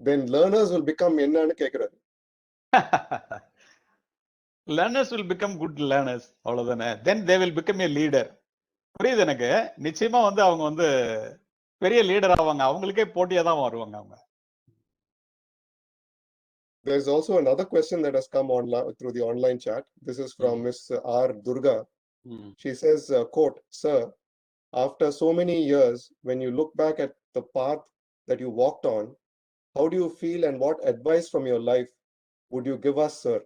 then learners will become என்னன்னு கேக்குறாரு. Learners will become good learners. அவ்வளவுதானே. Then they will become a leader. புரியுது எனக்கு. நிச்சயமா வந்து அவங்க வந்து பெரிய லீடர் ஆவாங்க. அவங்களுக்கே போட்டியா தான் வருவாங்க அவங்க. There's also another question that has come online through the online chat. This is from Miss R. Durga. She says, quote, "Sir, after so many years, when you look back at the path that you walked on, how do you feel and what advice from your life would you give us, sir?"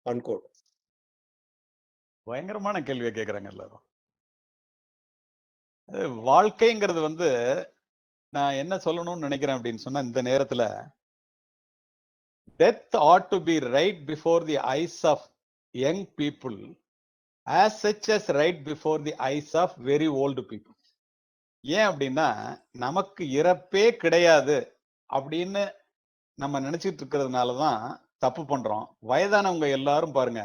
Unquote. பயங்கரமான கேள்வியை கேட்கறாங்க எல்லாரும். வாழ்க்கைங்கிறது வந்து நான் என்ன சொல்லணும்னு நினைக்கிறேன் அப்படின்னு சொன்னா, இந்த நேரத்துல death ought to be right before the eyes of young people as such as right before the eyes of very old people. ஏன் அப்படின்னா, நமக்கு இறப்பே கிடையாது அப்படின்னு நம்ம நினைச்சிட்டு இருக்கிறதுனாலதான் தப்பு பண்றோம். வயதானவங்க எல்லாரும் பாருங்க,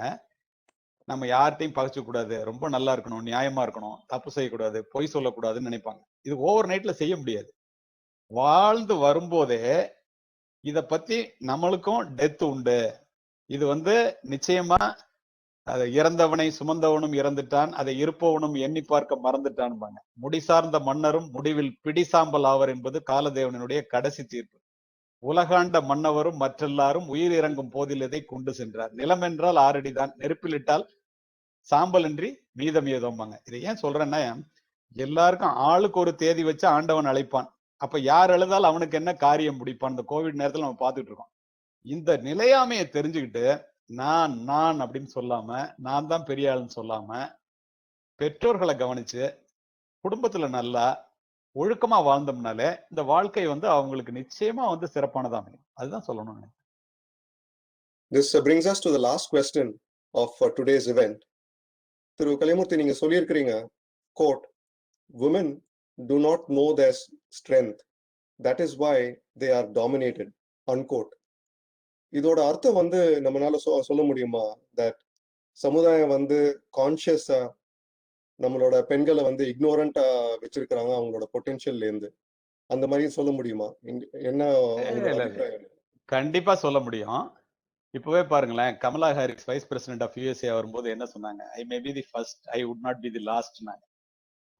நம்ம யார்கிட்டையும் பகைச்சு கூடாது, ரொம்ப நல்லா இருக்கணும், நியாயமா இருக்கணும், தப்பு செய்யக்கூடாது, பொய் சொல்லக்கூடாதுன்னு நினைப்பாங்க. இது ஓவர் நைட்ல செய்ய முடியாது. வாழ்ந்து வரும்போதே இத பத்தி நம்மளுக்கும் டெத் உண்டு, இது வந்து நிச்சயமா அதை இறந்தவனை சுமந்தவனும் இறந்துட்டான், அதை இருப்பவனும் எண்ணி பார்க்க மறந்துட்டான்பாங்க. முடிசார்ந்த மன்னரும் முடிவில் பிடிசாம்பல் ஆவர் என்பது காலதேவனுடைய கடைசி தீர்ப்பு. உலகாண்ட மன்னவரும் மற்றெல்லாரும் உயிர் இறங்கும் போதில் இதை கொண்டு சென்றார். நிலம் என்றால் 6 அடிதான், நெருப்பிலிட்டால் சாம்பல் இன்றி மீதம் ஏதோம்பாங்க. இதை ஏன் சொல்றேன்னா, எல்லாருக்கும் ஆளுக்கு ஒரு தேதி வச்சு ஆண்டவன் அழைப்பான். அப்ப யார் எழுதால் அவனுக்கு என்ன காரியம் முடிப்பான்? இந்த கோவிட் நேரத்துல நம்ம பார்த்துட்டு இருக்கோம். இந்த நிலையாமையை தெரிஞ்சுக்கிட்டு நான் அப்படின்னு சொல்லாம, நான் தான் பெரிய ஆளுன்னு சொல்லாம, பெற்றோர்களை கவனிச்சு குடும்பத்துல நல்லா ஒழுக்கமா வாழ்ந்தோம்னாலே இந்த வாழ்க்கை வந்து அவங்களுக்கு நிச்சயமா வந்து சிறப்பானதா அமையும். அதுதான் சொல்லணும். This brings us to the last question of today's event. திரு கலியமூர்த்தி, நீங்க சொல்லியிருக்கிறீங்க, quote, "Women do not know their strength. That is why they are dominated." Unquote. இதோட அர்த்தம் வந்து நம்மளால சொல்ல முடியுமா? that சமுதாயம் வந்து கான்சியஸா நம்மளோட பெண்களை வந்து இக்னோரண்டா வச்சிருக்கிறாங்க அவங்களோட பொட்டென்ஷியல்ல இருந்து, அந்த மாதிரி சொல்ல முடியுமா? என்ன அபிப்பிராயம்? கண்டிப்பா சொல்ல முடியும். இப்பவே பாருங்களேன், Kamala Harris vice president of USA வரும்போது என்ன சொன்னாங்க? I may be the first, I would not be the last.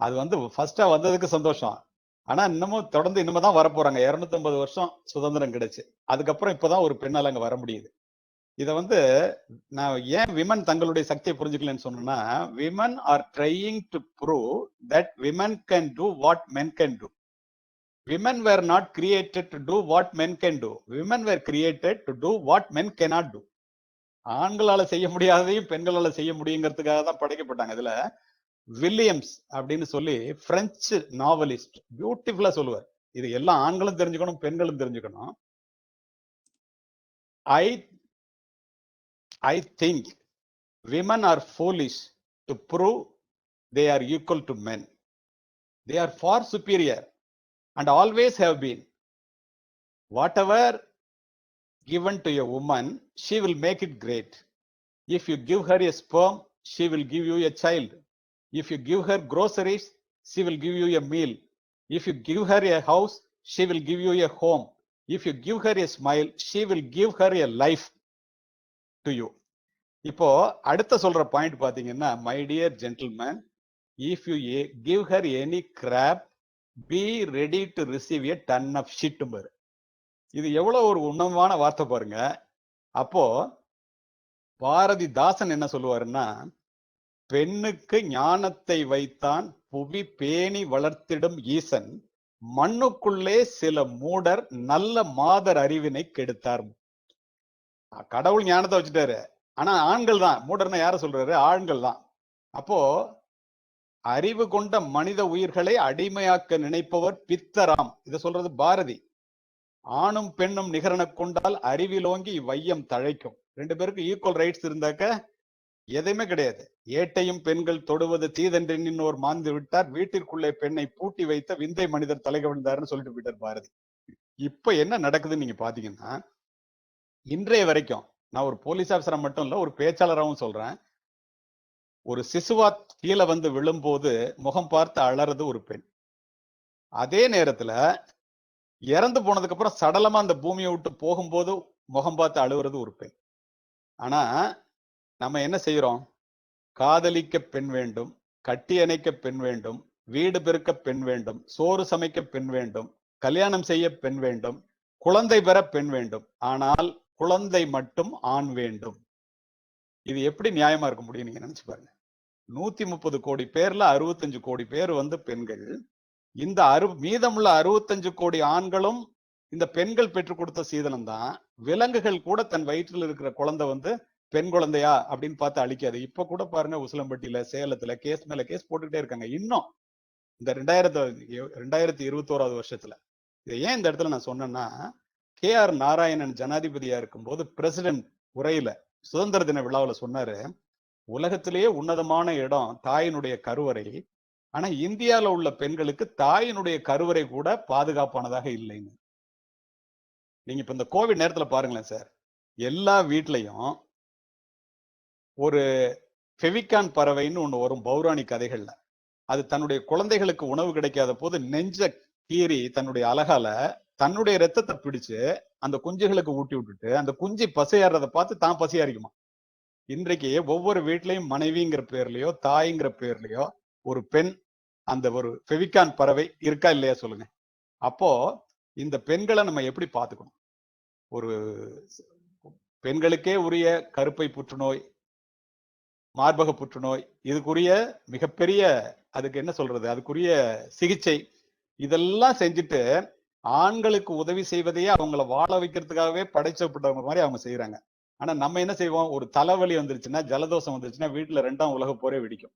அது வந்து ஃபர்ஸ்டா வந்ததுக்கு சந்தோஷம். ஆனா இன்னமும் தொடர்ந்து இன்னும் வர போறாங்க. 250 வருஷம் சுதந்திரம் கிடைச்சு, அதுக்கப்புறம் இப்பதான் ஒரு பெண்ணால அங்க வர முடியுது. இத வந்து நான் ஏன் விமன் தங்களுடைய சக்தியை புரிஞ்சுக்கலன்னு சொன்னா, women R trying to prove that women can do what men can do. Women were not created to do what men can do. Women were created to do what men cannot do. ஆண்களால செய்ய முடியாததையும் பெண்களால செய்ய முடியுங்கிறதுக்காக தான் படைக்கப்பட்டாங்க. இதுல Williams அப்படின்னு சொல்லி French novelist பியூட்டிஃபுல்லா சொல்லுவார். இது எல்லாம் ஆண்களும் தெரிஞ்சுக்கணும், பெண்களும் தெரிஞ்சுக்கணும். I think women are foolish to prove they are equal to men. They are far superior and always have been. Whatever given to a woman, she will make it great. If you give her a sperm, she will give you a child. If you give her groceries, she will give you a meal. If you give her a house, she will give you a home. If you give her a smile, she will give her a life to you. இப்போ அடுத்த சொல்ற point பாத்தீங்கன்னா, my dear gentleman, if you give her any crap, be ready to receive a ton of shit. இது எவ்வளவு ஒரு உன்னதமான வார்த்தை பாருங்க. அப்போ பாரதிதாசன் என்ன சொல்லுவாருன்னா, பெண்ணுக்கு ஞானத்தை வைத்தான் புவி பேணி வளர்த்திடும் ஈசன், மண்ணுக்குள்ளே சில மூடர் நல்ல மாதர் அறிவினை கெடுத்தார். கடவுள் ஞானத்தை வச்சுட்டாரு, ஆனா ஆண்கள் தான் மூடர்னா. யார சொல்றாரு? ஆண்கள் தான். அப்போ அறிவு கொண்ட மனித உயிர்களை அடிமையாக்க நினைப்பவர் பித்தராம். இதை சொல்றது பாரதி. ஆணும் பெண்ணும் நிகரென கொண்டால் அறிவிலோங்கி வையம் தழைக்கும். 2 பேருக்கு ஈக்குவல் ரைட்ஸ் இருந்தாக்க எதையுமே கிடையாது. ஏட்டையும் பெண்கள் தொடுவது தீதென்றெண்ணினோர் மாந்து விட்டார், வீட்டிற்குள்ளே பெண்ணை பூட்டி வைத்த விந்தை மனிதர் தலைகவிழ்ந்தாருன்னு சொல்லிட்டு போயிட்டார் பாரதி. இப்ப என்ன நடக்குதுன்னு நீங்க பாத்தீங்கன்னா, இன்றைய வரைக்கும் நான் ஒரு போலீஸ் ஆபீசரா மட்டும் இல்ல, ஒரு பேச்சாளராகவும் சொல்றேன், ஒரு சிசுவா கீழே வந்து விழும்போது முகம் பார்த்து அலறது ஒரு பெண். அதே நேரத்துல இறந்து போனதுக்கு அப்புறம் சடலமா அந்த பூமியை விட்டு போகும்போது முகம் பார்த்து அழுவுறது ஒரு பெண். ஆனா நம்ம என்ன செய்யறோம்? காதலிக்க பெண் வேண்டும், கட்டி அணைக்க பெண் வேண்டும், வீடு பெருக்க பெண் வேண்டும், சோறு சமைக்க பெண் வேண்டும், கல்யாணம் செய்ய பெண் வேண்டும், குழந்தை பெற பெண் வேண்டும். ஆனால் குழந்தை மட்டும் ஆண் வேண்டும். இது எப்படி நியாயமா இருக்க முடியும்? நீங்க நினைச்சு பாருங்க. 130 கோடி பேர்ல 65 கோடி பேர் வந்து பெண்கள். இந்த மீதமுள்ள 65 கோடி ஆண்களும் இந்த பெண்கள் பெற்றுக் கொடுத்த சீதனம் தான். விலங்குகள் கூட தன் வயிற்றில் இருக்கிற குழந்தை வந்து பெண் குழந்தையா அப்படின்னு பார்த்து அழிக்காது. இப்ப கூட பாருங்க, உசிலம்பட்டியில, சேலத்துல கேஸ் மேல கேஸ் போட்டுக்கிட்டே இருக்காங்க. இன்னும் இந்த 2021 வருஷத்துல. இதை ஏன் இந்த இடத்துல நான் சொன்னேன்னா, KR நாராயணன் ஜனாதிபதியா இருக்கும்போது பிரசிடென்ட் உரையில சுதந்திர தின விழாவில் சொன்னாரு, உலகத்திலேயே உன்னதமான இடம் தாயினுடைய கருவறை. ஆனா இந்தியால உள்ள பெண்களுக்கு தாயினுடைய கருவறை கூட பாதுகாப்பானதாக இல்லைன்னு. நீங்க இப்ப இந்த கோவிட் நேரத்துல பாருங்களேன் சார், எல்லா வீட்லயும் ஒரு ஃபெவிகான் பறவைன்னு ஒண்ணு வரும் பௌராணி கதைகள்ல. அது தன்னுடைய குழந்தைகளுக்கு உணவு கிடைக்காத போது நெஞ்ச கீறி தன்னுடைய அலகால தன்னுடைய ரத்தத்தை பிடிச்சு அந்த குஞ்சுகளுக்கு ஊட்டி விட்டுட்டு அந்த குஞ்சு பசியாடுறதை பார்த்து தான் பசியாரிக்குமா. இன்றைக்கு ஒவ்வொரு வீட்லயும் மனைவிங்கிற பேர்லயோ தாய்ங்கிற பேர்லயோ ஒரு பெண், அந்த ஒரு ஃபெவிகான் பறவை இருக்கா இல்லையா சொல்லுங்க. அப்போ இந்த பெண்களை நம்ம எப்படி பார்த்துக்கணும்? ஒரு பெண்களுக்கே உரிய கருப்பை புற்றுநோய், மார்பக புற்றுநோய், இதுக்குரிய மிகப்பெரிய, அதுக்கு என்ன சொல்றது, அதுக்குரிய சிகிச்சை இதெல்லாம் செஞ்சுட்டு ஆண்களுக்கு உதவி செய்வதையே அவங்கள வாழ வைக்கிறதுக்காகவே படைச்சப்பட்டவங்க மாதிரி அவங்க செய்யறாங்க. ஆனா நம்ம என்ன செய்வோம்? ஒரு தலைவலி வந்துருச்சுன்னா, ஜலதோஷம் வந்துருச்சுன்னா வீட்டுல 2ஆம் உலக போரே வெடிக்கும்.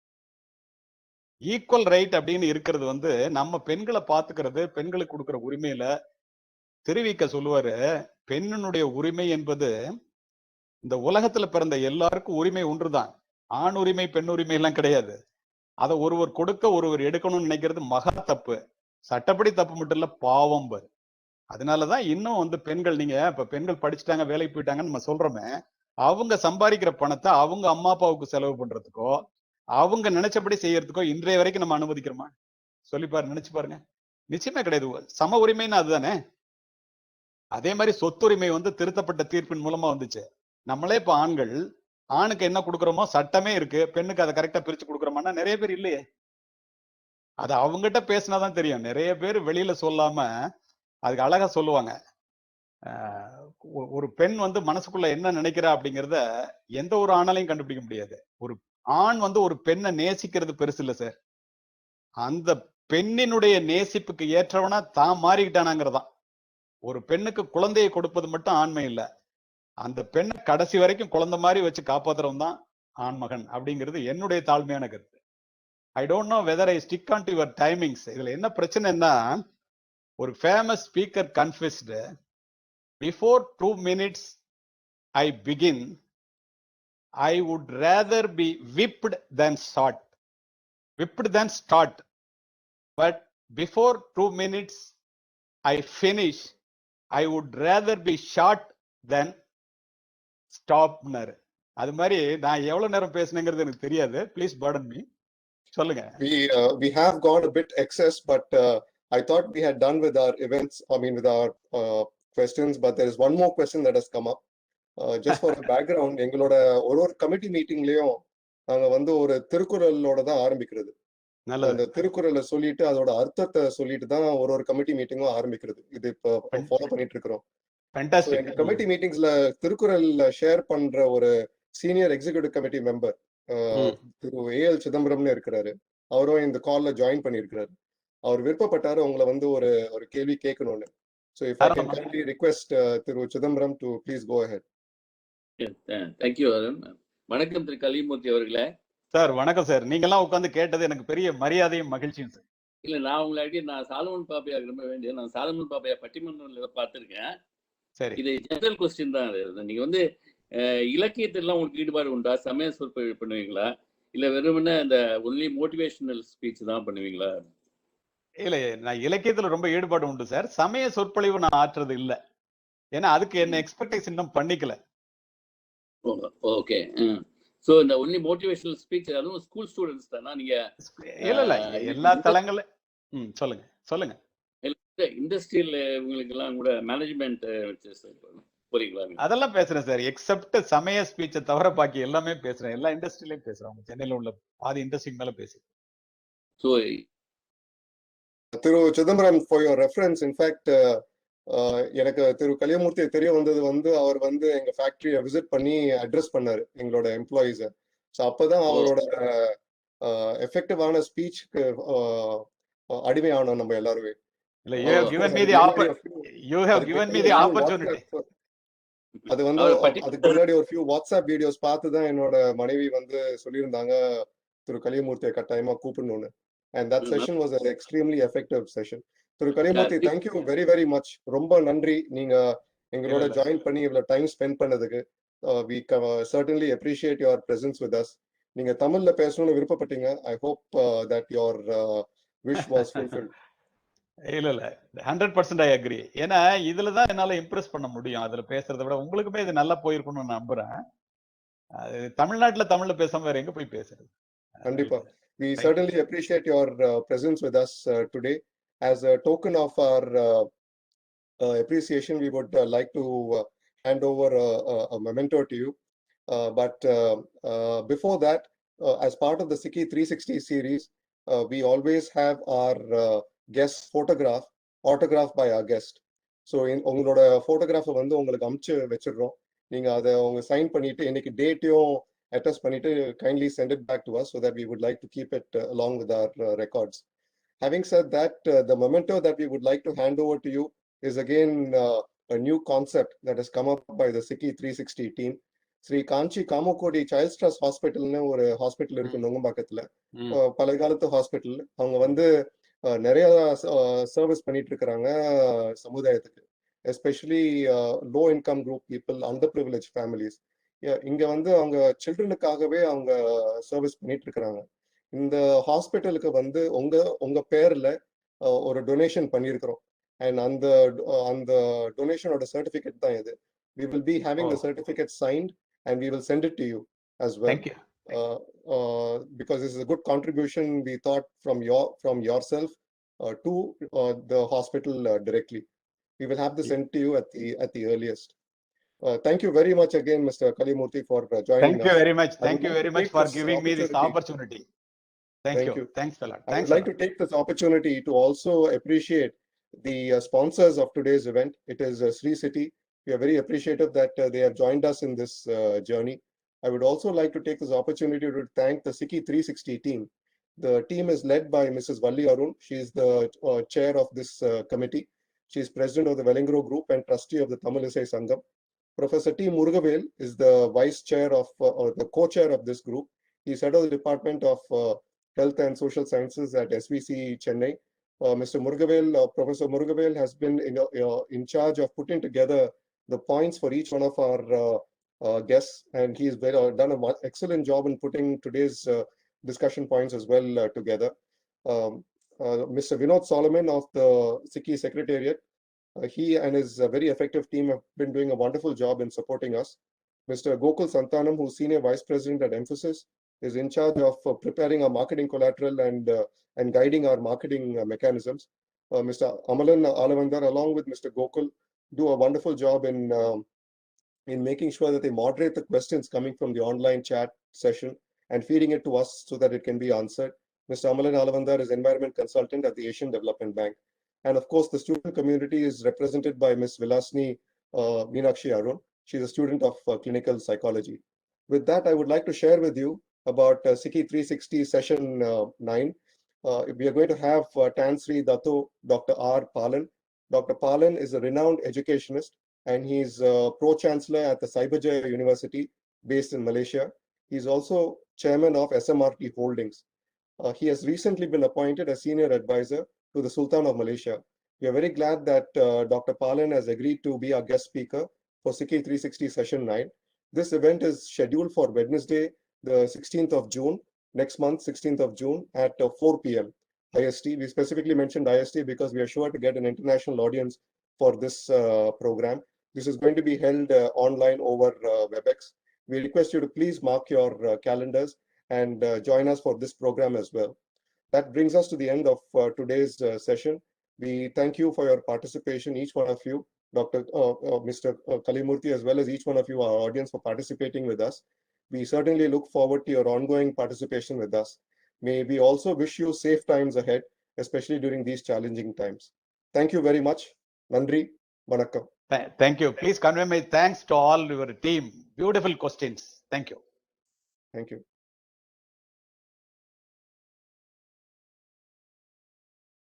ஈக்குவல் ரைட் அப்படின்னு இருக்கிறது வந்து நம்ம பெண்களை பாத்துக்கிறது, பெண்களுக்கு கொடுக்கிற உரிமையில தெரிவிக்க சொல்லுவாரு. பெண்ணினுடைய உரிமை என்பது இந்த உலகத்துல பிறந்த எல்லாருக்கும் உரிமை ஒன்றுதான். ஆண் உரிமை பெண் உரிமை எல்லாம் கிடையாது. அதை ஒருவர் கொடுக்க ஒருவர் எடுக்கணும்னு நினைக்கிறது மகா தப்பு. சட்டப்படி தப்பு மட்டும் இல்ல, பாவம். அதனாலதான் இன்னும் வந்து பெண்கள், நீங்க இப்ப பெண்கள் படிச்சுட்டாங்க வேலைக்கு போயிட்டாங்கன்னு நம்ம சொல்றோமே, அவங்க சம்பாதிக்கிற பணத்தை அவங்க அம்மா அப்பாவுக்கு செலவு பண்றதுக்கோ அவங்க நினைச்சபடி செய்யறதுக்கோ இன்றைய வரைக்கும் நம்ம அனுமதிக்கிறோமா? சொல்லி பாரு, நினைச்சு பாருங்க. நிச்சயமா கிடையாது. சம உரிமைன்னு அதுதானே. அதே மாதிரி சொத்துரிமை வந்து திருத்தப்பட்ட தீர்ப்பின் மூலமா வந்துச்சு. நம்மளே இப்ப ஆண்கள், ஆணுக்கு என்ன கொடுக்குறோமோ சட்டமே இருக்கு, பெண்ணுக்கு அதை கரெக்டா பிரிச்சு கொடுக்குறோமான்னா நிறைய பேர் இல்லையே. அது அவங்ககிட்ட பேசினாதான் தெரியும். நிறைய பேர் வெளியில சொல்லாம அதுக்கு அழகா சொல்லுவாங்க. ஒரு பெண் வந்து மனசுக்குள்ள என்ன நினைக்கிறா அப்படிங்கிறத எந்த ஒரு ஆணாலையும் கண்டுபிடிக்க முடியாது. ஒரு ஆண் வந்து ஒரு பெண்ணை நேசிக்கிறது பெருசு இல்ல சார், அந்த பெண்ணினுடைய நேசிப்புக்கு ஏற்றவனா தான் மாறிக்கிட்டானாங்கிறதான். ஒரு பெண்ணுக்கு குழந்தையை கொடுப்பது மட்டும் ஆண்மை இல்ல, அந்த பெண்ணை கடைசி வரைக்கும் குழந்தை மாதிரி வச்சு காப்பாத்துறவன் தான் ஆண்மகன் அப்படிங்கிறது என்னுடைய தாழ்மையான கருத்து. I don't know whether I stick on to your timings. இதுல என்ன பிரச்சனைன்னா, ஒரு famous speaker confessed, before 2 minutes I begin, I would rather be whipped than shot. Whipped than start. But before 2 minutes I finish, I would rather be shot than stop. அது மாதிரி நான் எவ்வளவு நேரம் பேசுனேங்கிறது எனக்கு தெரியாது. Please pardon me. சொல்லுங்க. We have gone a bit excess, but I thought we had done with our events, with our questions, but there is one more question that has come up. Just for a background, எங்களோட ஒரு committee மீட்டிங்லயும் நாங்க வந்து ஒரு திருக்குறளோட தான் ஆரம்பிக்கிறது. அந்த திருக்குறளை சொல்லிட்டு அதோட அர்த்தத்தை சொல்லிட்டு தான் ஒரு கமிட்டி மீட்டிங்கும் ஆரம்பிக்கிறது. இது இப்போ ஃபாலோ பண்ணிட்டு இருக்கிறோம். எங்க கமிட்டி மீட்டிங்ஸ்ல திருக்குறள்ல ஷேர் பண்ற ஒரு சீனியர் எக்ஸிகியூட்டிவ் கமிட்டி மெம்பர் திரு AL சிதம்பரம்னு இருக்கிறாரு. அவரும் இந்த கால்ல ஜாயின் பண்ணியிருக்கிறாரு. அவர் விருப்பப்பட்டாரு உங்களை வந்து ஒரு கேள்வி கேட்கணும்னு. So if I can kindly request Thiru Chidambaram to please go ahead. Yes, thank you, Arun. வணக்கம் திரு கலிமூர்த்தி அவர்களே. சார் வணக்கம் சார். நீங்க எல்லாம் உட்கார்ந்து கேட்டது எனக்கு பெரிய மரியாதையும் மகிழ்ச்சியும் சார். இல்ல, நான் உங்களை நான் சாலமன் பாப்பையா ரொம்ப வேண்டிய, நான் சாலமன் பாப்பையா பட்டிமன்றத்தில் பார்த்திருக்கேன். சரி, இது ஜெனரல் கொஸ்டின் தான். நீங்க வந்து இலக்கியத்திலாம் உங்களுக்கு ஈடுபாடு உண்டா? சமய சொற்பொழிவு பண்ணுவீங்களா? இல்ல வெறுமனே அந்த ஒன்லி மோட்டிவேஷனல் ஸ்பீச் தான் பண்ணுவீங்களா? இல்ல நான் இலக்கியத்துல ரொம்ப ஈடுபாடு உண்டு சார். சமய சொற்பொழிவு நான் ஆற்றுறது இல்ல. ஏன்னா அதுக்கு என்ன எக்ஸ்பெக்டேஷன் இன்னும் பண்ணிக்கல. ஓகே. சோ இந்த ஒன்லி மோட்டிவேஷனல் ஸ்பீச் அதுவும் ஸ்கூல் ஸ்டூடண்ட்ஸ் தானா? நீங்க இல்ல எல்லா தளங்கள்ல சொல்லுங்க சொல்லுங்க. இண்டஸ்ட்ரியல் உங்களுக்கு எல்லாம் கூட மேனேஜ்மெண்ட் போறீங்களா? அதெல்லாம் பேசுறேன் சார். எக்ஸப்ட் சமய ஸ்பீச்சை தவிர பாக்கி எல்லாமே பேசுறேன். எல்லா இண்டஸ்ட்ரியிலயும் பேசுறேன். சென்னையில உள்ள பாதி இண்டஸ்ட்ரி மேல பேசுறேன். So, Thiru Chidambaram, for your reference, in fact, எனக்கு திரு கலியமூர்த்தி தெரிய வந்தது வந்து அவர் வந்து எங்க ஃபேக்டரியை விசிட் பண்ணி அட்ரஸ் பண்ணாரு எங்களோட எம்ப்ளாயிஸை. ஸோ அப்பதான் அவரோட எஃபெக்டிவான ஸ்பீச்சுக்கு அடிமையானோம் நம்ம எல்லாருமே. அது வந்து அதுக்கு முன்னாடி ஒரு ஃபியூ வாட்ஸ்அப் வீடியோஸ் பார்த்து தான் என்னோட மனைவி வந்து சொல்லியிருந்தாங்க திரு கலியமூர்த்தியை கட்டாயமா கூப்பிடணும்னு. And that session was an extremely effective session. Thiru Kaliyamoorthy, thank you very very much. ரொம்ப நன்றி நீங்க எங்களோட ஜாயின் பண்ணி இவ்வளவு டைம் ஸ்பெண்ட் பண்ணதுக்கு. We certainly appreciate your presence with us. நீங்க தமிழ்ல பேசணும்னு விருப்பப்பட்டீங்க. I hope that your wish was fulfilled. இல்ல 100% I agree. ஏன்னா இதுலதான் என்னால இம்ப்ரெஸ் பண்ண முடியும். அதுல பேசுறதை விட உங்களுக்குமே இது நல்லா போயிருக்கும்னு நம்புறேன். தமிழ்நாட்டுல தமிழ்ல பேசாம வேற எங்க போய் பேசுறது? கண்டிப்பா. We certainly appreciate your presence with us today. As a token of our appreciation, we would like to hand over a memento to you. But before that, as part of the SICKI 360 series, we always have our guest photograph autographed by our guest. So உங்களோட போட்டோகிராஃபை வந்து உங்களுக்கு அமுச்சு வச்சிடுறோம். நீங்க அதை உங்க sign பண்ணிட்டு இன்னைக்கு டேட்டையும் attest பண்ணிட்டு kindly send it back to us so that we would like to keep it along with our records. Having said that, the memento that we would like to hand over to you is again a new concept that has come up by the SICKI 360 team. Sri Kanchi Kamakodi Child Trust Hospital னு ஒரு hospital இருக்கு நுங்கம்பாக்கத்துல. பழைய காலத்து hospital. அவங்க வந்து நிறைய service பண்ணிட்டு இருக்கிறாங்க சமுதாயத்துக்கு, especially low income group people, under privilege families. இங்க வந்து அவங்க சில்ட்ரனுக்காகவே அவங்க சர்வீஸ் பண்ணிட்டு இருக்கிறாங்க. இந்த ஹாஸ்பிட்டலுக்கு வந்து உங்க பேர்ல ஒரு டொனேஷன் பண்ணியிருக்கிறோம். அண்ட் அந்த டொனேஷனோட சர்டிபிகேட் தான் இது. We will be having the certificate signed and we will send it to you as well. Thank you. Because this is a good contribution we thought from yourself to the hospital directly. We will have this sent to you at the earliest. Thank you very much again, Mr. Kaliamurthy, for joining us. Thank you very much. Thank you very much for giving me this opportunity. Thank you. Thanks a lot. I would like to take this opportunity to also appreciate the sponsors of today's event. It is Sri City. We are very appreciative that they have joined us in this journey. I would also like to take this opportunity to thank the SICKI 360 team. The team is led by Mrs. Valli Arun. She is the chair of this committee. She is president of the Velingro Group and trustee of the Tamil Isai Sangam. Professor T. Murugavel is the vice chair of or the co-chair of this group. He is head of the Department of Health and Social Sciences at SVC Chennai. Mr. Murugavel, Professor Murugavel has been in charge of putting together the points for each one of our guests, and he has done an excellent job in putting today's discussion points as well together. Mr. Vinod Solomon of the SICKI Secretariat, he and his very effective team have been doing a wonderful job in supporting us. Mr. Gokul Santanam, who's Senior Vice President at Emphasis, is in charge of preparing our marketing collateral and guiding our marketing mechanisms. Mr. Amalan Alavandar, along with Mr. Gokul, do a wonderful job in making sure that they moderate the questions coming from the online chat session and feeding it to us so that it can be answered. Mr. Amalan Alavandar is Environment Consultant at the Asian Development Bank. And of course, the student community is represented by Ms. Vilasni Meenakshi Arun. She's a student of clinical psychology. With that, I would like to share with you about SICKI 360 session 9. We are going to have Tan Sri Dato Dr. R. Palan. Dr. Palan is a renowned educationist, and he's pro-chancellor at the Cyberjaya University based in Malaysia. He's also chairman of SMRT Holdings. He has recently been appointed as senior advisor to the Sultan of Malaysia. We are very glad that Dr. Palan has agreed to be our guest speaker for SICKI 360 session 9. This event is scheduled for Wednesday, the 16th of June, next month, 16th of June at 4 p.m. IST. We specifically mentioned IST because we are sure to get an international audience for this program. This is going to be held online over WebEx. We request you to please mark your calendars and join us for this program as well. That brings us to the end of today's session. We thank you for your participation, each one of you, Mr. Kaliamurthy, as well as each one of you, our audience, for participating with us. We certainly look forward to your ongoing participation with us. May we also wish you safe times ahead, especially during these challenging times. Thank you very much. Nandri, Vanakkam. Thank you. Please convey my thanks to all your team. Beautiful questions. Thank you. Thank you.